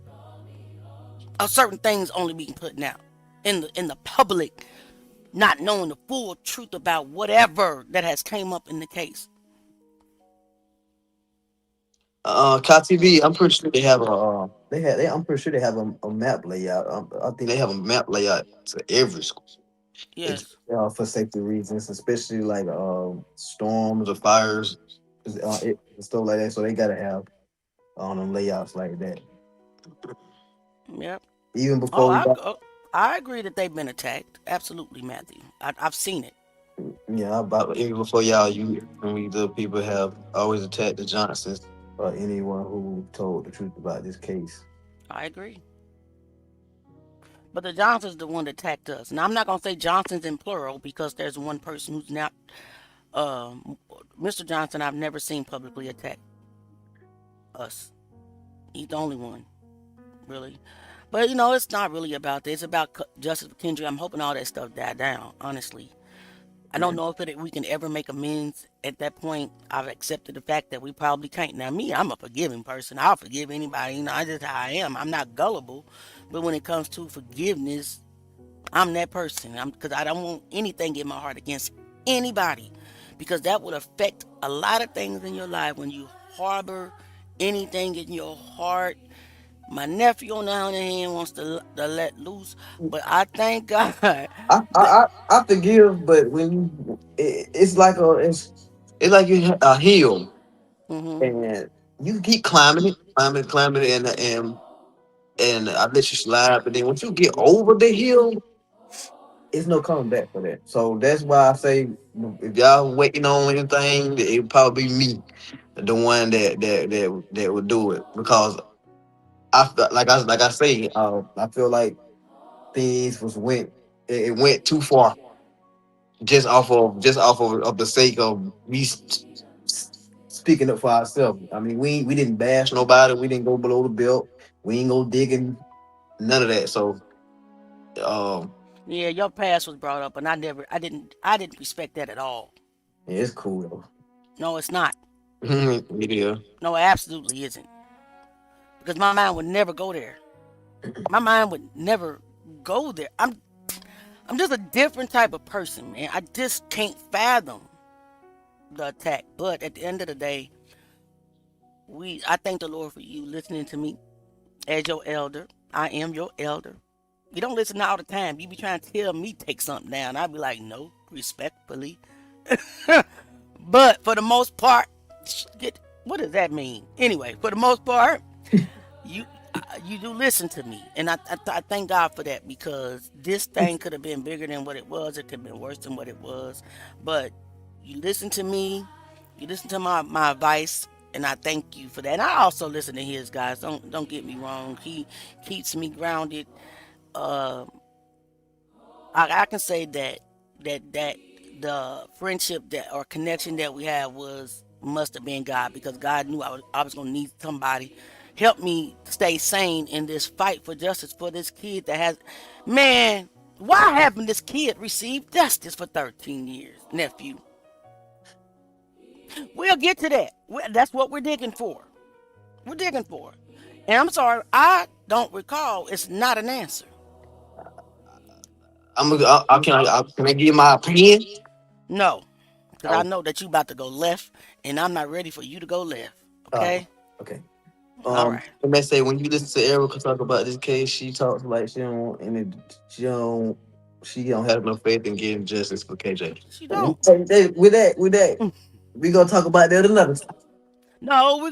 C: of certain things only being put out in the public, not knowing the full truth about whatever that has came up in the case.
D: KTV, I'm pretty sure they have a I'm pretty sure they have a map layout. I think they have a map layout to every school. It's
C: Yes.
D: for safety reasons, especially like storms or fires. stuff like that. So they gotta have on them layouts like that.
C: Yep.
D: Even
C: Oh,
D: before we got,
C: I agree that they've been attacked. Absolutely, Matthew. I've seen it.
D: yeah, about even before y'all, you and we the people have always attacked the Johnsons or anyone who told the truth about this case.
C: I agree. But the Johnson's the one that attacked us. Now I'm not gonna say Johnson's in plural because there's one person who's not. Um, Mr. Johnson, I've never seen publicly attack us. He's the only one, really. But it's not really about that. It's about justice for Kendrick. I'm hoping all that stuff died down. Honestly, I don't know if we can ever make amends. At that point, I've accepted the fact that we probably can't. Now, me, I'm a forgiving person. I'll forgive anybody. I just how I am. I'm not gullible. But when it comes to forgiveness, I'm that person. Because I don't want anything in my heart against anybody. Because that would affect a lot of things in your life when you harbor anything in your heart. My nephew on the other hand wants to let loose, but I thank God that.
D: I forgive, but when it's like it's like you a hill,
C: Hmm.
D: and you keep climbing it, climbing it, and I let you slide. But then once you get over the hill, it's no coming back for that. So that's why I say if y'all waiting on anything, it probably be me, the one that would do it because like I say, I feel like things it went too far of the sake of speaking up for ourselves. I mean, we didn't bash nobody. We didn't go below the belt. We ain't go digging none of that. So um,
C: Yeah, your past was brought up, and I didn't respect that at all.
D: yeah, it's cool
C: No, it's not.
D: though. Yeah.
C: No, it absolutely isn't. Because my mind would never go there. My mind would never go there. I'm just a different type of person, man. I just can't fathom the attack. But at the end of the day, I thank the Lord for you listening to me as your elder. I am your elder. You don't listen all the time. You be trying to tell me take something down. I be like, no, respectfully. But for the most part, what does that mean? Anyway, for the most part, you you do listen to me, and I thank God for that because this thing could have been bigger than what it was. It could have been worse than what it was, but you listen to me, you listen to my advice, and I thank you for that. And I also listen to his guys. Don't get me wrong. He keeps me grounded. Uh, I can say that the friendship that or connection that we had must have been God because God knew I was gonna need somebody help me stay sane in this fight for justice for this kid that has man. Why haven't this kid received justice for 13 years, nephew? We'll get to that. That's what we're digging for. We're digging for it. And I'm sorry, I don't recall. It's not an answer.
D: Can I give you my opinion?
C: No, because I
D: Oh,
C: know that you about to go left, and I'm not ready for you to go left.
D: uh,
C: Okay?
D: okay.
C: All right.
D: Let me say when you listen to Erica talk about this case, she talks like she don't have no faith in getting justice for KJ.
C: She
D: And
C: don't.
D: with that, we gonna talk about that another time.
C: No,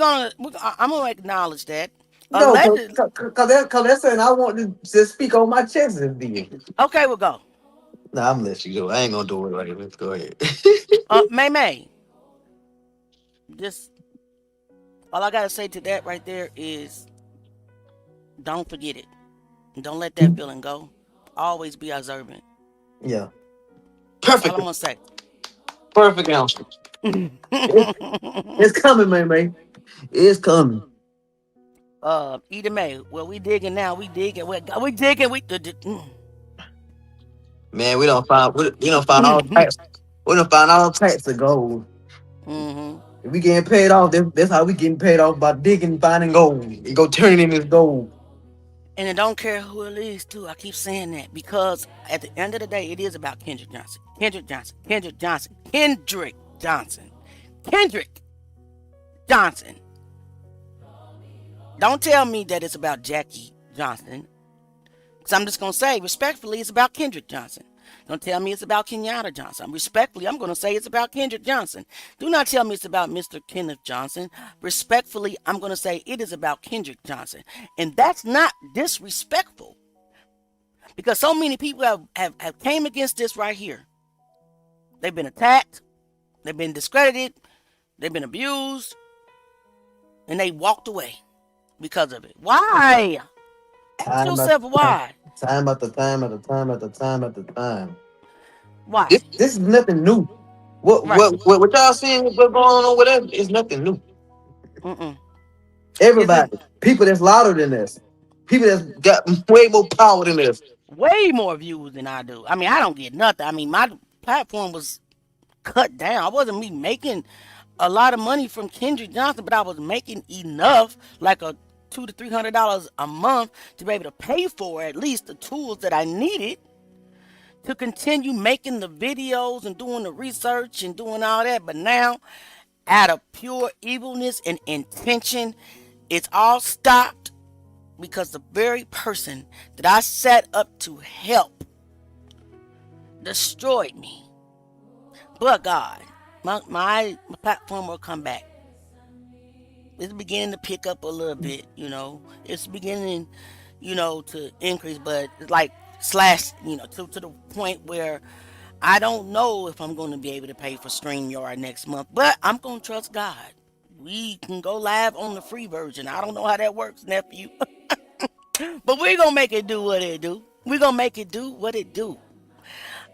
C: I'm gonna acknowledge that.
D: No,
C: Allegedly.
D: cause that's saying I want to just speak on my chest and be.
C: Okay, we'll go.
D: Nah, I'm gonna let you go. I ain't gonna do it right here. Let's go ahead.
C: May. Just all I gotta say to that right there is don't forget it. Don't let that feeling go. Always be observant.
D: Yeah,
C: That's all
D: perfect,
C: I'm gonna say.
D: perfect answer. It's coming, man. It's coming.
C: Either May. Well, we digging now. We digging. We digging.
D: Man, we don't find all types. We don't find all types of gold.
C: Mm-hmm.
D: If we getting paid off, that's how we getting paid off by digging, finding gold, and go turning in this gold.
C: And I don't care who it is, too. I keep saying that because at the end of the day, it is about Kendrick Johnson. Kendrick Johnson. Kendrick Johnson. Kendrick Johnson. Kendrick Johnson. Don't tell me that it's about Jackie Johnson. Because I'm just going to say, respectfully, it's about Kendrick Johnson. Don't tell me it's about Kenyatta Johnson. Respectfully, I'm going to say it's about Kendrick Johnson. Do not tell me it's about Mr. Kenneth Johnson. Respectfully, I'm going to say it is about Kendrick Johnson. And that's not disrespectful. Because so many people have came against this right here. They've been attacked. They've been discredited. They've been abused. And they walked away because of it. Why? Ask yourself why.
D: Time after time after time after time after time.
C: Why?
D: This is nothing new. What y'all seeing? What's going on with that? It's nothing new. Everybody, people that's louder than this, people that's got way more power than this,
C: way more views than I do. I mean, I don't get nothing. I mean, my platform was cut down. I wasn't making a lot of money from Kendrick Johnson, but I was making enough, like a $200 to $300 a month, to be able to pay for at least the tools that I needed to continue making the videos and doing the research and doing all that. But now, out of pure evilness and intention, it's all stopped because the very person that I set up to help destroyed me. But God, my platform will come back. It's beginning to pick up a little bit, you know. It's beginning, you know, to increase, but it's like slash, you know, to the point where I don't know if I'm going to be able to pay for StreamYard next month, but I'm going to trust God. We can go live on the free version. I don't know how that works, nephew. But we're going to make it do what it do. We're going to make it do what it do.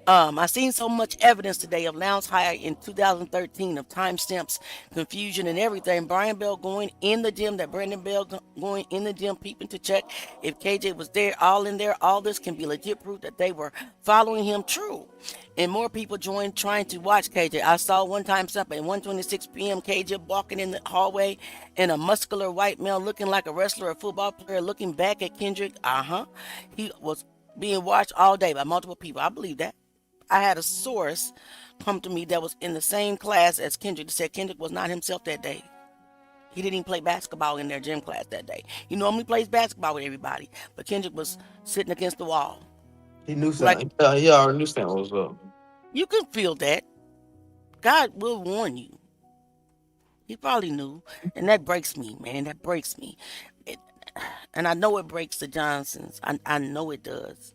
C: I seen so much evidence today of Lounge High in 2013 of timestamps, confusion, and everything. Brian Bell going in the gym, that Brandon Bell going in the gym, peeping to check if KJ was there, all in there. All this can be legit proof that they were following him. True. And more people joined trying to watch KJ. I saw one time something at 1:26 p.m. KJ walking in the hallway and a muscular white male looking like a wrestler or football player looking back at Kendrick. He was being watched all day by multiple people. I believe that. I had a source come to me that was in the same class as Kendrick that said Kendrick was not himself that day. He didn't even play basketball in their gym class that day. He normally plays basketball with everybody, but Kendrick was sitting against the wall.
D: He knew something. He already knew something was up.
C: You can feel that. God will warn you. He probably knew. And that breaks me, man. That breaks me. And I know it breaks the Johnsons. I know it does.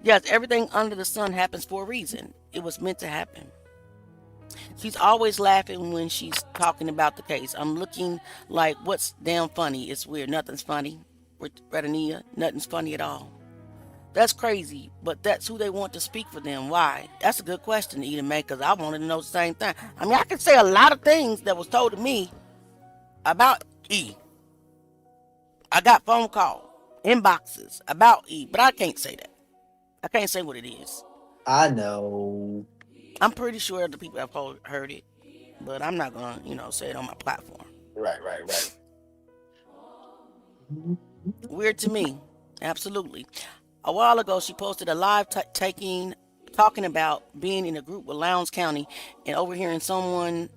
C: Yes, everything under the sun happens for a reason. It was meant to happen. She's always laughing when she's talking about the case. I'm looking like, what's damn funny? It's weird. Nothing's funny. Redania, nothing's funny at all. That's crazy, but that's who they want to speak for them. Why? That's a good question to even make, because I wanted to know the same thing. I mean, I can say a lot of things that was told to me about E. I got phone call, inboxes about E, but I can't say that. I can't say what it is.
D: I know.
C: I'm pretty sure the people have heard it, but I'm not going to, say it on my platform.
D: Right.
C: Weird to me. Absolutely. A while ago, she posted a live talking about being in a group with Lowndes County and overhearing some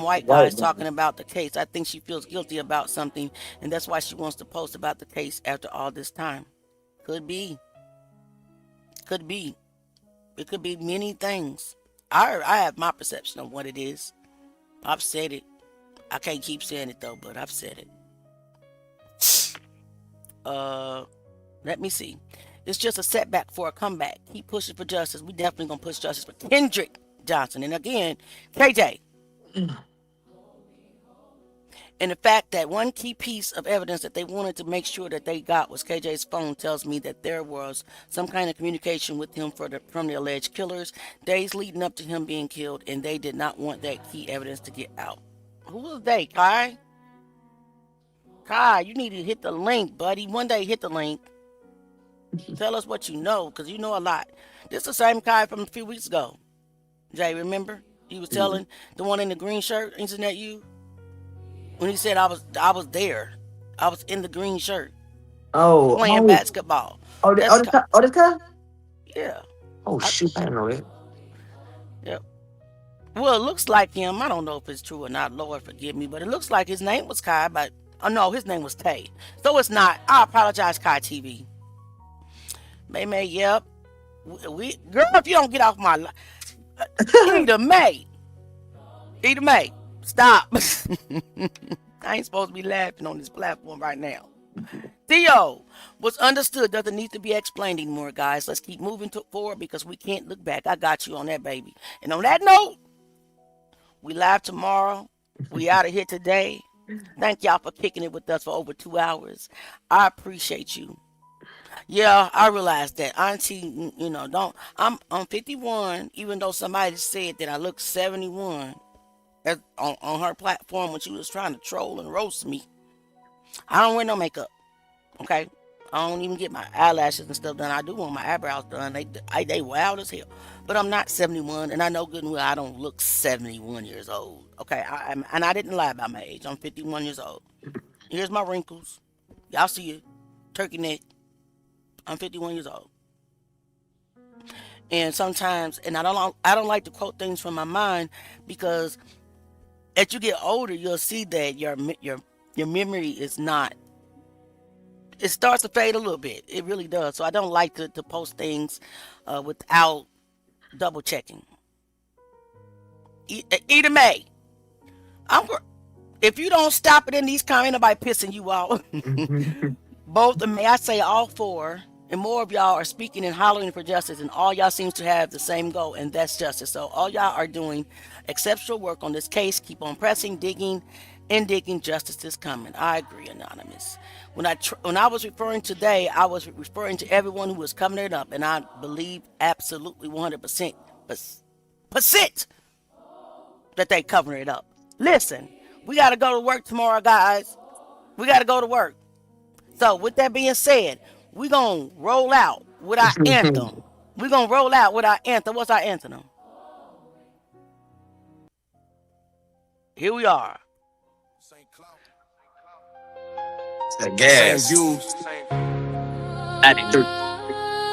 C: white guys talking about the case. I think she feels guilty about something, and that's why she wants to post about the case after all this time. Could be. It could be many things. I have my perception of what it is. I've said it. I can't keep saying it though, but I've said it. Let me see. It's just a setback for a comeback. Keep pushing for justice. We definitely gonna push justice for Kendrick Johnson. And again, KJ. And the fact that one key piece of evidence that they wanted to make sure that they got was KJ's phone tells me that there was some kind of communication with him from the alleged killers days leading up to him being killed, and they did not want that key evidence to get out. Who was they, Kai? Kai, you need to hit the link, buddy. One day hit the link. Tell us what you know, because you know a lot. This is the same Kai from a few weeks ago. Jay, remember? He was telling the one in the green shirt, isn't that you? When he said I was there. I was in the green shirt. Playing basketball.
D: This guy?
C: Yeah.
D: Oh, shoot. I didn't know that.
C: Yep. Well, it looks like him. I don't know if it's true or not. Lord forgive me. But it looks like his name was Kai. But, no, his name was Tay. So it's not. I apologize, Kai TV. May, yep. Girl, if you don't get off my Either May, stop. I ain't supposed to be laughing on this platform right now. Theo, what's understood doesn't need to be explained anymore, guys. Let's keep moving forward because we can't look back. I got you on that, baby. And on that note, we live tomorrow. We out of here today. Thank y'all for kicking it with us for over 2 hours. I appreciate you. Yeah, I realize that. Auntie, I'm 51, even though somebody said that I look 71 on her platform when she was trying to troll and roast me. I don't wear no makeup, okay? I don't even get my eyelashes and stuff done. I do want my eyebrows done. They wild as hell. But I'm not 71, and I know good and well I don't look 71 years old, okay? And I didn't lie about my age. I'm 51 years old. Here's my wrinkles. Y'all see it. Turkey neck. I'm 51 years old. And sometimes, and I don't like to quote things from my mind because as you get older, you'll see that your memory is not. It starts to fade a little bit. It really does. So I don't like to post things without double checking. Either May, if you don't stop it in these comments, nobody pissing you off. Both, may I say all four, and more of y'all are speaking and hollering for justice, and all y'all seems to have the same goal, and that's justice. So all y'all are doing exceptional work on this case. Keep on pressing, digging, and digging. Justice is coming. I agree, Anonymous. When I was referring today, I was referring to everyone who was covering it up, and I believe absolutely 100% that they covering it up. Listen, we got to go to work tomorrow, guys. We got to go to work. So with that being said, we're going to roll out with our anthem. What's our anthem? Here we are.
D: That gas.
B: Same views.
D: 93.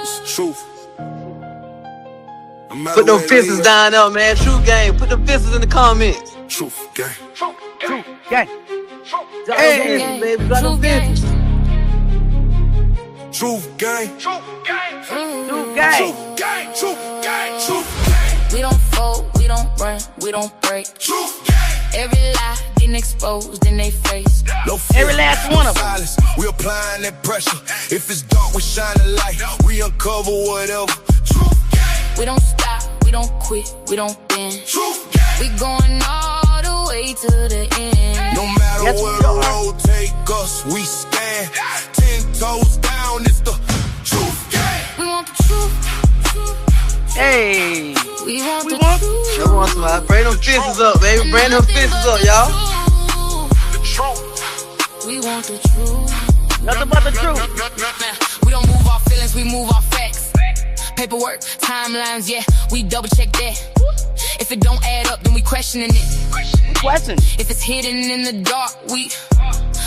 B: It's truth.
D: Put them fists down there, man. True game. Put them fists in the comments.
B: Truth, gang.
C: True gang.
D: Hey, baby, got them fists.
B: Truth, gang.
C: True gang.
B: Truth, gang. Truth, gang. Truth, gang.
A: We don't fold, we don't run, we don't break.
B: Truth, gang.
A: Every lie getting exposed in they face.
B: No fear,
C: every last one of them.
B: Silence. We applying that pressure. If it's dark, we shine a light. We uncover whatever. Truth, gang.
A: We don't stop, we don't quit, we don't bend.
B: Truth, gang.
A: We going all the way to the end.
B: No matter where the road take us, we stand 10 toes down. It's the truth, gang.
A: We want the truth.
C: Hey.
A: We want the truth.
D: Every once in a while, bring them fists up, baby. Bring them fists up, y'all.
B: The truth.
A: We want the truth.
C: Nothing but the truth.
A: We don't move our feelings, we move our facts. Paperwork, timelines, yeah, we double check that. If it don't add up, then we questioning it.
C: Question.
A: If it's hidden in the dark, we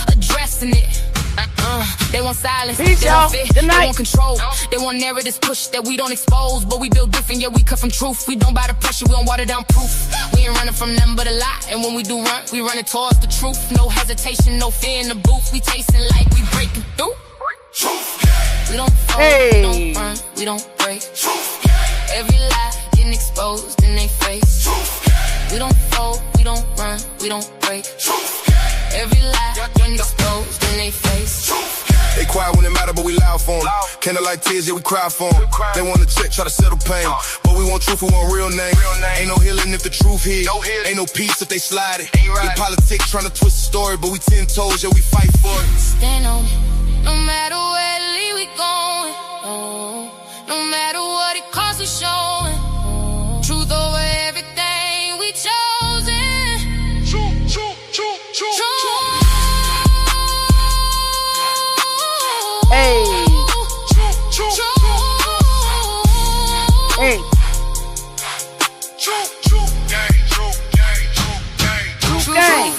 A: addressing it. They want silence,
C: Peace,
A: they
C: y'all.
A: want fit,
C: Good
A: they
C: night.
A: want control. They want narratives pushed that we don't expose. But we build different, yeah, we cut from truth. We don't buy the pressure, we don't water down proof. We ain't running from nothing but a lie. And when we do run, we running towards the truth. No hesitation, no fear in the booth. We tasting like we breaking through. We don't fall,
C: Hey.
A: we don't run, we don't break. Every lie getting exposed in they face. We don't fold, we don't run, we don't break. Every lie getting exposed in they face.
B: They quiet when it matter, but we loud for them. Candlelight tears, yeah, we cry for them. They want to check, try to settle pain. But we want truth, we want real name. Ain't no healing if the truth hit. Ain't no peace if they slide it. They politics trying to twist the story, but we 10 toes, yeah, we fight for it.
A: Stand on it, no matter where we going. No matter what it costs, we showing. Truth over everything we chosen.
C: Hey. Hey. True gang.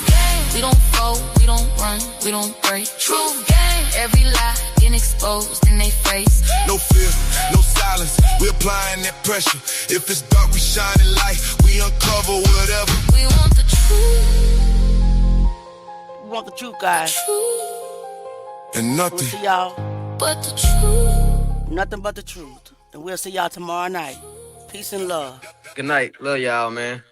A: We don't fold, we don't run, we don't break. Truth gang. Every lie getting exposed in they face.
B: No fear, no silence. We applying that pressure. If it's dark, we shining light. We uncover whatever.
A: We want the truth.
C: We want the truth, guys.
A: Truth.
B: And
C: We'll
B: nothing.
C: see y'all
A: But the truth.
C: nothing but the truth. And we'll see y'all tomorrow night. Peace and love.
D: Good night. Love y'all, man.